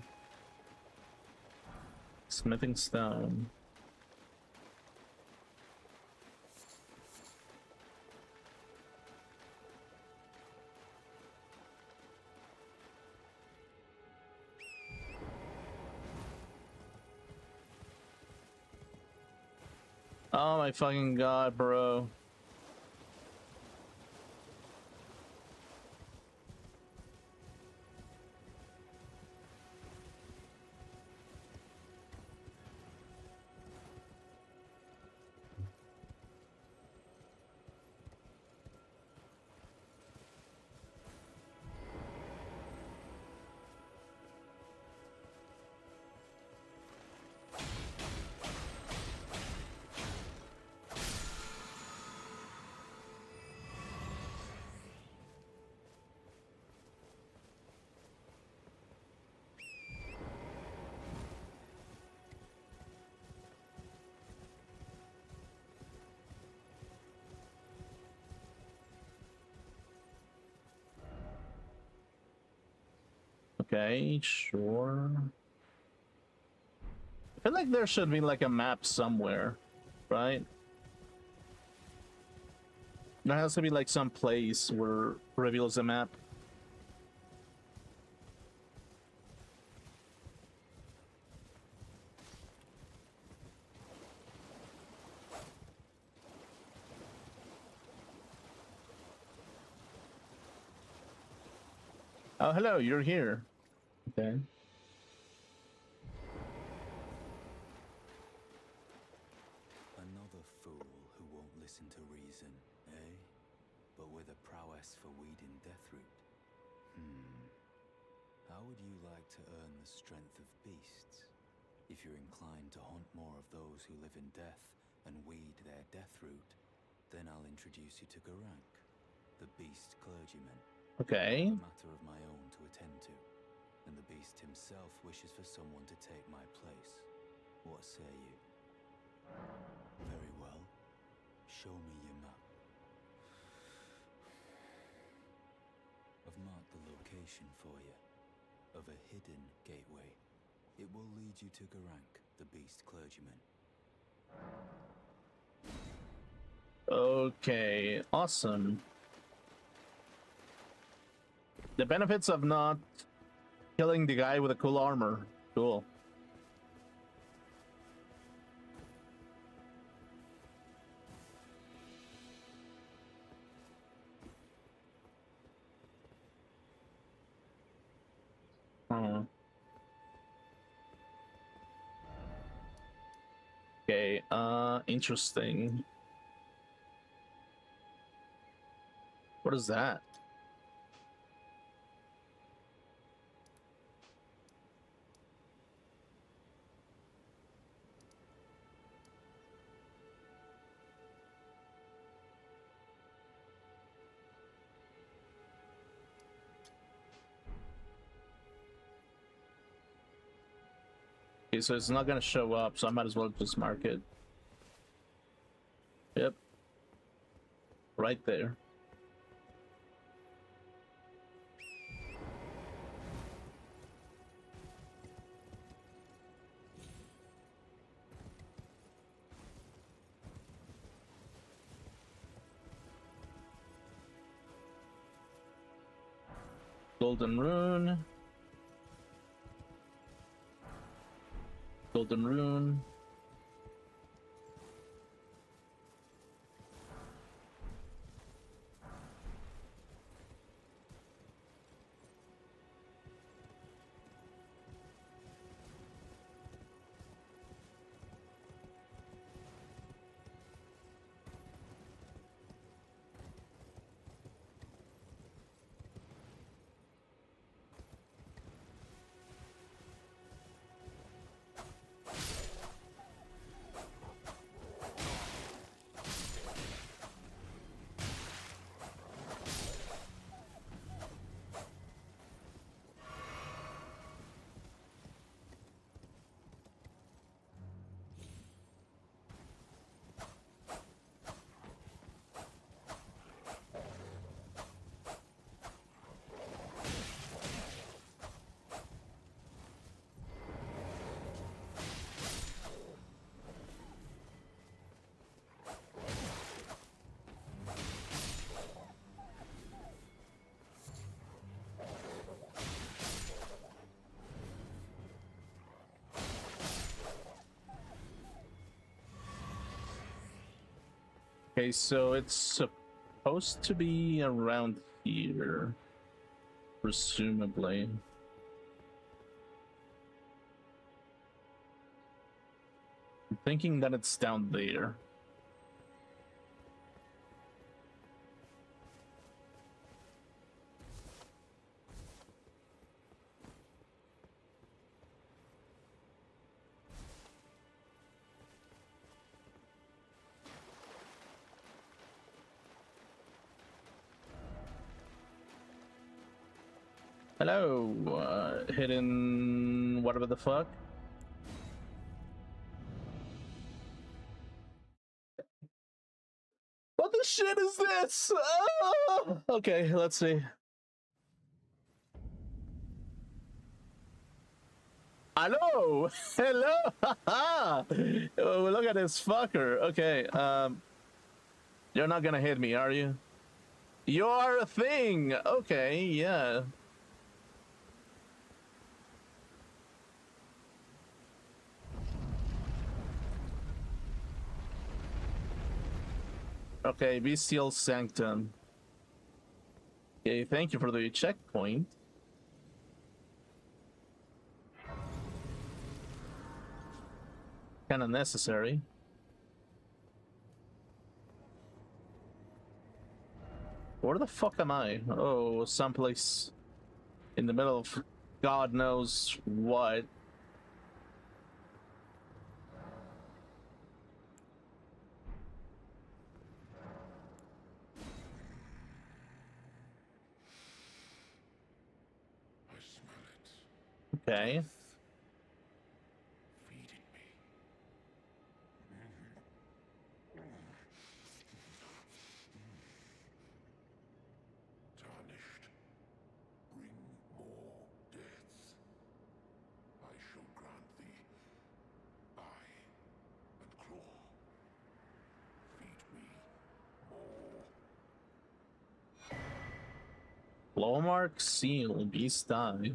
Smithing stone. Oh my fucking god, bro. Okay, sure. I feel like there should be like a map somewhere, right? There has to be like some place where it reveals a map. Oh, hello, you're here. Okay. Another fool who won't listen to reason, eh? But with a prowess for weeding deathroot. How would you like to earn the strength of beasts? If you're inclined to hunt more of those who live in death and weed their deathroot, then I'll introduce you to Garank, the beast clergyman. Okay. I have a matter of my own to attend to, and the beast himself wishes for someone to take my place. What say you? Very well. Show me your map. I've marked the location for you, of a hidden gateway. It will lead you to Garank, the beast clergyman. Okay, awesome. The benefits of not killing the guy with a cool armor. Cool. Okay, interesting. What is that? Okay, so it's not gonna show up, so I might as well just mark it. Yep. Right there. Golden rune. Golden rune. Okay, so it's supposed to be around here, presumably. I'm thinking that it's down there. Hello, hidden whatever the fuck. What the shit is this? Ah! Okay, let's see. Hello, hello. Oh, look at this fucker. Okay, you're not gonna hit me, are you? You're a thing. Okay, yeah. Okay, Bestial Sanctum. Okay, thank you for the checkpoint. Kind of necessary. Where the fuck am I? Oh, someplace in the middle of God knows what. I smell it. Okay. Feeding me. Tarnished. Bring more deaths. I shall grant thee eye and claw. Feed me more. Blowmark seal, beast eye.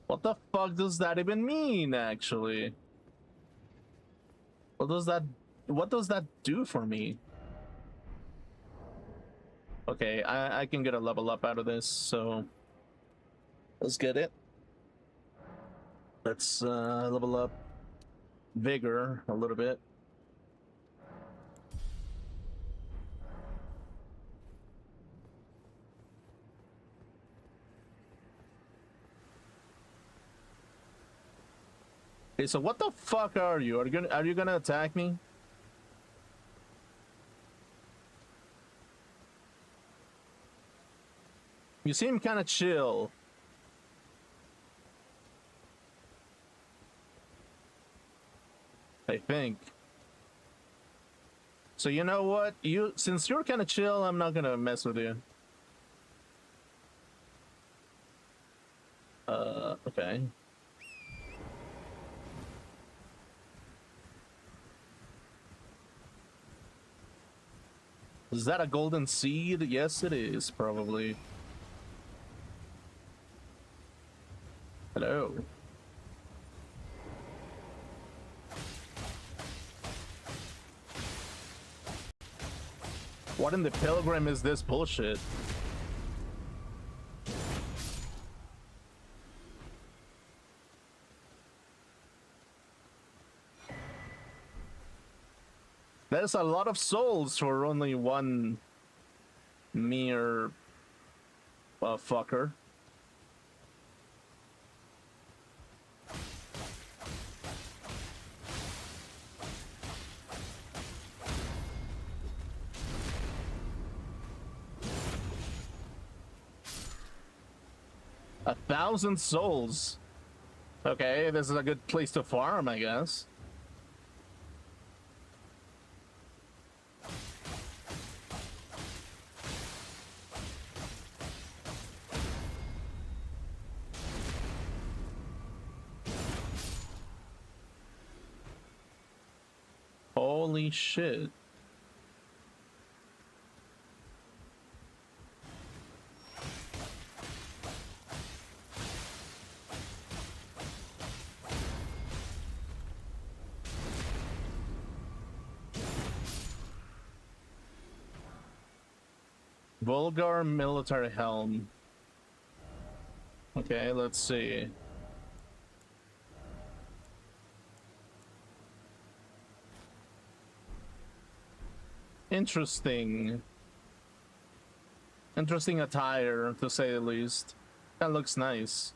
What the fuck does that even mean, actually? What does that do for me? Okay, I can get a level up out of this, so let's get it. Let's level up vigor a little bit. Okay, so what the fuck are you? Are you gonna attack me? You seem kind of chill. I think. So you know what? Since you're kind of chill, I'm not gonna mess with you. Okay. Is that a golden seed? Yes, it is, probably. Hello. What in the pilgrim is this bullshit? There's a lot of souls for only one mere fucker. A 1,000 souls. Okay, this is a good place to farm, I guess. Holy shit. Vulgar military helm. Okay, let's see. Interesting. Interesting attire, to say the least. That looks nice.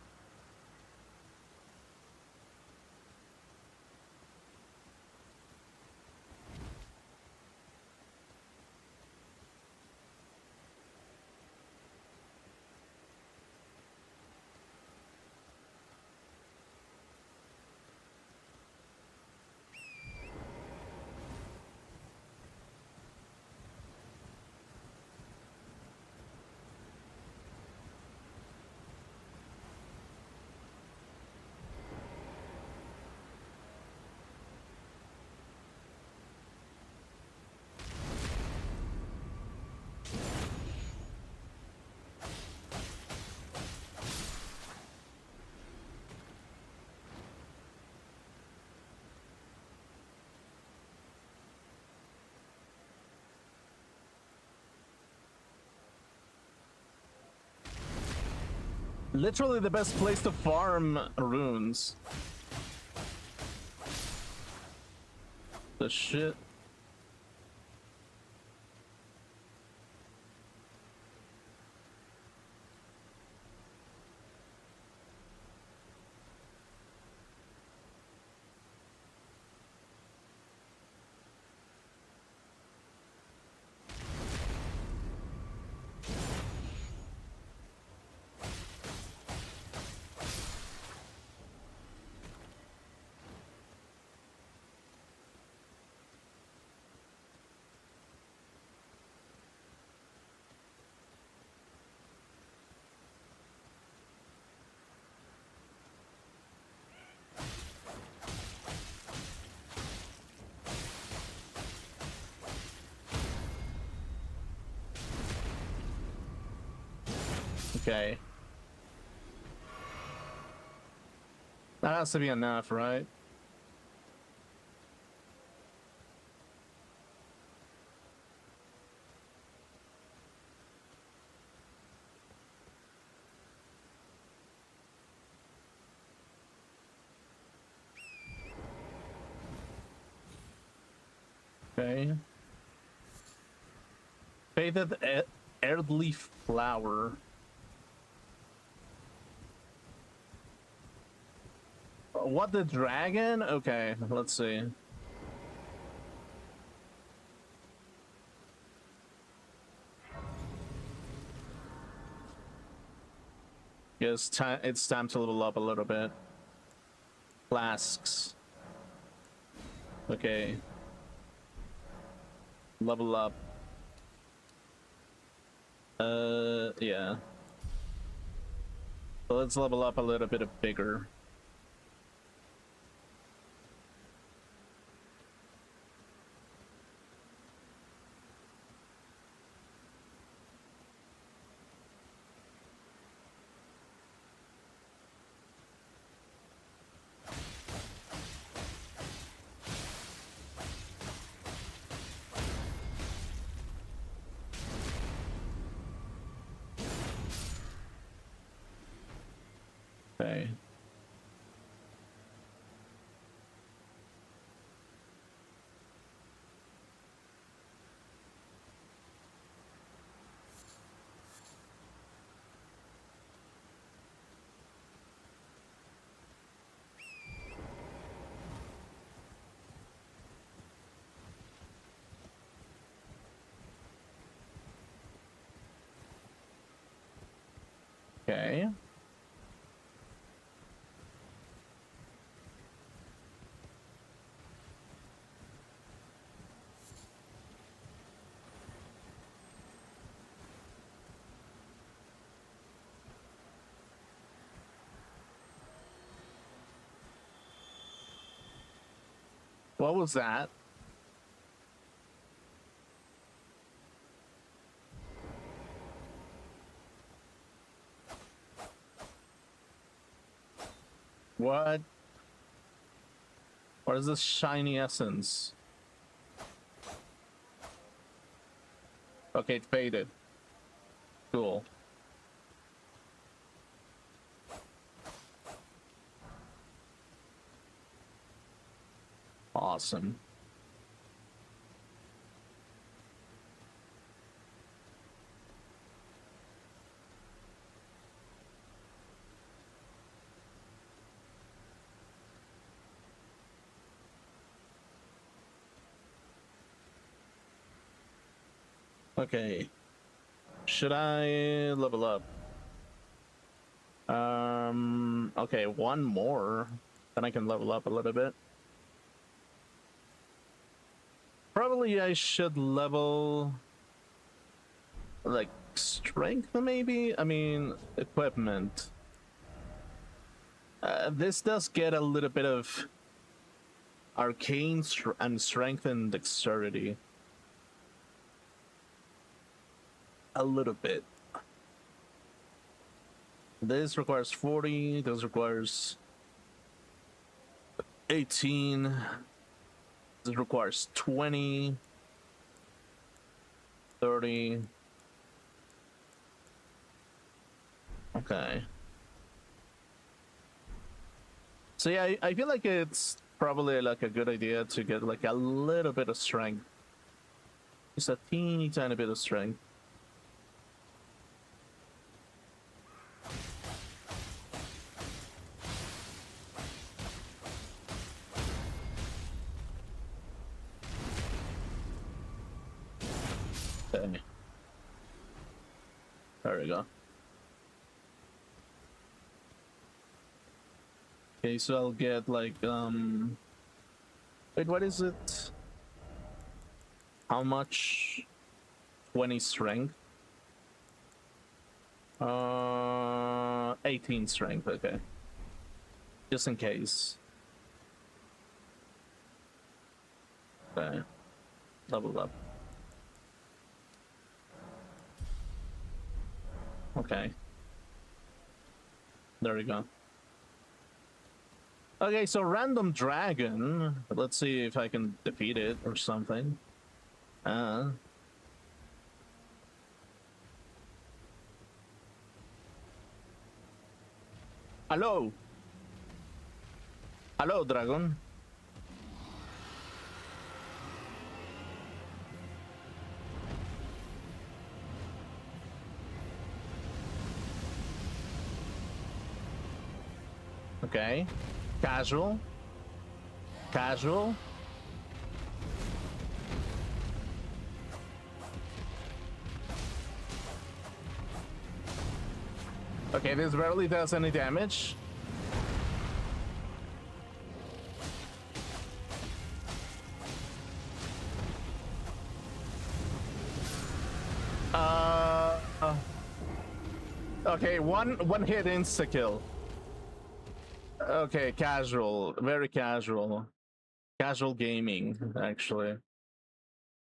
Literally the best place to farm runes. The shit. Okay. That has to be enough, right? Okay. Faded earthly flower. What, the dragon? Okay, let's see. Yes, it's time to level up a little bit. Flasks. Okay. Level up. Yeah. So let's level up a little bit bigger. Okay. Okay. What was that? What? What is this shiny essence? Okay, it faded. Cool. Awesome. Okay. Should I level up? Okay, one more. Then I can level up a little bit. Probably I should level like strength maybe? I mean, equipment. This does get a little bit of arcane and strength and dexterity. A little bit. This requires 40, this requires 18, this requires 20, 30. Okay. So yeah, I feel like it's probably like a good idea to get like a little bit of strength. Just a teeny tiny bit of strength. Okay. There we go. Okay, so I'll get like wait, what is it? How much? 20 strength? 18 strength, okay. Just in case. Okay. Level up. Okay. There we go. Okay, so random dragon. Let's see if I can defeat it or something. Hello. Hello, dragon. Okay. Casual. Casual. Okay, this barely does any damage. Okay, one hit insta kill. Okay, casual, very casual. Casual gaming, actually.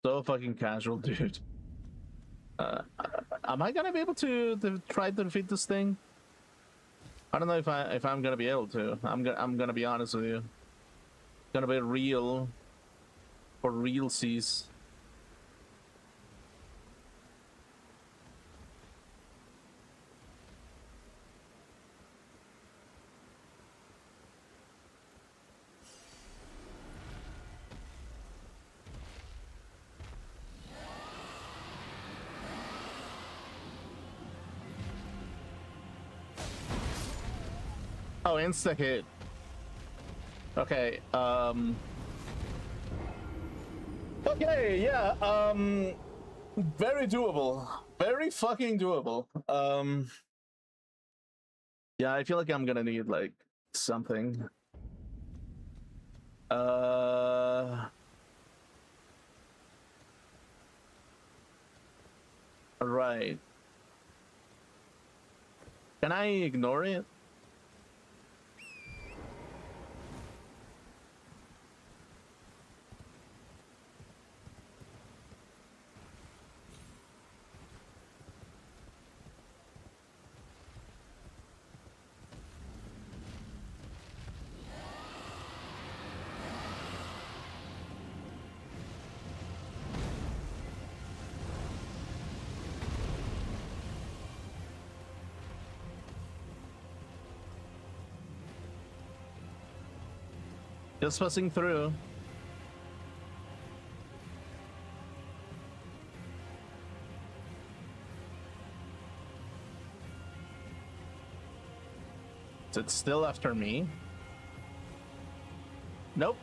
So fucking casual, dude. Am I gonna be able to try to defeat this thing? I don't know if I'm gonna be able to. I'm gonna be honest with you. It's gonna be real for realsies. Oh, insta hit. Okay, okay, yeah, very doable. Very fucking doable. Yeah, I feel like I'm gonna need, like, something. Right. Can I ignore it? Just passing through. Is it still after me? Nope.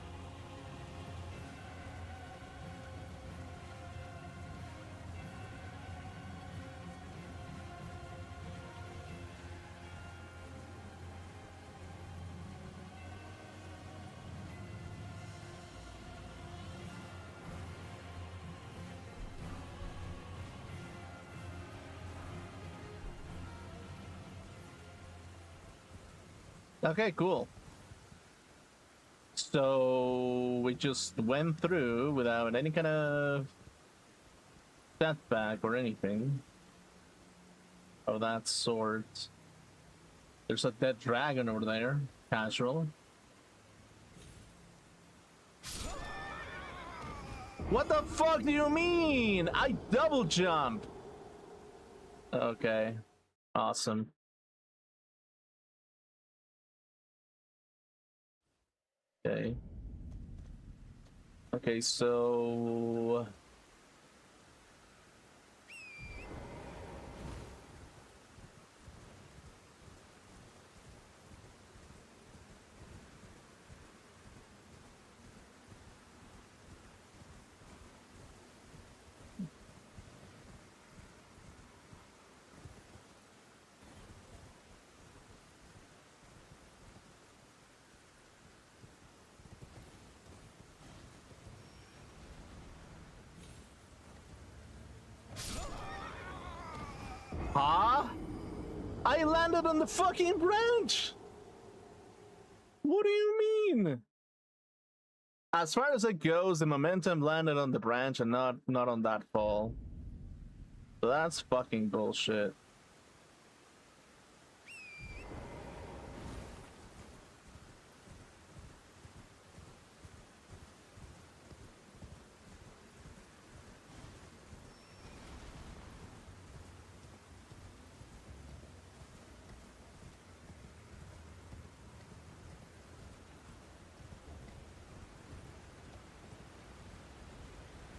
Okay, cool. So we just went through without any kind of setback or anything of that sort. There's a dead dragon over there. Casual. What the fuck do you mean? I double jump. Okay. Awesome. Okay. Okay, so... Huh? I landed on the fucking branch! What do you mean? As far as it goes, the momentum landed on the branch and not on that fall. So that's fucking bullshit.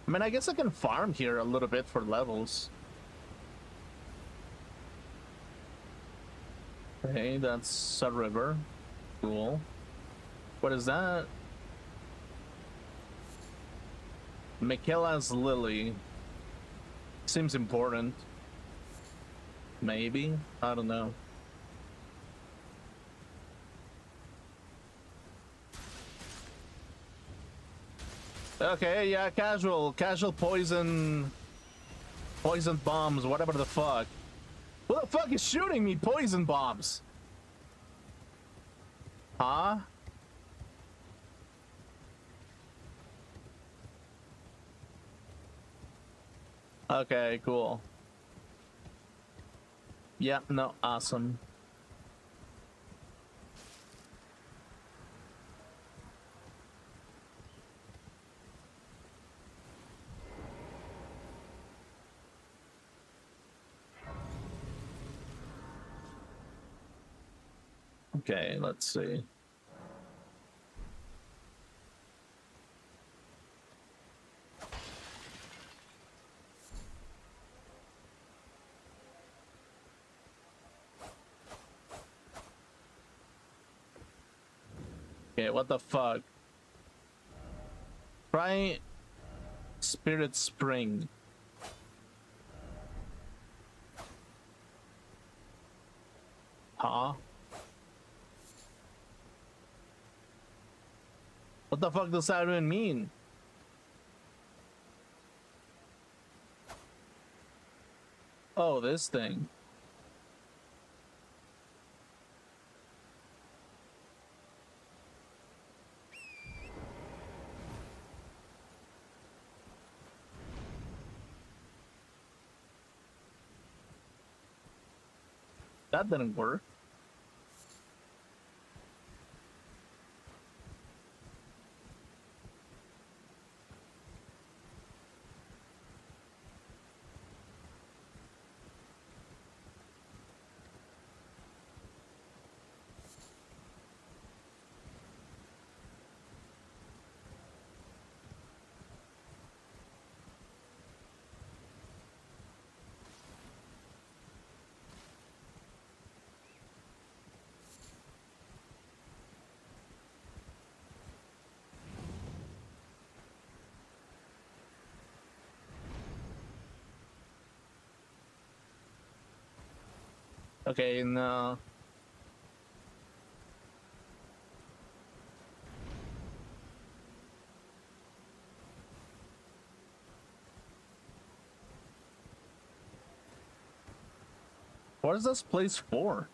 I mean, I guess I can farm here a little bit for levels. Okay, that's a river. Cool. What is that? Michaela's Lily. Seems important. Maybe? I don't know. Okay, yeah, casual poison bombs, whatever the fuck. Who the fuck is shooting me poison bombs? Huh? Okay, cool. Yeah, no, awesome. Okay, let's see. Okay, what the fuck? Try Spirit Spring. Huh? What the fuck does that even mean? Oh, this thing. That didn't work. Okay, no. What is this place for?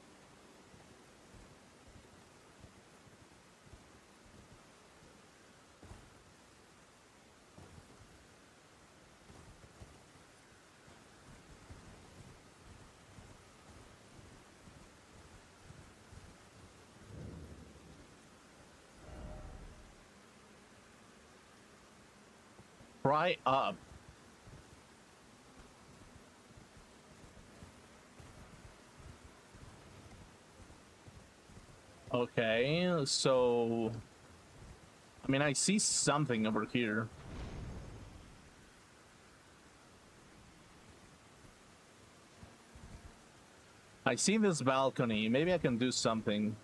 Try up. Okay, so I mean, I see something over here. I see this balcony. Maybe I can do something.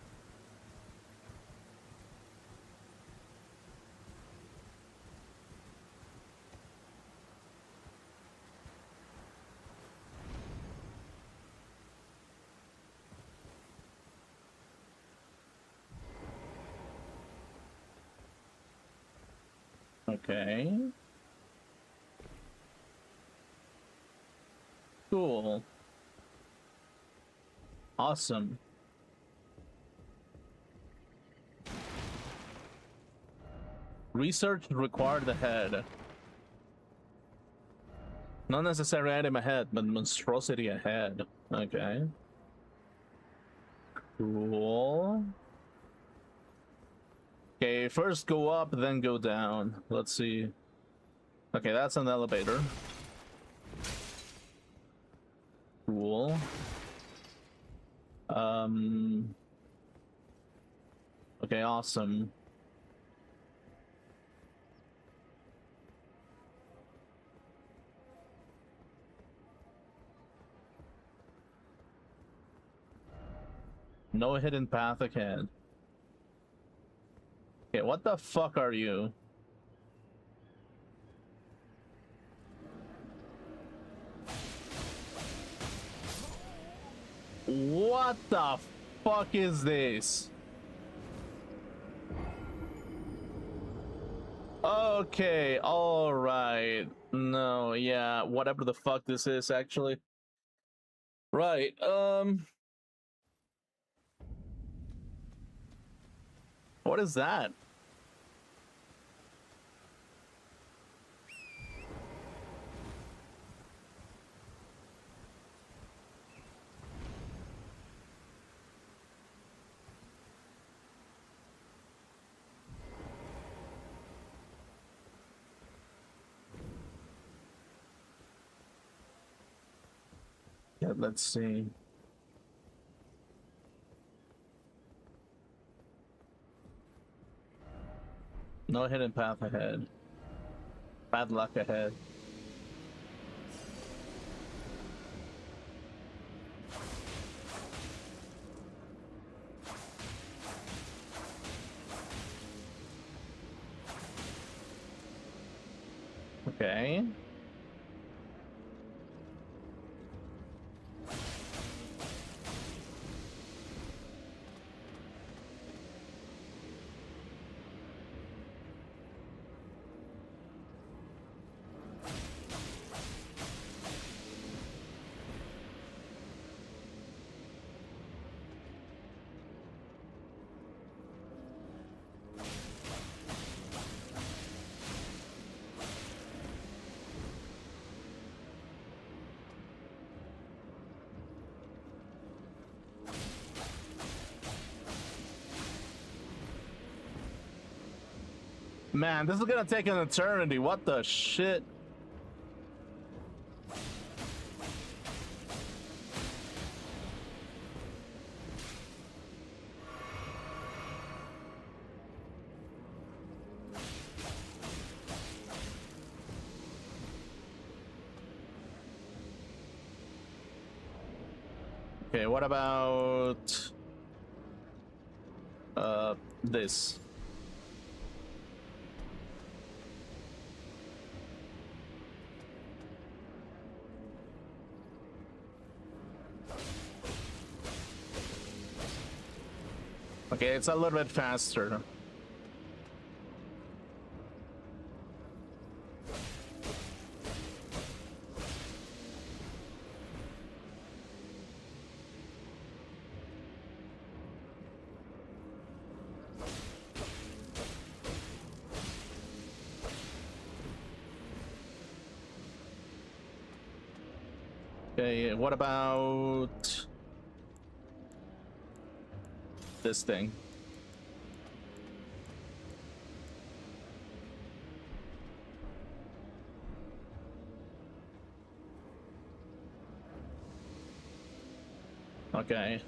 Okay. Cool. Awesome. Research required ahead. Not necessary item ahead, but monstrosity ahead. Okay. Cool. Okay, first go up, then go down. Let's see. Okay, that's an elevator. Cool. Okay, awesome. No hidden path ahead. Okay, what the fuck are you? What the fuck is this? Okay, all right. No, yeah, whatever the fuck this is, actually. Right. What is that? Yeah, let's see. No hidden path ahead. Bad luck ahead. Okay. Man, this is gonna take an eternity. What the shit? Okay, what about this? Okay, it's a little bit faster. Okay, what about this thing? Okay.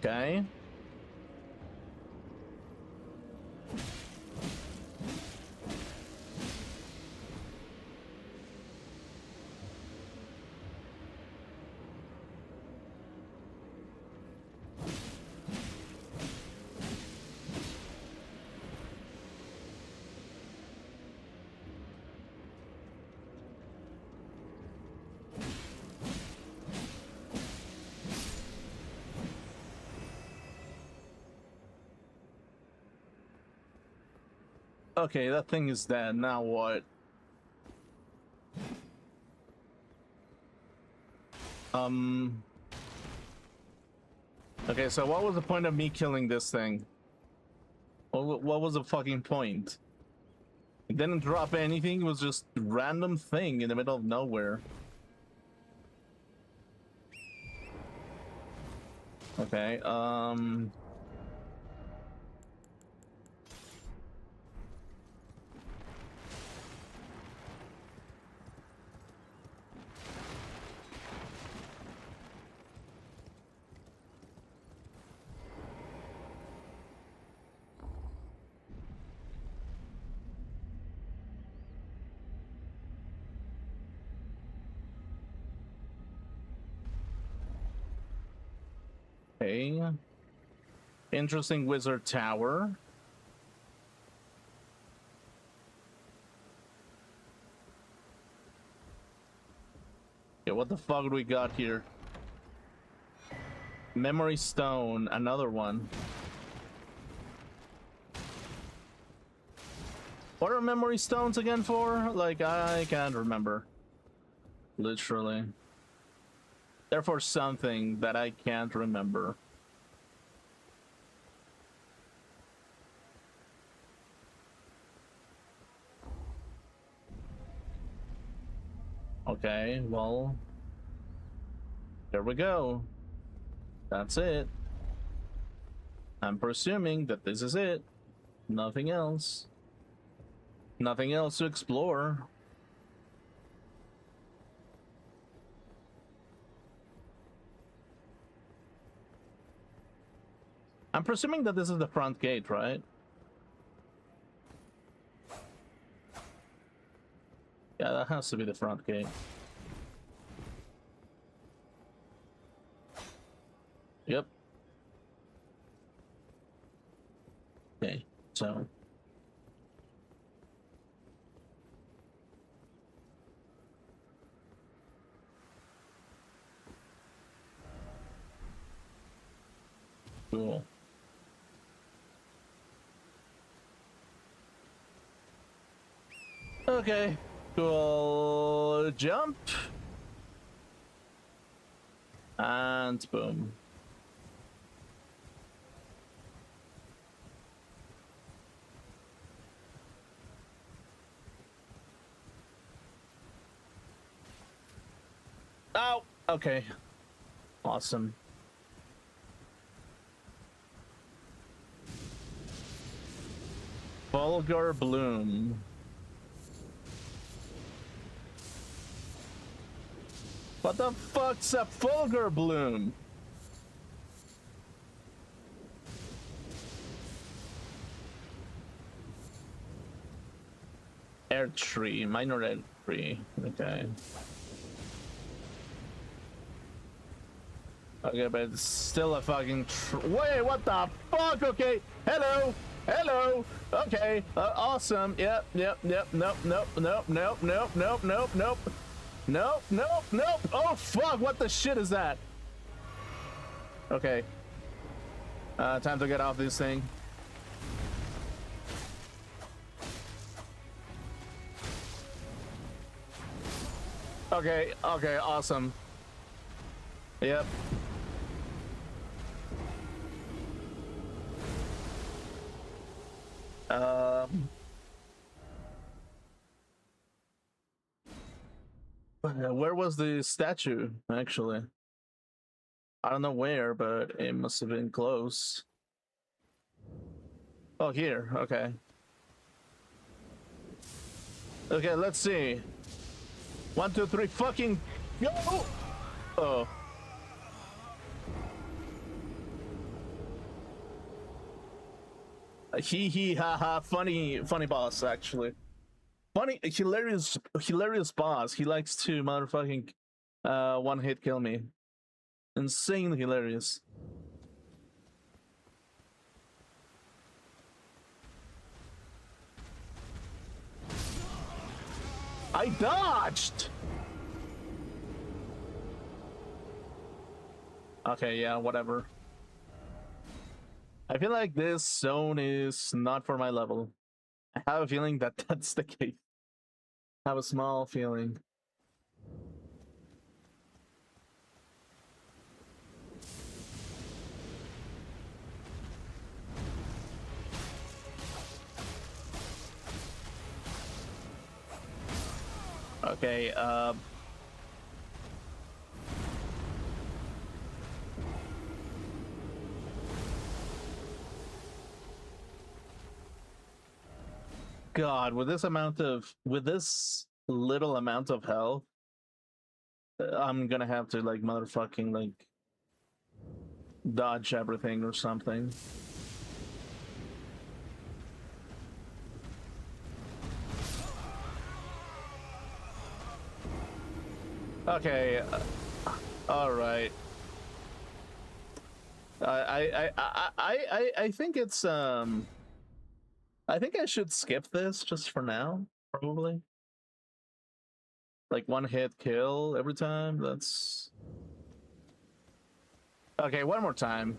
Okay. Okay, that thing is dead. Now what? Okay, so what was the point of me killing this thing? What was the fucking point? It didn't drop anything. It was just a random thing in the middle of nowhere. Okay, okay. Interesting wizard tower. Yeah, what the fuck do we got here? Memory stone, another one. What are memory stones again for? Like, I can't remember. Literally. They're for something that I can't remember. Okay, well, there we go. That's it. I'm presuming that this is it. Nothing else. Nothing else to explore. I'm presuming that this is the front gate, right? Yeah, that has to be the front gate. Yep. Okay, so... Cool. Okay, cool. Jump. And boom. Oh, okay. Awesome. Vulgar Bloom. What the fuck's a Vulgar Bloom? Air tree, minor air tree. Okay. Okay, but it's still a fucking wait, what the fuck? Okay, hello, hello. Okay, awesome. Yep. Nope. Nope. Nope. Nope. Nope. Nope. Nope. Nope. Nope. Nope. Nope. Oh fuck! What the shit is that? Okay. Time to get off this thing. Okay. Okay. Awesome. Yep. Where was the statue, actually? I don't know where, but it must have been close. Oh, here. Okay. Okay, let's see. 1, 2, 3, fucking go! Oh. Hee hee ha ha, funny boss, actually. Funny, hilarious boss. He likes to motherfucking one hit kill me. Insane hilarious. I dodged! Okay, yeah, whatever. I feel like this zone is not for my level. I have a feeling that that's the case. I have a small feeling. Okay, God, with this little amount of health, I'm gonna have to like motherfucking like dodge everything or something. Okay, all right. I think it's I think I should skip this just for now, probably. Like one hit kill every time. That's okay. One more time.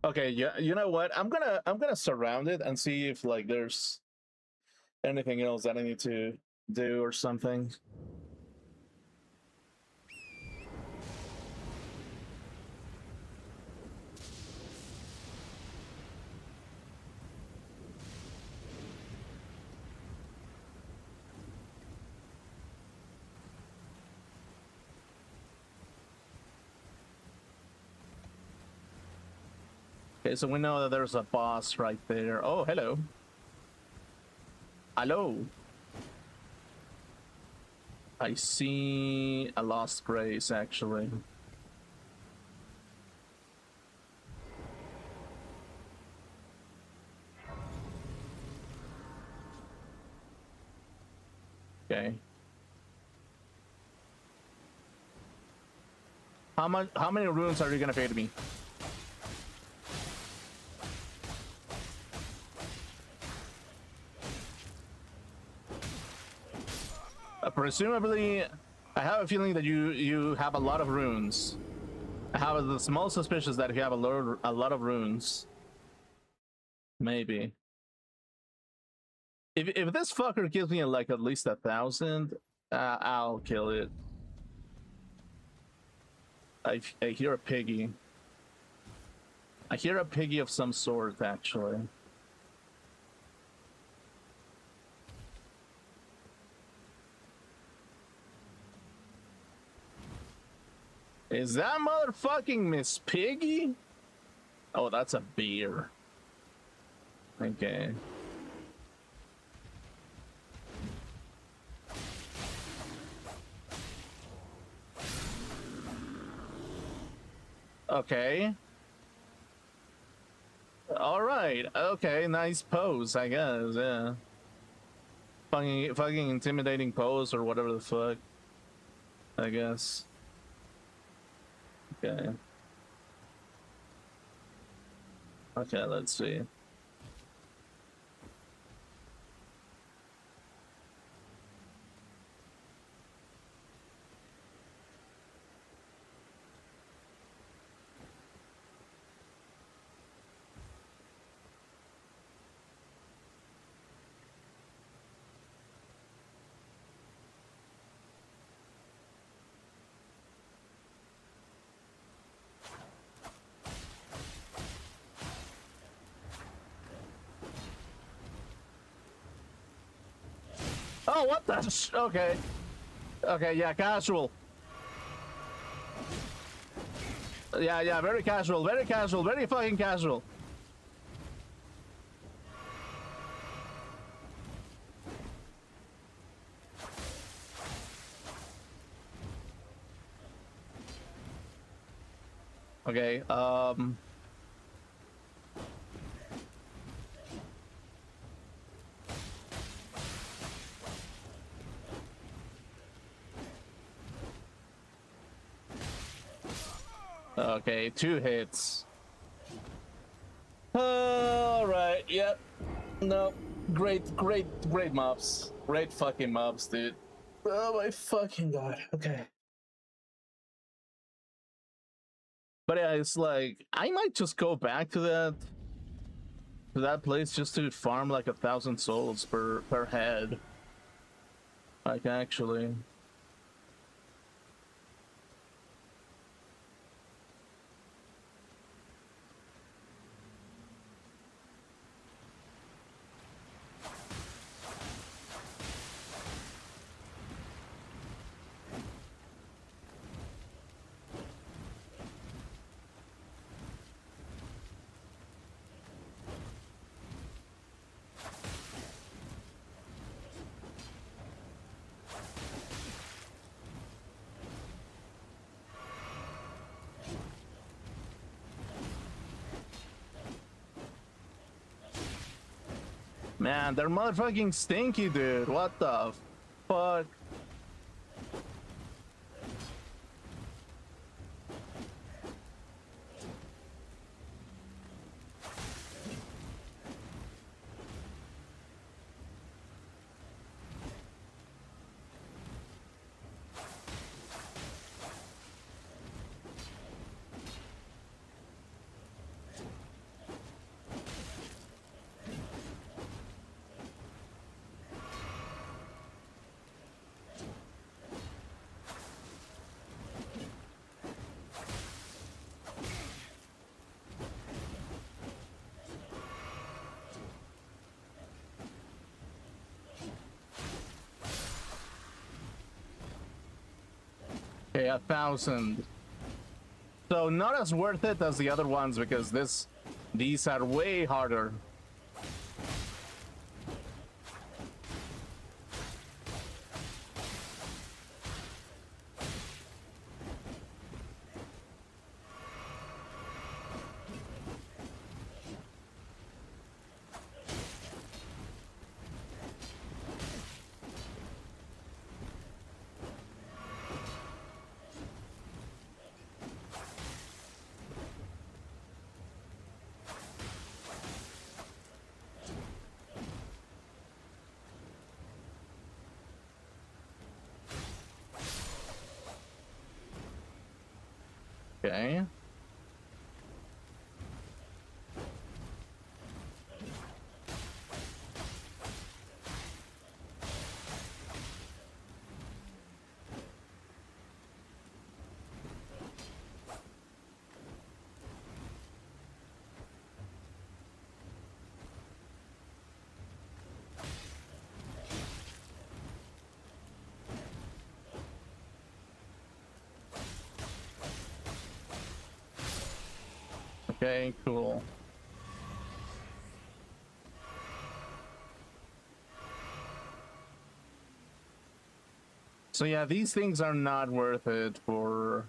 Okay, yeah, you know what? I'm gonna surround it and see if like there's anything else that I need to do or something. Okay, so we know that there's a boss right there. Oh, hello. Hello. I see a lost grace, actually. Okay. How many runes are you gonna pay to me? Presumably, I have a feeling that you have a lot of runes. I have the small suspicious that you have a lot of runes. Maybe. If this fucker gives me like at least 1,000, I'll kill it. I hear a piggy. I hear a piggy of some sort, actually. Is that motherfucking Miss Piggy? Oh, that's a beer. Okay. Okay. All right. Okay, nice pose, I guess. Yeah. Fucking intimidating pose or whatever the fuck. I guess. Okay. Okay, let's see. Oh, what the? Okay. Okay, yeah, casual. Yeah, very casual, very casual, very fucking casual. Okay, okay, 2 hits. All right, yep. No, great mobs. Great fucking mobs, dude. Oh my fucking god. Okay. But yeah, it's like I might just go back to that place just to farm like 1,000 souls per head. Like actually. Man, they're motherfucking stinky, dude. What the fuck? Okay, 1,000. So not as worth it as the other ones because these are way harder. Okay. Okay, cool. So yeah, these things are not worth it for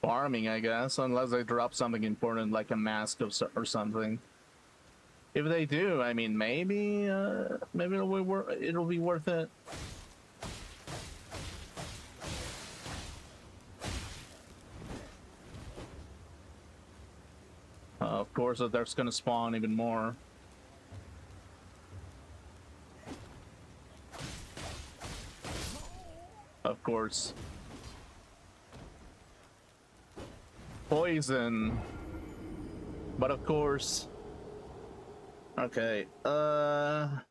farming, I guess, unless they drop something important like a mask or something. If they do, I mean, maybe it'll be worth it. Of course, there's gonna spawn even more. Of course. Poison. But of course. Okay. I'm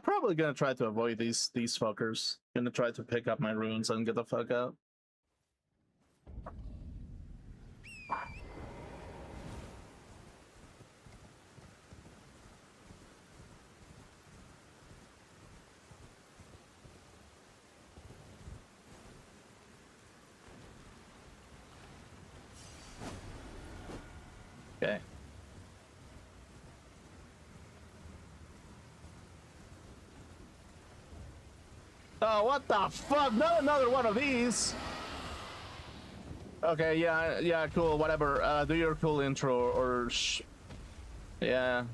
probably gonna try to avoid these fuckers. Gonna try to pick up my runes and get the fuck out. Okay. Oh, what the fuck? Not another one of these. Okay, yeah, cool, whatever. Do your cool intro or yeah.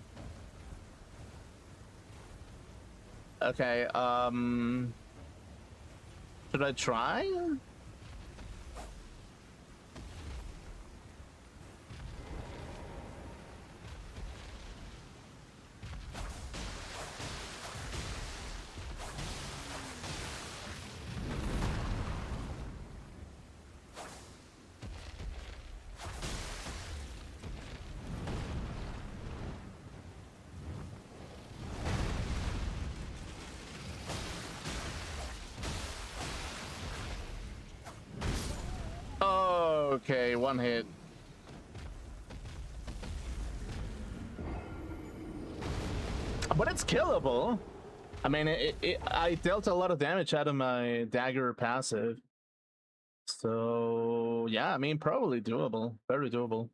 Okay, should I try? Okay, one hit. But it's killable. I mean, I dealt a lot of damage out of my dagger passive. So, yeah, I mean, probably doable. Very doable.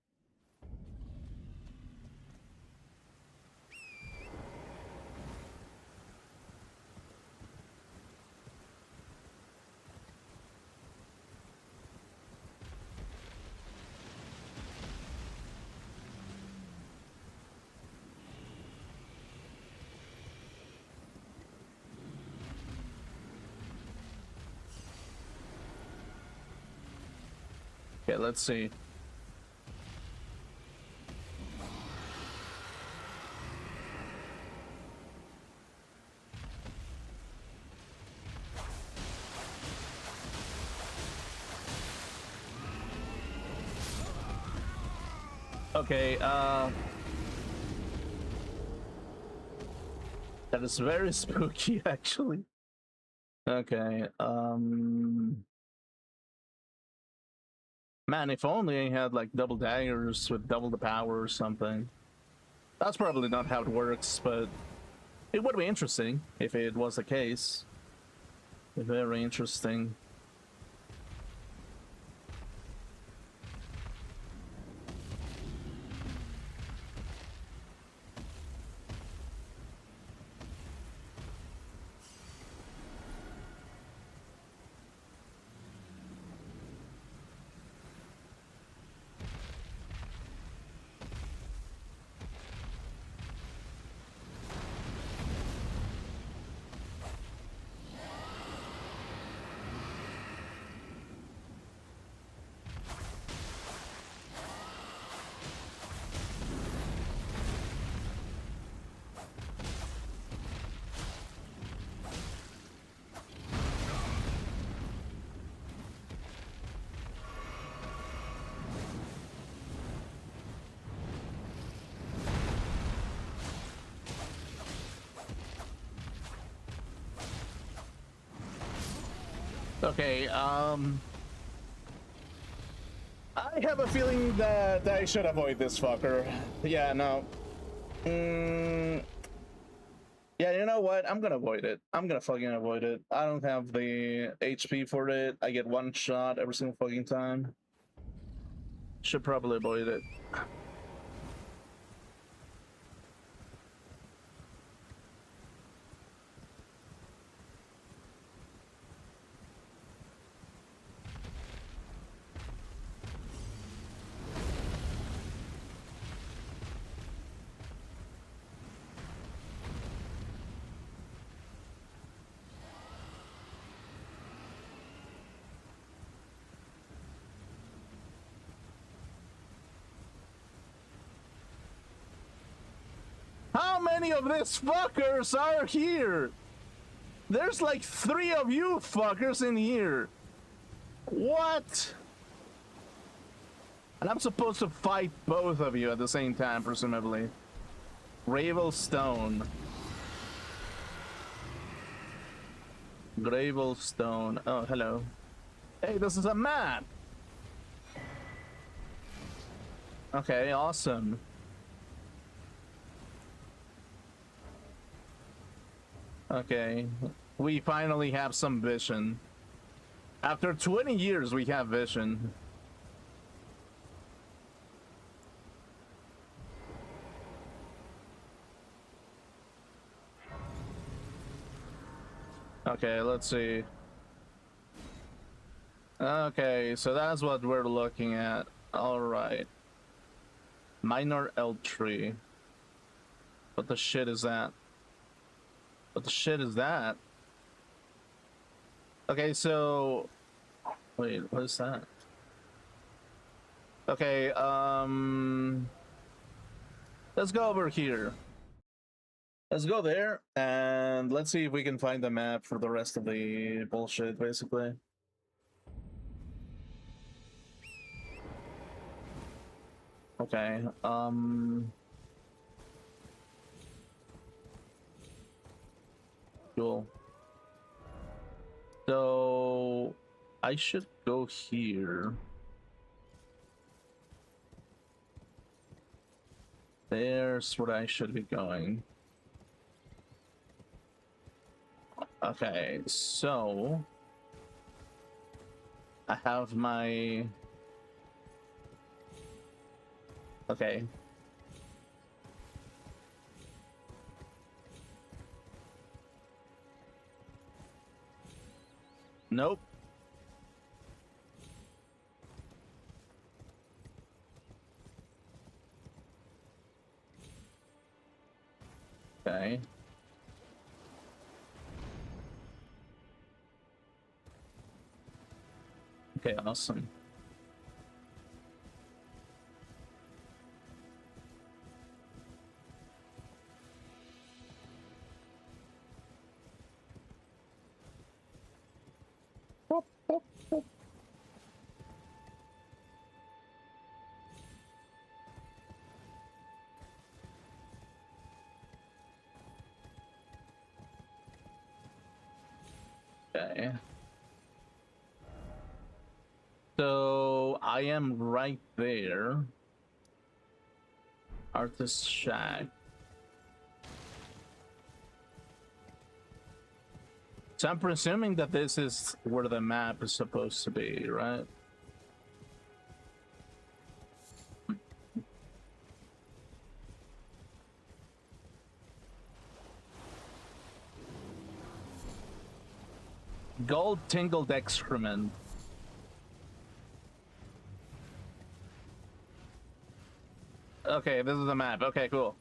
Okay, let's see. Okay, that is very spooky, actually. Okay, man, if only I had like double daggers with double the power or something. That's probably not how it works, but it would be interesting if it was the case. Very interesting. Okay, I have a feeling that I should avoid this fucker. Yeah, no. Yeah, you know what? I'm gonna avoid it. I'm gonna fucking avoid it. I don't have the HP for it. I get one shot every single fucking time. Should probably avoid it. How many of these fuckers are here? There's like 3 of you fuckers in here. What? And I'm supposed to fight both of you at the same time, presumably. Gravel Stone. Gravel Stone. Oh, hello. Hey, this is a map. Okay, awesome. Okay, we finally have some vision. After 20 years, we have vision. Okay, let's see. Okay, so that's what we're looking at. All right. Minor L tree. What the shit is that? What the shit is that? Okay, so wait, what is that? Okay, let's go over here. Let's go there and let's see if we can find the map for the rest of the bullshit, basically. Okay, cool. So I should go here. There's where I should be going. Okay, so I have my... Okay. Nope. Okay. Okay, awesome. Okay. So I am right there. Artist shack. So I'm presuming that this is where the map is supposed to be, right? Gold tingled excrement. Okay, this is the map. Okay, cool.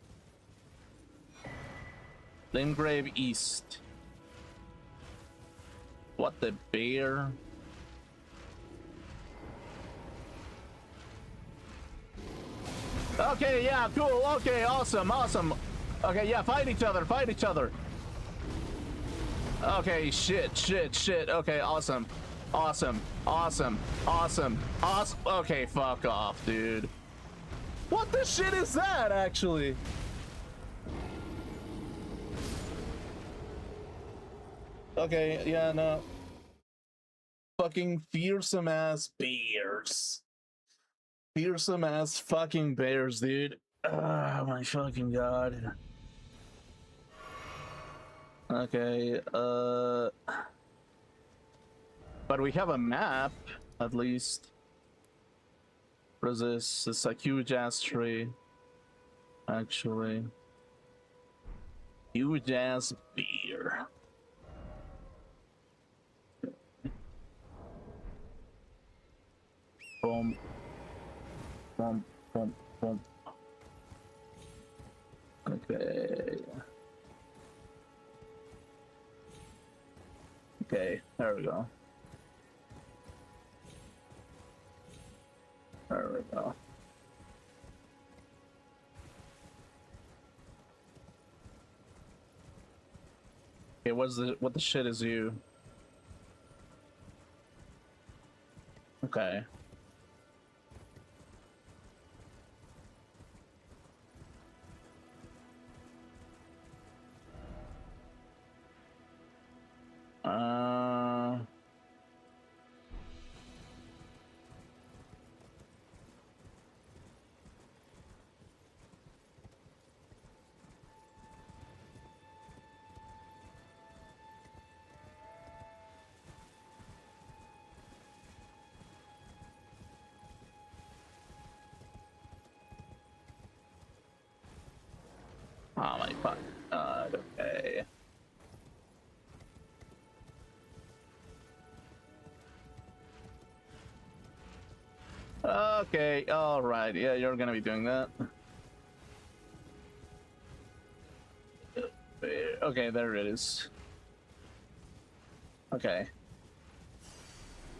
Lingrave East. What the bear? Okay, yeah, cool. Okay, awesome, awesome. Okay, yeah, fight each other, fight each other. Okay, shit, shit, shit. Okay, awesome. Awesome, awesome, awesome, awesome. Okay, fuck off, dude. What the shit is that, actually? Okay, yeah, no. Fucking fearsome ass bears. Fearsome ass fucking bears, dude. Oh my fucking god. Okay, but we have a map, at least. What is this? It's a huge ass tree. Actually. Huge ass beer. Boom. Boom, boom, boom. Okay. Okay, there we go. There we go. Okay, what the shit is you? Okay. Oh my fuck. Okay. Okay, alright. Yeah, you're gonna be doing that. Okay, there it is. Okay.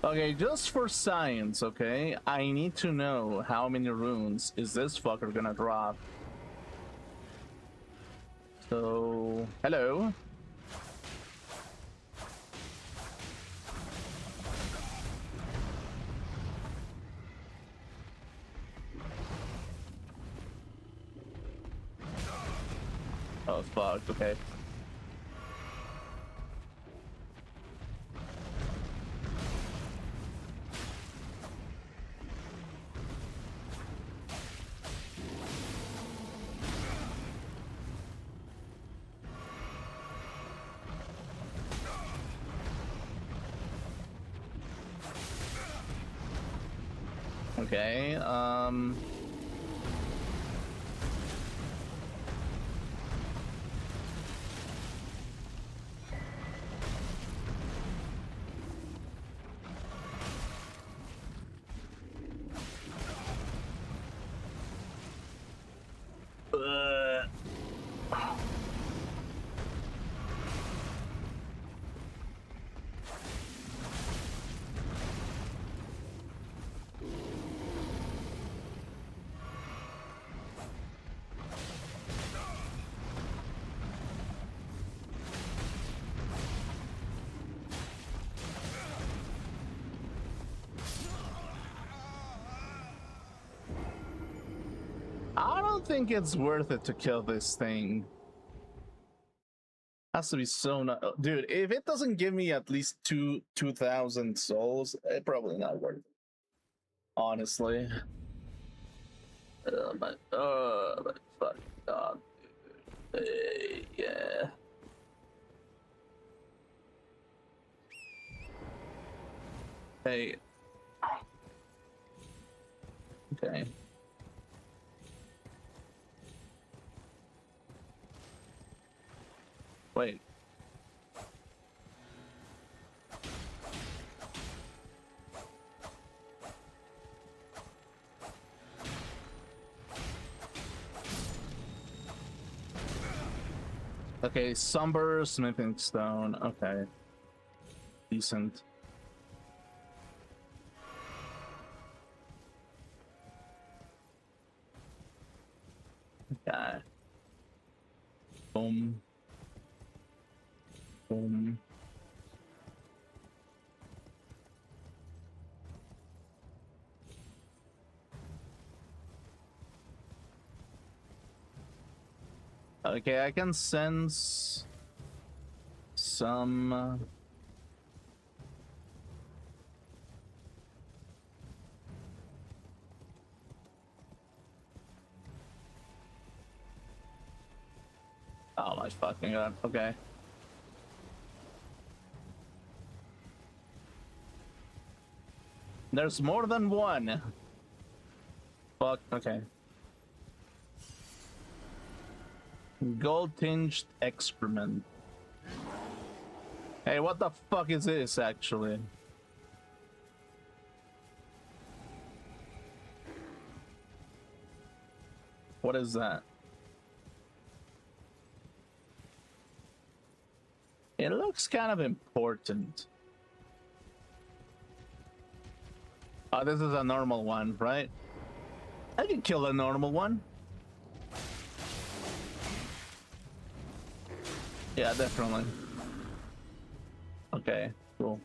Okay, just for science, okay? I need to know how many runes is this fucker gonna drop. So, hello. Oh, fuck, okay. Okay, don't think it's worth it to kill this thing. Has to be so not, dude. If it doesn't give me at least 2,000 souls, it's probably not worth it. Honestly. My fucking god. Yeah. Hey. Okay. Wait. Okay, somber smithing stone. Okay. Decent. Okay. Boom. Boom. Okay, I can sense some oh my fucking god. Okay. There's more than one. Fuck, okay. Gold tinged excrement. Hey, what the fuck is this actually? What is that? It looks kind of important. Oh, this is a normal one, right? I can kill a normal one. Yeah, definitely. Okay, cool.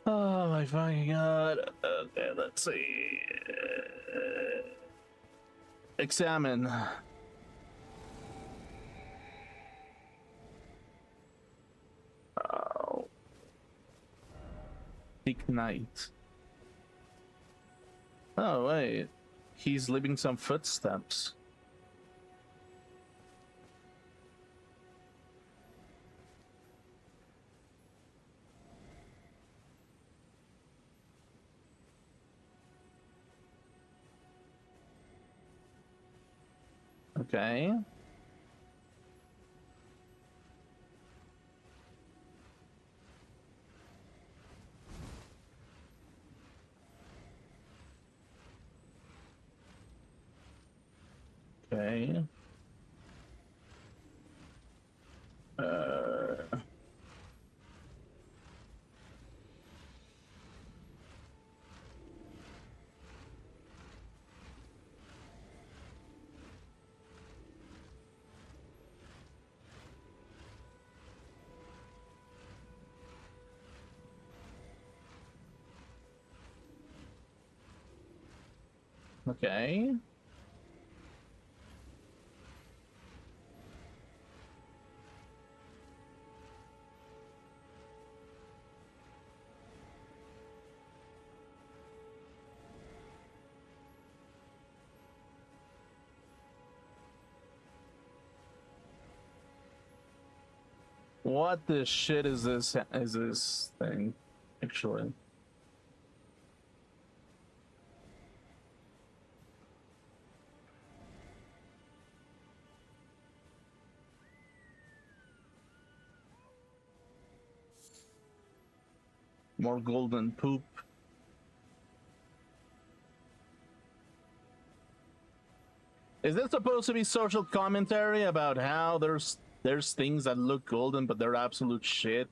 Oh my fucking god. Okay, let's see. Examine. Oh. Ignite. Oh, wait. He's leaving some footsteps. Okay. Okay. Okay. What the shit is this? Is this thing actually? More golden poop. Is this supposed to be social commentary about how there's things that look golden but they're absolute shit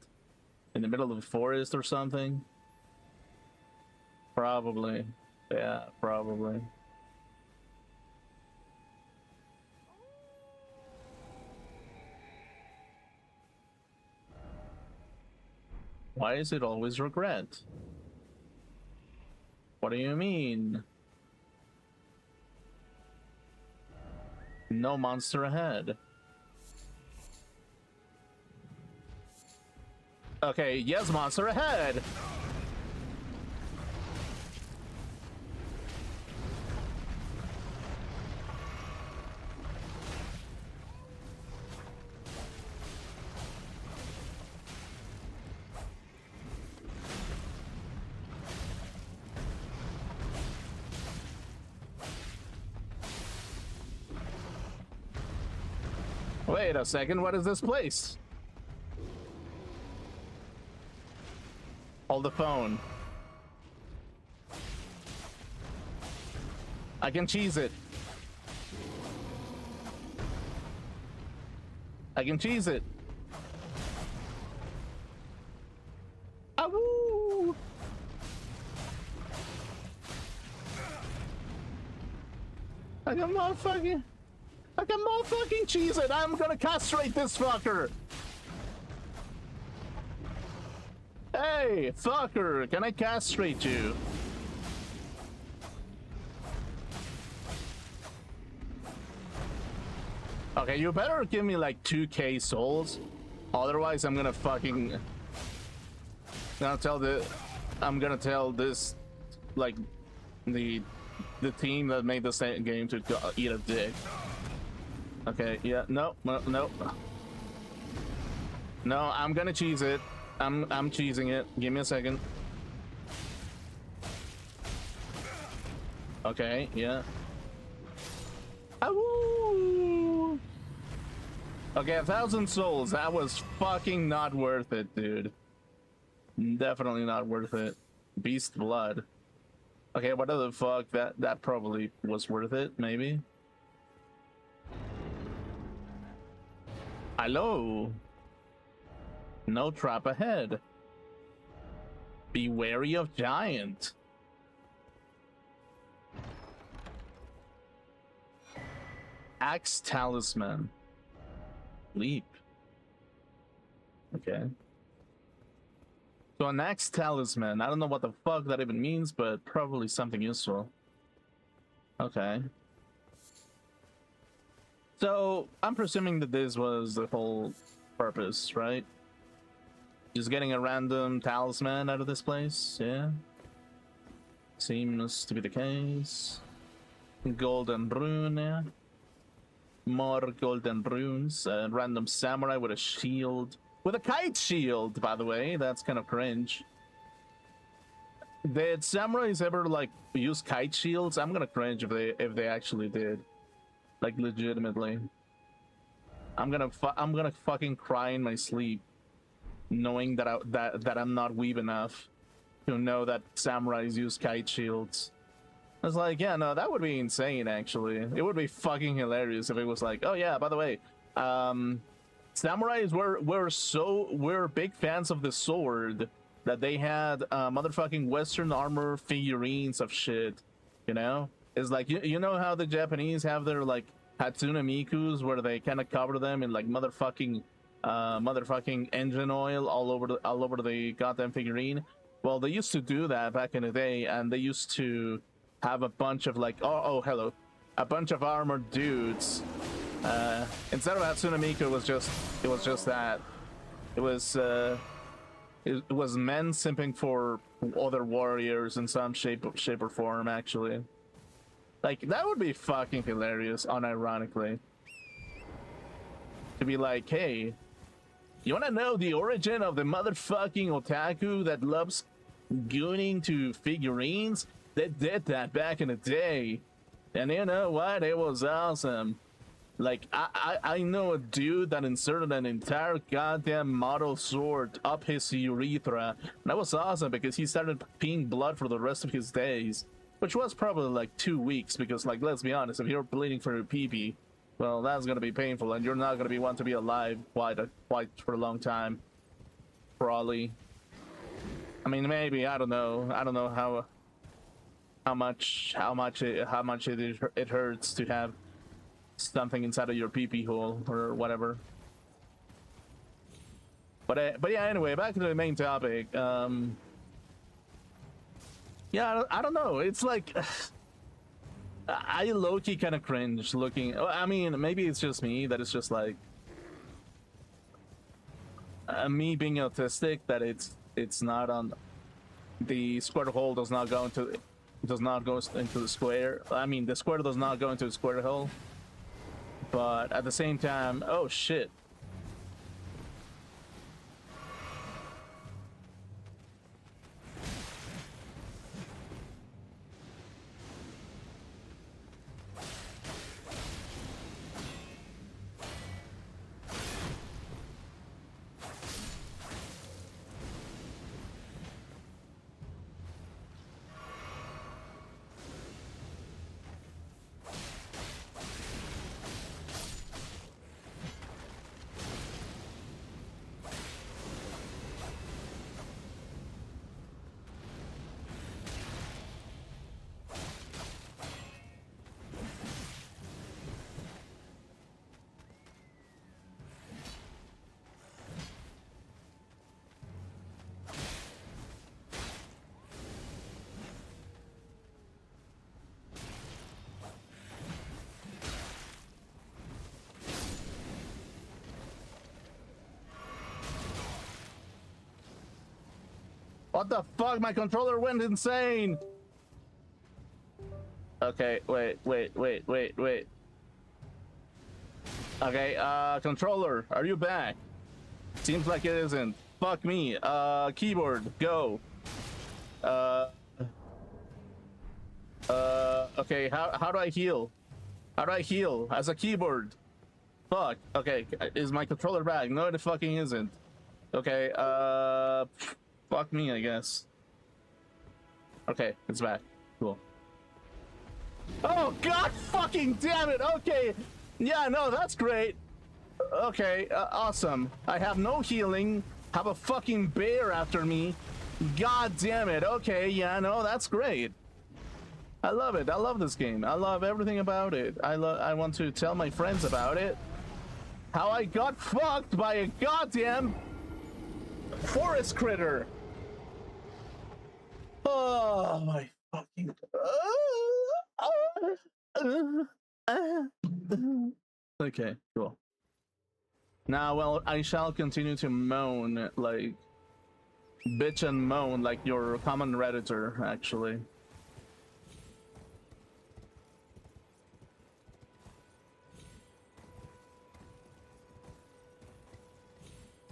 in the middle of the forest or something? Probably. Yeah, probably. Why is it always regret? What do you mean? No monster ahead. Okay, yes, monster ahead. Wait a second, what is this place? Hold the phone. I can cheese it. I can cheese it. Awoo! I can motherfucking cheese it. I'm gonna castrate this fucker. Hey, fucker, can I castrate you? Okay, you better give me like 2k souls. Otherwise, I'm gonna fucking... I'm gonna tell this, like, the team that made this game to go eat a dick. Okay, yeah, no. No, I'm gonna cheese it. I'm cheesing it. Give me a second. Okay, yeah. Awoo! Okay, 1,000 souls. That was fucking not worth it, dude. Definitely not worth it. Beast blood. Okay, what the fuck? That probably was worth it, maybe. Hello. No trap ahead. Be wary of giant. Axe talisman. Leap. Okay. So an axe talisman. I don't know what the fuck that even means, but probably something useful. Okay. So I'm presuming that this was the whole purpose, right? Just getting a random talisman out of this place, yeah. Seems to be the case. Golden rune, yeah. More golden runes. Random samurai with a shield. With a kite shield, by the way. That's kind of cringe. Did samurais ever, like, use kite shields? I'm gonna cringe if they actually did. Like, legitimately. I'm gonna fucking cry in my sleep, knowing that I'm not weeb enough to know that samurais use kite shields. I was like, yeah, no, that would be insane, actually. It would be fucking hilarious if it was like, oh yeah, by the way, samurais were big fans of the sword, that they had motherfucking Western armor figurines of shit, you know? It's like, you know how the Japanese have their, like, Hatsune Mikus, where they kind of cover them in, like, motherfucking engine oil all over the goddamn figurine? Well, they used to do that back in the day, and they used to have a bunch of, like, hello, a bunch of armored dudes. Instead of Hatsune Miku, it was just that. It was men simping for other warriors in some shape or form, actually. Like, that would be fucking hilarious, unironically. To be like, hey, you wanna know the origin of the motherfucking otaku that loves gooning to figurines? They did that back in the day. And you know what? It was awesome. Like, I know a dude that inserted an entire goddamn model sword up his urethra. And that was awesome because he started peeing blood for the rest of his days. Which was probably like 2 weeks because, like, let's be honest, if you're bleeding for your pee-pee, well, that's gonna be painful and you're not gonna want to be alive quite for a long time. Probably. I mean, maybe, I don't know how much it hurts to have something inside of your pee-pee hole or whatever. But yeah, anyway, back to the main topic. Yeah, I don't know. It's like I low-key kind of cringe looking. I mean, maybe it's just me that it's just like me being autistic that it's not on the square hole does not go into the square. I mean, the square does not go into the square hole. But at the same time, oh shit. What the fuck? My controller went insane! Okay, wait. Okay, controller, are you back? Seems like it isn't. Fuck me. Keyboard, go. Okay, how do I heal? How do I heal as a keyboard? Fuck. Okay, is my controller back? No, it fucking isn't. Okay, fuck me, I guess. Okay, it's back. Cool. Oh, god fucking damn it! Okay! Yeah, no, that's great. Okay, awesome. I have no healing. Have a fucking bear after me. God damn it. Okay, yeah, no, that's great. I love it. I love this game. I love everything about it. I want to tell my friends about it. How I got fucked by a goddamn forest critter. Oh my fucking. Okay, cool. Now, well, I shall continue to moan, like, bitch and moan like your common redditor, actually.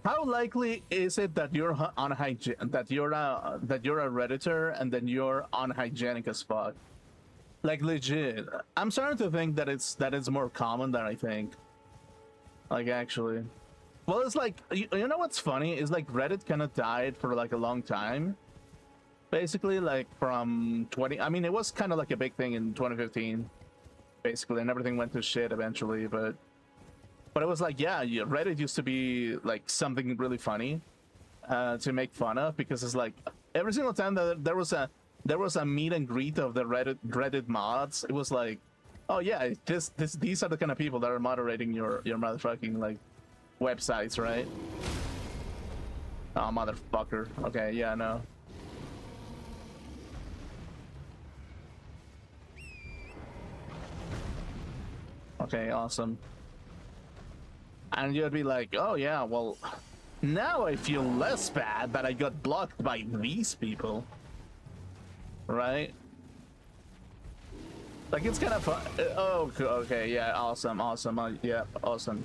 How likely is it that you're unhygienic, that you're a redditor and then you're unhygienic as fuck? Like legit, I'm starting to think that it's more common than I think. Like actually, well, it's like you know what's funny is like Reddit kind of died for like a long time. Basically, like from 20. I mean, it was kind of like a big thing in 2015, basically, and everything went to shit eventually. But it was like, yeah, Reddit used to be like something really funny to make fun of, because it's like every single time that there was a meet and greet of the Reddit mods, it was like, oh yeah, these are the kind of people that are moderating your motherfucking like websites, right? Oh motherfucker. Okay, yeah, no. Okay, awesome. And you'd be like, oh yeah, well, now I feel less bad that I got blocked by these people. Right? Like, it's kind of fun. Oh, okay, yeah, awesome. Yeah, awesome.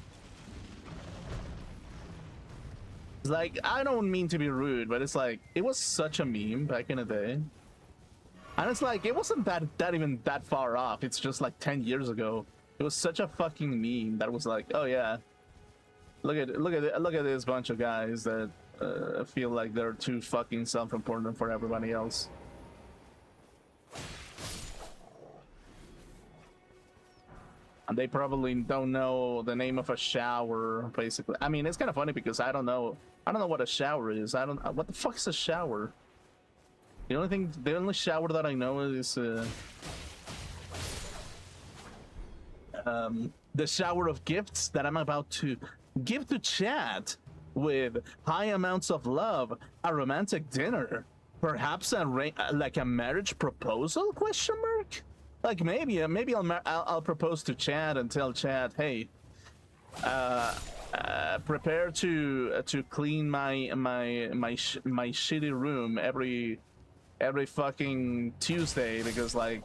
It's like, I don't mean to be rude, but it's like, it was such a meme back in the day. And it's like, it wasn't that even that far off. It's just like 10 years ago. It was such a fucking meme that was like, oh yeah. Look at this bunch of guys that feel like they're too fucking self-important for everybody else. And they probably don't know the name of a shower, basically. I mean, it's kind of funny because I don't know what a shower is. What the fuck is a shower? The only shower that I know is the shower of gifts that I'm about to give to chat with high amounts of love, a romantic dinner, perhaps like a marriage proposal? Question mark? Like maybe I'll propose to Chad and tell Chad, hey, prepare to clean my shitty room every fucking Tuesday, because like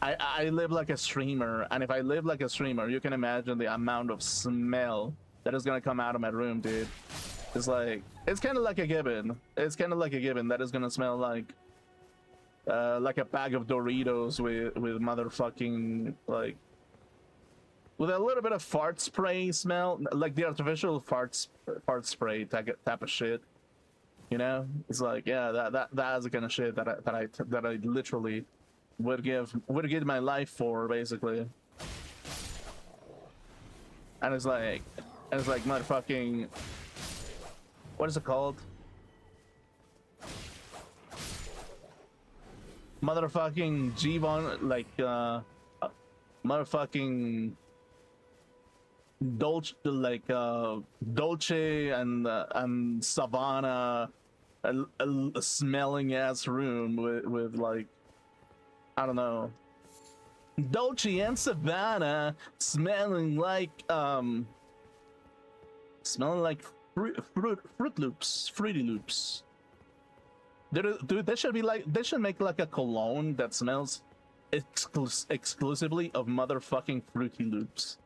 I live like a streamer, and if I live like a streamer, you can imagine the amount of smell that is gonna come out of my room, dude. It's like, it's kind of like a given. It's kind of like a given that is gonna smell like a bag of Doritos with motherfucking, like, with a little bit of fart spray smell, like the artificial fart spray type of shit. You know, it's like, yeah, that's the kind of shit that I literally would give my life for, basically. And it's like motherfucking, what is it called? Motherfucking Jivon, like motherfucking Dolce and Savannah, a smelling ass room with like, I don't know, Dolce and Savannah smelling like Fruit Loops, Fruity Loops. Dude, they should make like a cologne that smells exclusively of motherfucking Fruity Loops.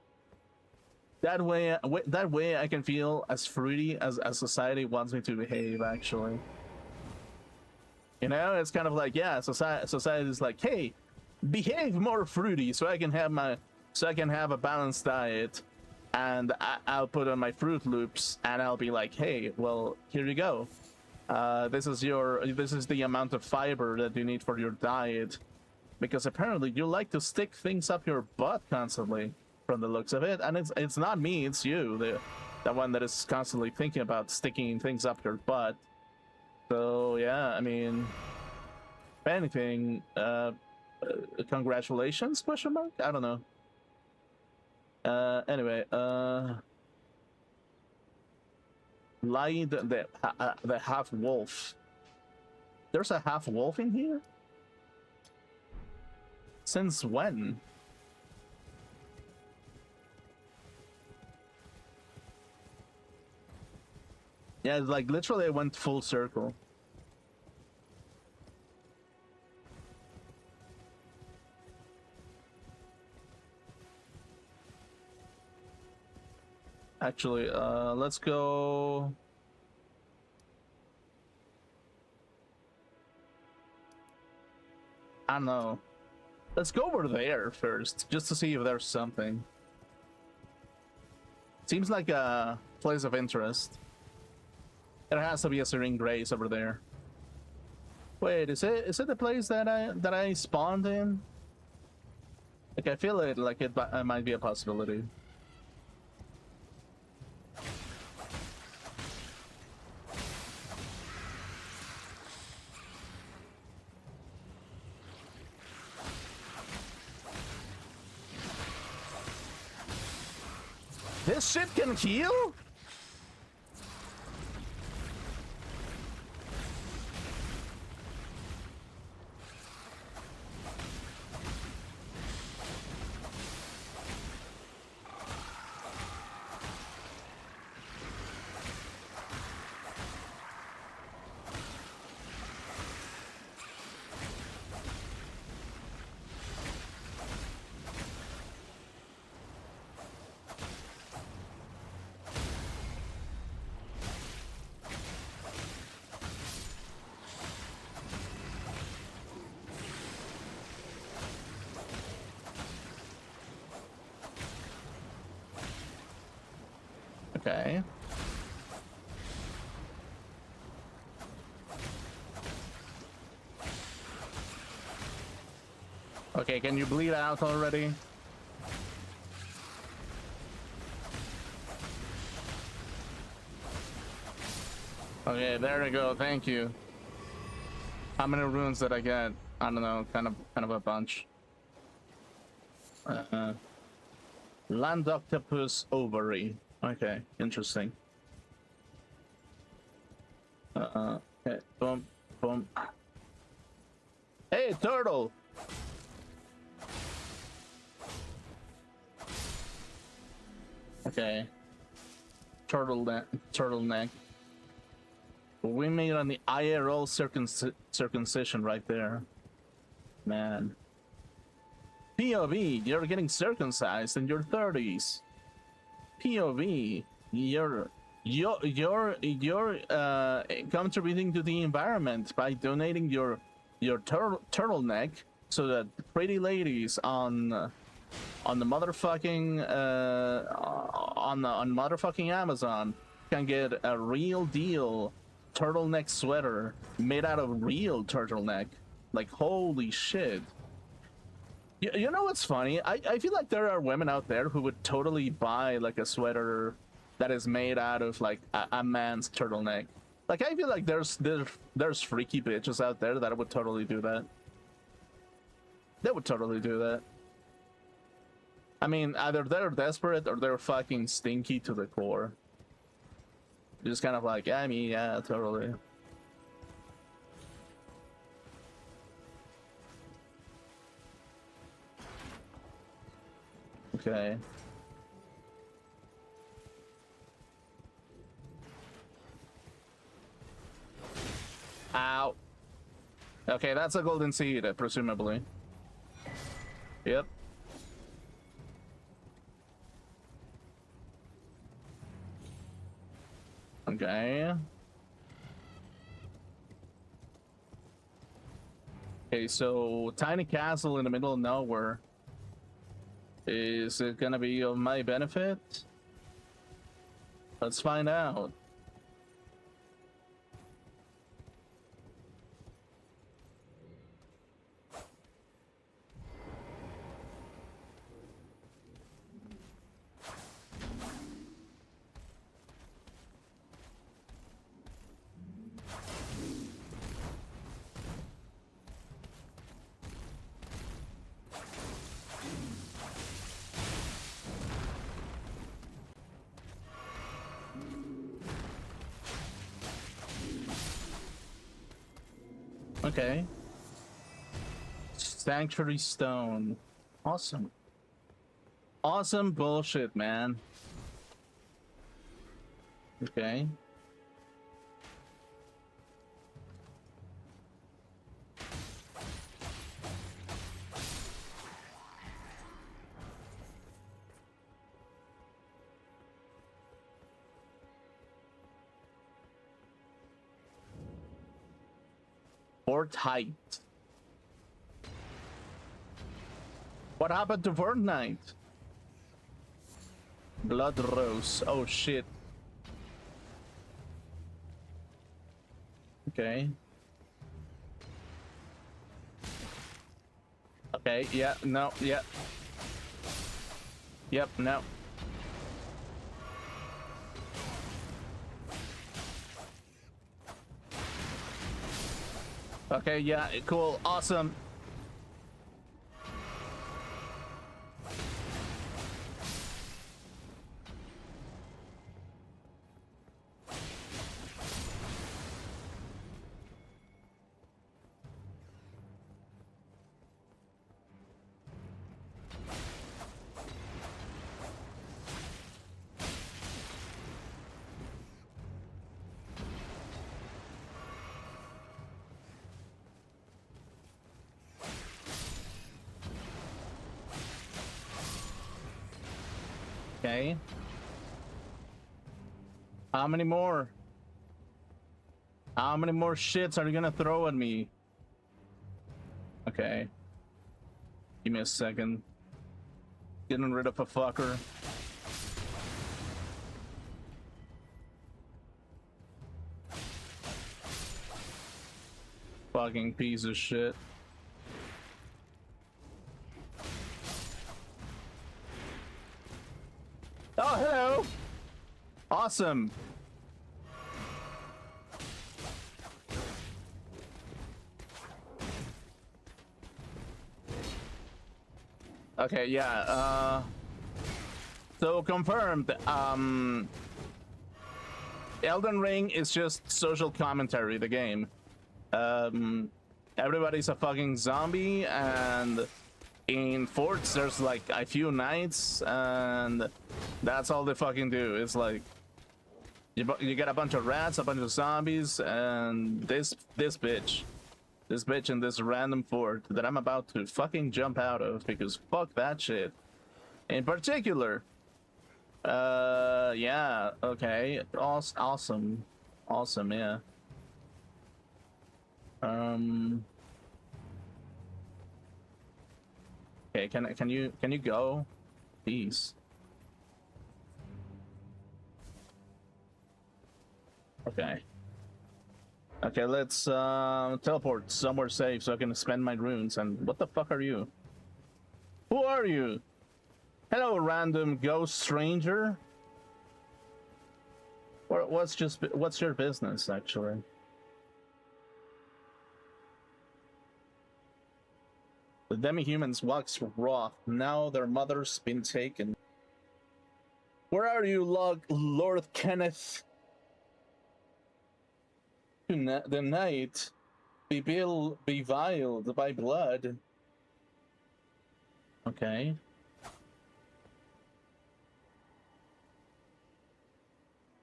That way I can feel as fruity as society wants me to behave, actually. You know, it's kind of like, yeah, society is like, hey, behave more fruity so I can have a balanced diet, and I'll put on my Fruit Loops, and I'll be like, hey, well, here you go. This is the amount of fiber that you need for your diet, because apparently you like to stick things up your butt constantly, from the looks of it. And it's not me, it's you, the one that is constantly thinking about sticking things up your butt. So yeah, I mean, if anything, congratulations, question mark? I don't know. Anyway, Lied the half wolf. There's a half wolf in here? Since when? Yeah, like literally I went full circle. Actually, let's go. I don't know. Let's go over there first, just to see if there's something. Seems like a place of interest. There has to be a Serene Grace over there. Wait, is it the place that I spawned in? Like, I feel it might be a possibility. This shit can heal? Okay. Okay, can you bleed out already? Okay, there we go. Thank you. How many runes did I get? I don't know. Kind of a bunch. Land octopus ovary. Okay, interesting. Okay, boom, boom. Hey, turtle! Okay. Turtleneck. We made on the IRL circumcision right there. Man. POV, you're getting circumcised in your 30s. POV, you're contributing to the environment by donating your turtleneck so that pretty ladies on the motherfucking on motherfucking Amazon can get a real deal turtleneck sweater made out of real turtleneck. Like, holy shit. You know what's funny? I feel like there are women out there who would totally buy like a sweater that is made out of like a man's turtleneck. Like, I feel like there's freaky bitches out there that would totally do that. They would totally do that. I mean, either they're desperate or they're fucking stinky to the core. Just kind of like, I mean, yeah, totally. Okay. Ow. Okay, that's a golden seed, presumably. Yep. Okay. Okay, so tiny castle in the middle of nowhere. Is it gonna be of my benefit? Let's find out. Okay. Sanctuary stone. Awesome. Awesome bullshit, man. Okay. Fort Height. What happened to Fortnite? Blood Rose. Oh shit. Okay. Okay, yeah, no, yeah. Yep, no. Okay, yeah, cool, awesome. Okay. How many more? How many more shits are you gonna throw at me? Okay. Give me a second. Getting rid of a fucker. Fucking piece of shit. Oh, hello! Awesome! Okay, yeah, so confirmed, Elden Ring is just social commentary, the game. Everybody's a fucking zombie, and In forts, there's like a few knights, and that's all they fucking do. It's like you get a bunch of rats, a bunch of zombies, and this bitch in this random fort that I'm about to fucking jump out of because fuck that shit. In particular, yeah, okay, awesome, yeah. Okay, can you go, please? Okay. Okay, let's teleport somewhere safe so I can spend my runes. And what the fuck are you? Who are you? Hello, random ghost stranger. Or what's your business actually? The demi-humans wax wroth. Now their mother's been taken. Where are you, Lord Kenneth? The night beviled by blood. Okay.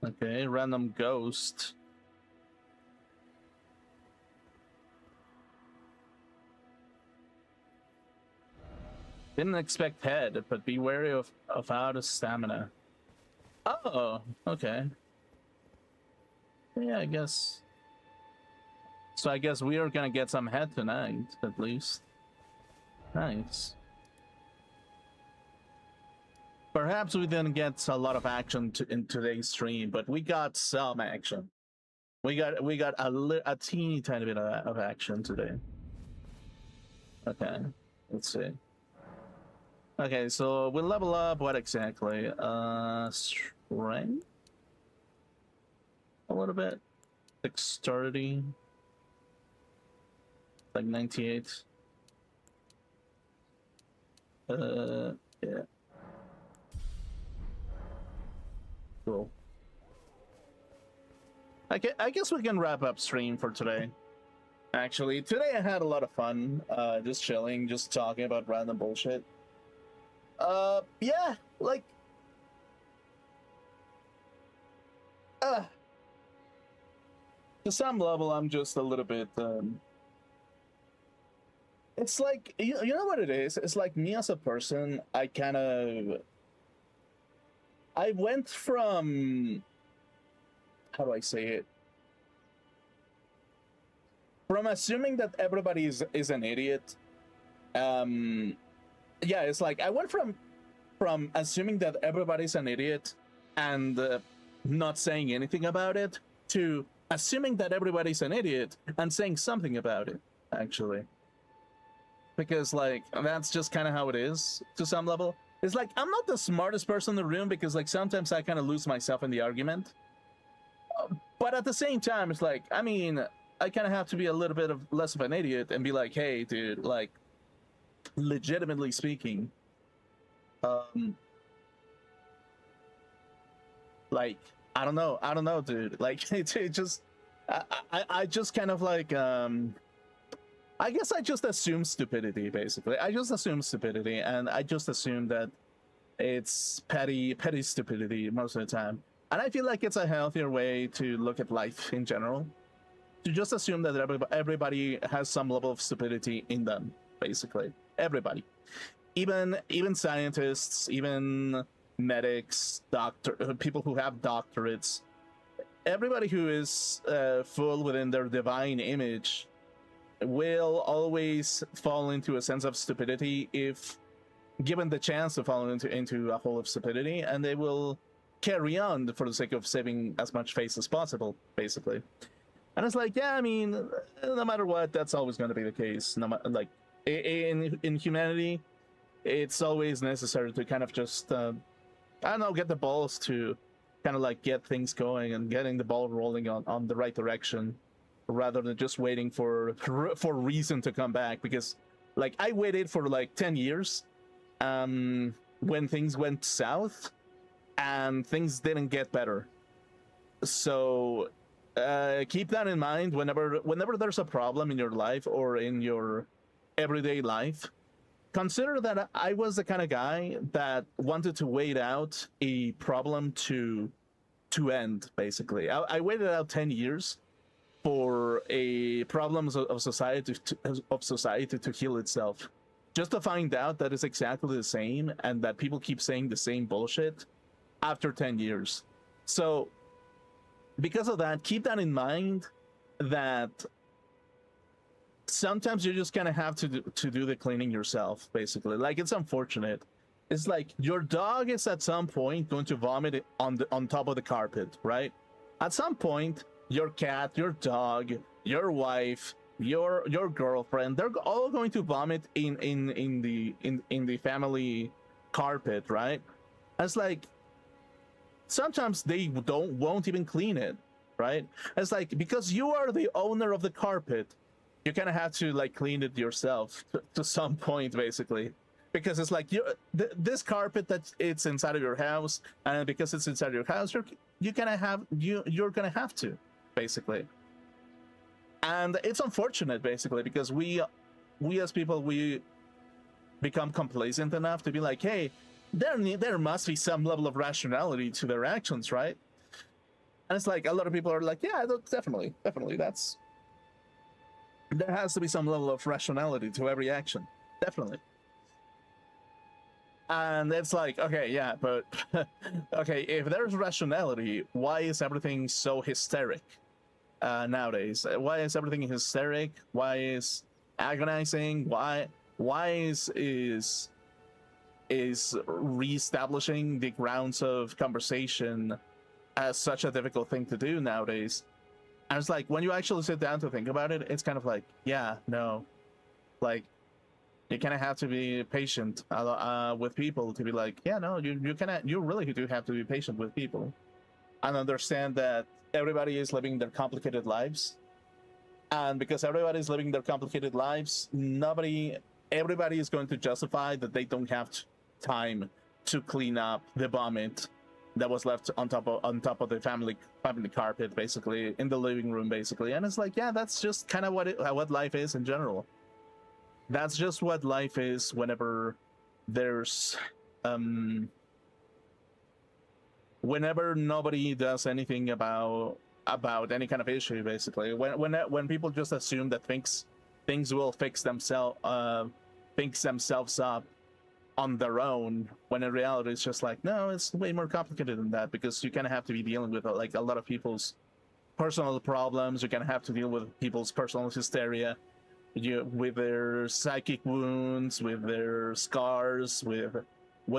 Okay, random ghost. Didn't expect head, but be wary of out of stamina. Oh, okay. Yeah, I guess. So I guess we are gonna get some head tonight, at least. Nice. Perhaps we didn't get a lot of action in today's stream, but we got some action. We got a teeny tiny bit of action today. Okay, let's see. Okay, so we'll level up what exactly? Strength? A little bit. Dexterity. Like 98. Yeah. Cool. I guess we can wrap up stream for today. Actually, today I had a lot of fun. Just chilling, just talking about random bullshit. Yeah, like, to some level, I'm just a little bit, it's like, you know what it is? It's like me as a person, I went from, how do I say it? From assuming that everybody is an idiot, yeah, it's like I went from assuming that everybody's an idiot and not saying anything about it to assuming that everybody's an idiot and saying something about it, actually. Because, like, that's just kind of how it is to some level. It's like, I'm not the smartest person in the room because, like, sometimes I kind of lose myself in the argument. But at the same time, it's like, I mean, I kind of have to be a little bit less of an idiot and be like, hey, dude, like, legitimately speaking, like, I don't know, dude. Like, it just, I just kind of like, I guess I just assume stupidity, basically. I just assume stupidity, and I just assume that it's petty stupidity most of the time. And I feel like it's a healthier way to look at life in general. To just assume that everybody has some level of stupidity in them, basically. Everybody. Even scientists, even medics, people who have doctorates. Everybody who is full within their divine image will always fall into a sense of stupidity if given the chance to fall into a hole of stupidity, and they will carry on for the sake of saving as much face as possible, basically. And it's like, yeah, I mean, no matter what, that's always going to be the case. No matter, like, in humanity, it's always necessary to kind of just, I don't know, get the balls to kind of like get things going and getting the ball rolling on the right direction, rather than just waiting for reason to come back. Because, like, I waited for like 10 years when things went south and things didn't get better. So keep that in mind whenever there's a problem in your life or in your everyday life. consider that I was the kind of guy that wanted to wait out a problem to end. Basically, I waited out 10 years for a problems of society to heal itself, just to find out that it's exactly the same and that people keep saying the same bullshit after 10 years. So because of that, keep that in mind, that sometimes you just kind of have to do the cleaning yourself, basically. Like, it's unfortunate. It's like your dog is at some point going to vomit on top of the carpet, right? At some point, your cat, your dog, your wife, your girlfriend, they're all going to vomit in the family carpet, right? It's like sometimes they won't even clean it, right? It's like, because you are the owner of the carpet, you kind of have to like clean it yourself to some point, basically, because it's like this carpet that it's inside of your house, and because it's inside of your house, you're gonna have to, basically. And it's unfortunate, basically, because we as people, we become complacent enough to be like, hey, there must be some level of rationality to their actions, right? And it's like a lot of people are like, yeah, definitely, there has to be some level of rationality to every action, definitely. And it's like, okay, yeah, but okay, if there's rationality, why is everything so hysteric nowadays? Why is everything hysteric? Why is agonizing? Why is reestablishing the grounds of conversation as such a difficult thing to do nowadays? And it's like, when you actually sit down to think about it, it's kind of like, yeah, no, like, you kind of have to be patient with people to be like, yeah, no, you really do have to be patient with people and understand that everybody is living their complicated lives. And because everybody's living their complicated lives, everybody is going to justify that they don't have time to clean up the vomit that was left on top of the family carpet, basically, in the living room, basically. And it's like, yeah, that's just kind of what life is in general. That's just what life is whenever there's whenever nobody does anything about any kind of issue, basically. When people just assume that things will fix themselves up on their own, when in reality it's just like, no, it's way more complicated than that, because you kind of have to be dealing with like a lot of people's personal problems. You're gonna have to deal with people's personal hysteria, with their psychic wounds, with their scars, with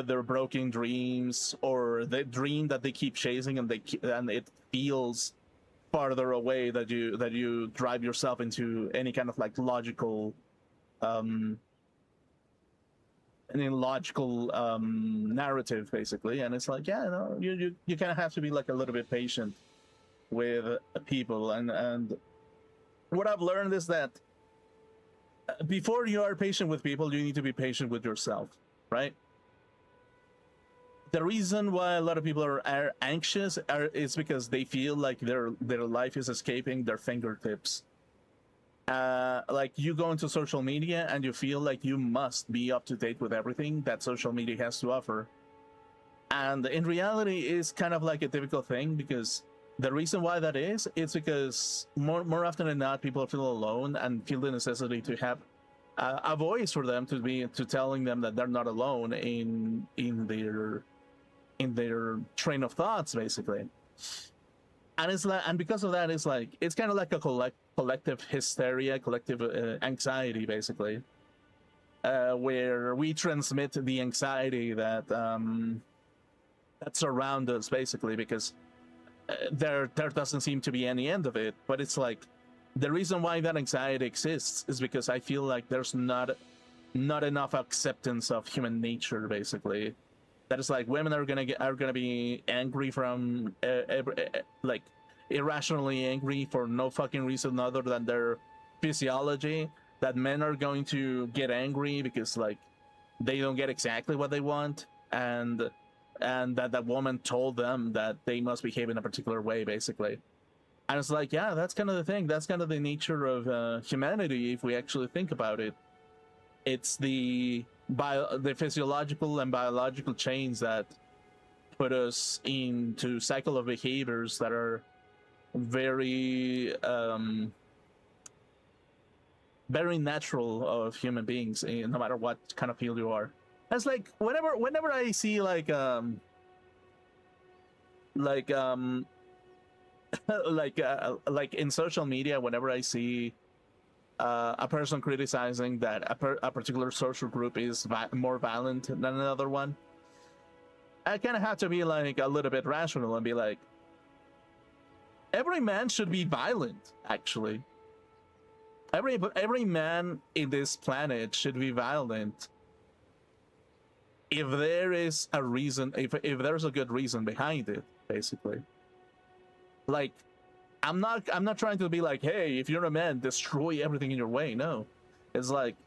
their broken dreams, or the dream that they keep chasing and it feels farther away, that you drive yourself into any kind of like logical narrative, basically. And it's like, yeah, no, you kind of have to be like a little bit patient with people. And what I've learned is that before you are patient with people, you need to be patient with yourself, right? The reason why a lot of people are anxious is because they feel like their life is escaping their fingertips. Like, you go into social media and you feel like you must be up to date with everything that social media has to offer. And in reality, it's kind of like a difficult thing, because the reason why that is because more often than not, people feel alone and feel the necessity to have a voice for them to telling them that they're not alone in their train of thoughts, basically. And it's like, and because of that, it's like, it's kind of like a collective hysteria, collective anxiety, basically, where we transmit the anxiety that surrounds us, basically, because there doesn't seem to be any end of it. But it's like, the reason why that anxiety exists is because I feel like there's not enough acceptance of human nature, basically. That is like, women are gonna be angry from like irrationally angry for no fucking reason other than their physiology. That men are going to get angry because like they don't get exactly what they want, and that woman told them that they must behave in a particular way, basically. And it's like, yeah, that's kind of the thing. That's kind of the nature of humanity, if we actually think about it. It's the the physiological and biological chains that put us into cycle of behaviors that are very very natural of human beings, no matter what kind of field you are. It's like whenever I see like like in social media, whenever I see a person criticizing that a particular social group is more violent than another one, I kind of have to be like a little bit rational and be like, every man should be violent. Actually, every man in this planet should be violent if there is a reason, if there's a good reason behind it, basically. Like, I'm not trying to be like, hey, if you're a man, destroy everything in your way. No, it's like,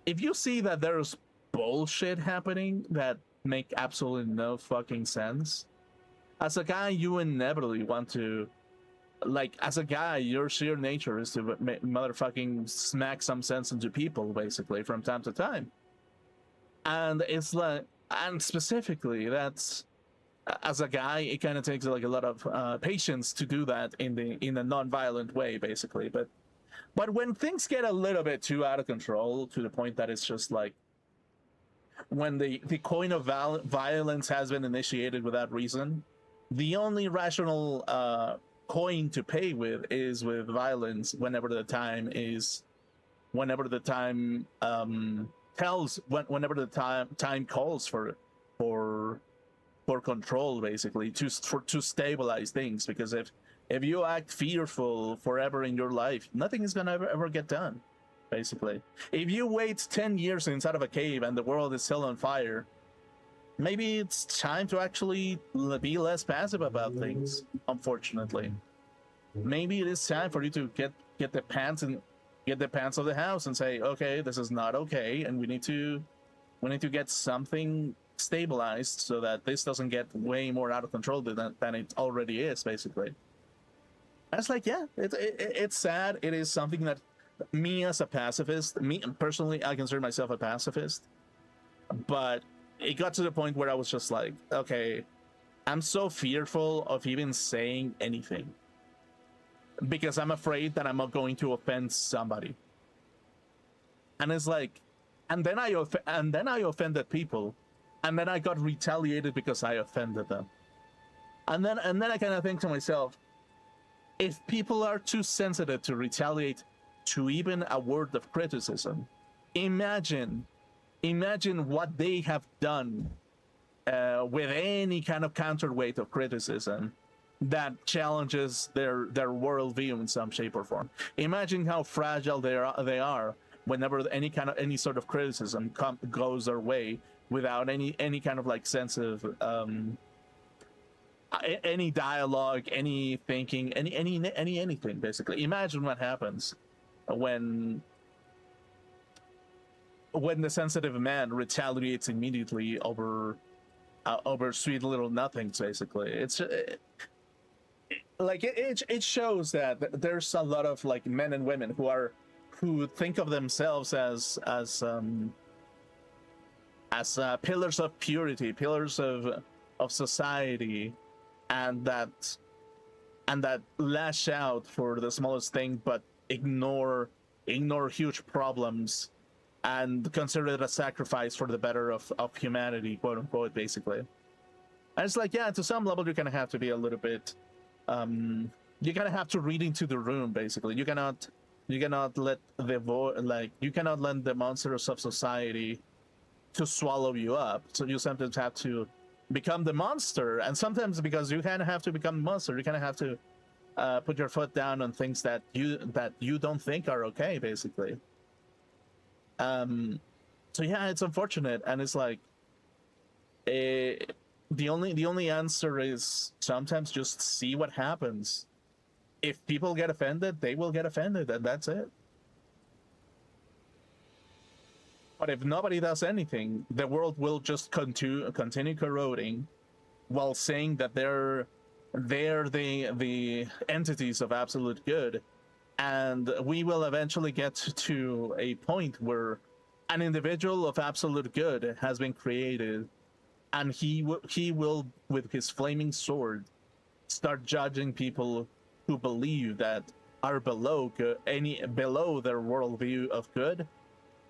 if you see that there's bullshit happening that make absolutely no fucking sense, as a guy, you inevitably want to, like, as a guy, your sheer nature is to motherfucking smack some sense into people, basically, from time to time. And it's like, and specifically, that's, as a guy, it kind of takes like a lot of patience to do that in a non-violent way, basically. But when things get a little bit too out of control, to the point that it's just like, when the coin of violence has been initiated without reason, the only rational coin to pay with is with violence whenever the time calls for control, basically, to stabilize things. Because if you act fearful forever in your life, nothing is gonna ever get done, basically. If you wait 10 years inside of a cave and the world is still on fire, maybe it's time to actually be less passive about things, unfortunately. Maybe it is time for you to get the pants of the house and say, okay, this is not okay, and we need to get something stabilized so that this doesn't get way more out of control than it already is, basically. I was like, yeah, it's sad. It is something that me as a pacifist, me personally, I consider myself a pacifist, but it got to the point where I was just like, okay, I'm so fearful of even saying anything because I'm afraid that I'm not going to offend somebody. And it's like, and then I offended people, and then I got retaliated because I offended them. And then I kind of think to myself, if people are too sensitive to retaliate to even a word of criticism, imagine what they have done with any kind of counterweight of criticism that challenges their worldview in some shape or form. Imagine how fragile they are whenever any sort of criticism goes their way without any kind of like sense of any dialogue, any thinking, anything, basically. Imagine what happens when the sensitive man retaliates immediately over sweet little nothings, basically. It's like it shows that there's a lot of like men and women who think of themselves as pillars of purity, pillars of society, and that lash out for the smallest thing, but ignore huge problems and consider it a sacrifice for the better of humanity, quote unquote, basically. And it's like, yeah, to some level, you're gonna have to be a little bit, you're gonna have to read into the room, basically. You cannot let you cannot let the monsters of society to swallow you up. So you sometimes have to become the monster, and sometimes because you kind of have to become the monster, you kind of have to put your foot down on things that you don't think are okay, basically. So yeah, it's unfortunate, and it's like the only answer is sometimes just see what happens. If people get offended, they will get offended, and that's it. But if nobody does anything, the world will just continue corroding, while saying that they're the entities of absolute good, and we will eventually get to a point where an individual of absolute good has been created, and he will, with his flaming sword, start judging people who believe that are below good, below their worldview of good.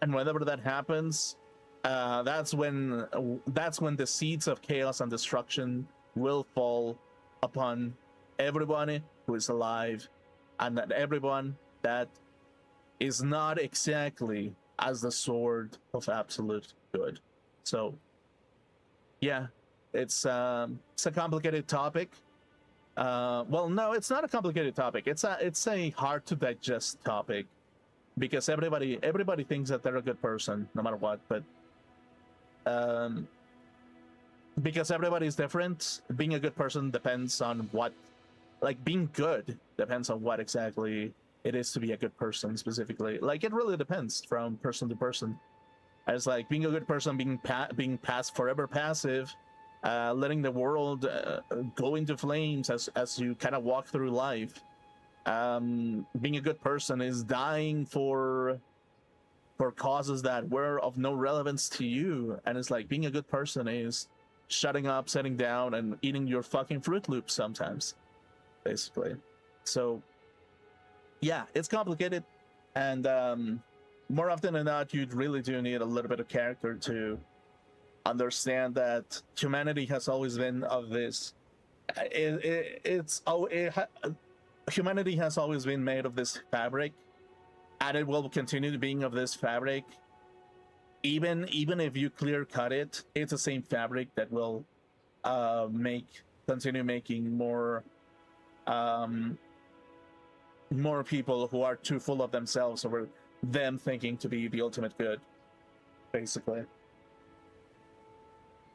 And whenever that happens, that's when the seeds of chaos and destruction will fall upon everyone who is alive, and that everyone that is not exactly as the sword of absolute good. So yeah, it's a complicated topic. Well, no, it's not a complicated topic. It's a hard to digest topic, because everybody thinks that they're a good person no matter what, but because everybody is different, being a good person depends on what, like, being good depends on what exactly it is to be a good person specifically. Like, it really depends from person to person. As like being a good person, being forever passive, letting the world go into flames as you kind of walk through life. Being a good person is dying for causes that were of no relevance to you, and it's like being a good person is shutting up, sitting down, and eating your fucking Fruit Loops sometimes, basically. So yeah, it's complicated, and more often than not, you really do need a little bit of character to understand that humanity has always been of this. Humanity has always been made of this fabric, and it will continue to being of this fabric. Even if you clear cut it, it's the same fabric that will continue making more more people who are too full of themselves over them thinking to be the ultimate good, basically.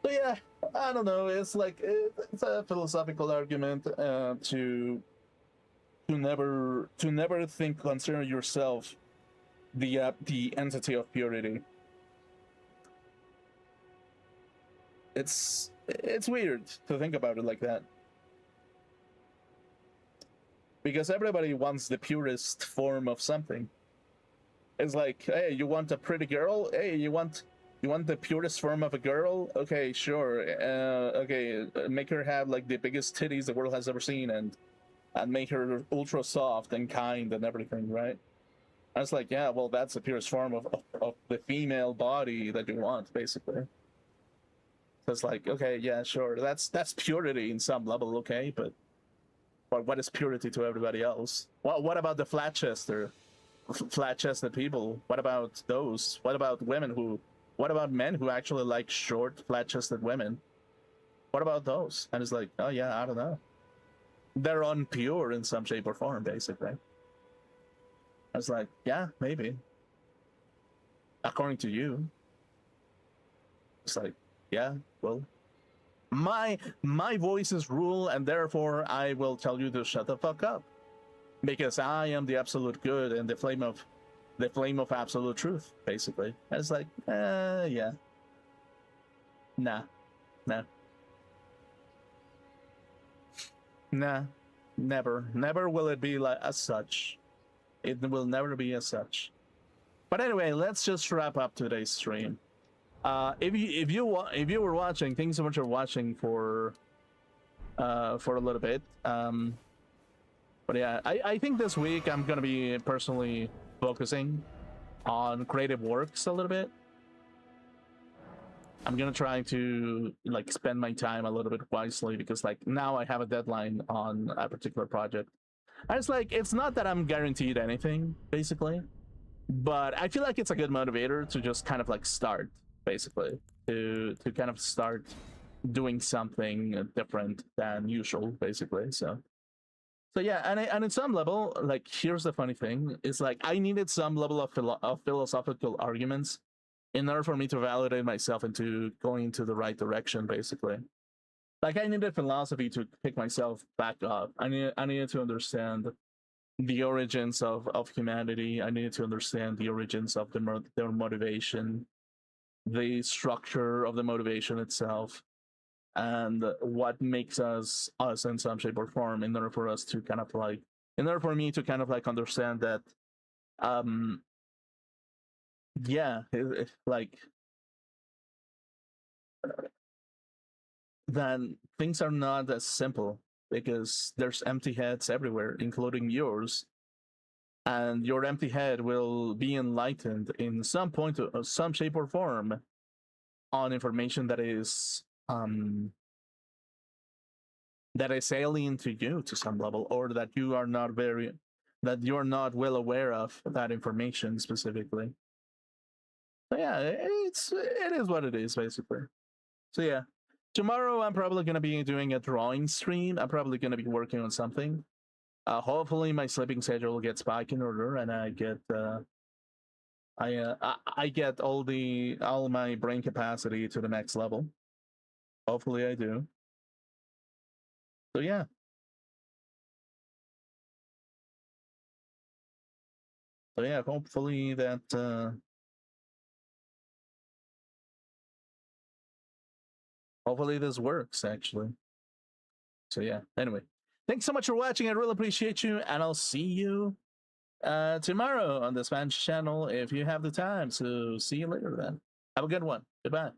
So yeah, I don't know. It's like it's a philosophical argument to never consider yourself the entity of purity. It's weird to think about it like that, because everybody wants the purest form of something. It's like, hey, you want a pretty girl? Hey, you want the purest form of a girl? Okay, sure. Okay, make her have like the biggest titties the world has ever seen, and make her ultra soft and kind and everything, right? I was like, yeah, well, that's the purest form of the female body that you want, basically. So it's like, okay, yeah, sure, that's purity in some level, okay, but what is purity to everybody else? What about the flat-chested people? What about those? What about women who? What about men who actually like short, flat-chested women? What about those? And it's like, oh yeah, I don't know. They're unpure in some shape or form, basically. I was like, yeah, maybe. According to you. It's like, yeah, well, my voice is rule, and therefore I will tell you to shut the fuck up, because I am the absolute good and the flame of absolute truth, basically. And it's like, yeah, nah, never will it be like as such. It will never be as such. But anyway, let's just wrap up today's stream. If you were watching, thanks so much for watching for a little bit. But yeah, I think this week I'm gonna be personally focusing on creative works a little bit. I'm gonna try to like spend my time a little bit wisely, because like now I have a deadline on a particular project. And it's like, it's not that I'm guaranteed anything, basically, but I feel like it's a good motivator to just kind of like start, basically, to kind of start doing something different than usual, basically. So yeah, and in some level, like, here's the funny thing: is like I needed some level of philosophical arguments in order for me to validate myself into going into the right direction, basically. Like, I needed philosophy to pick myself back up. I needed to understand the origins of humanity. I needed to understand the origins of their motivation, the structure of the motivation itself, and what makes us in some shape or form, in order for us to kind of like, in order for me to kind of like understand that yeah, like then things are not as simple because there's empty heads everywhere, including yours, and your empty head will be enlightened in some point, some shape or form, on information that is alien to you to some level, or that you're not well aware of that information specifically. So yeah, it is what it is basically. So yeah, tomorrow I'm probably gonna be doing a drawing stream. I'm probably gonna be working on something. Hopefully my sleeping schedule gets back in order and I get all my brain capacity to the next level. Hopefully I do. So yeah. So yeah, hopefully this works actually. So yeah. Anyway, thanks so much for watching. I really appreciate you, and I'll see you tomorrow on the Spanish channel if you have the time. So see you later then. Have a good one. Goodbye.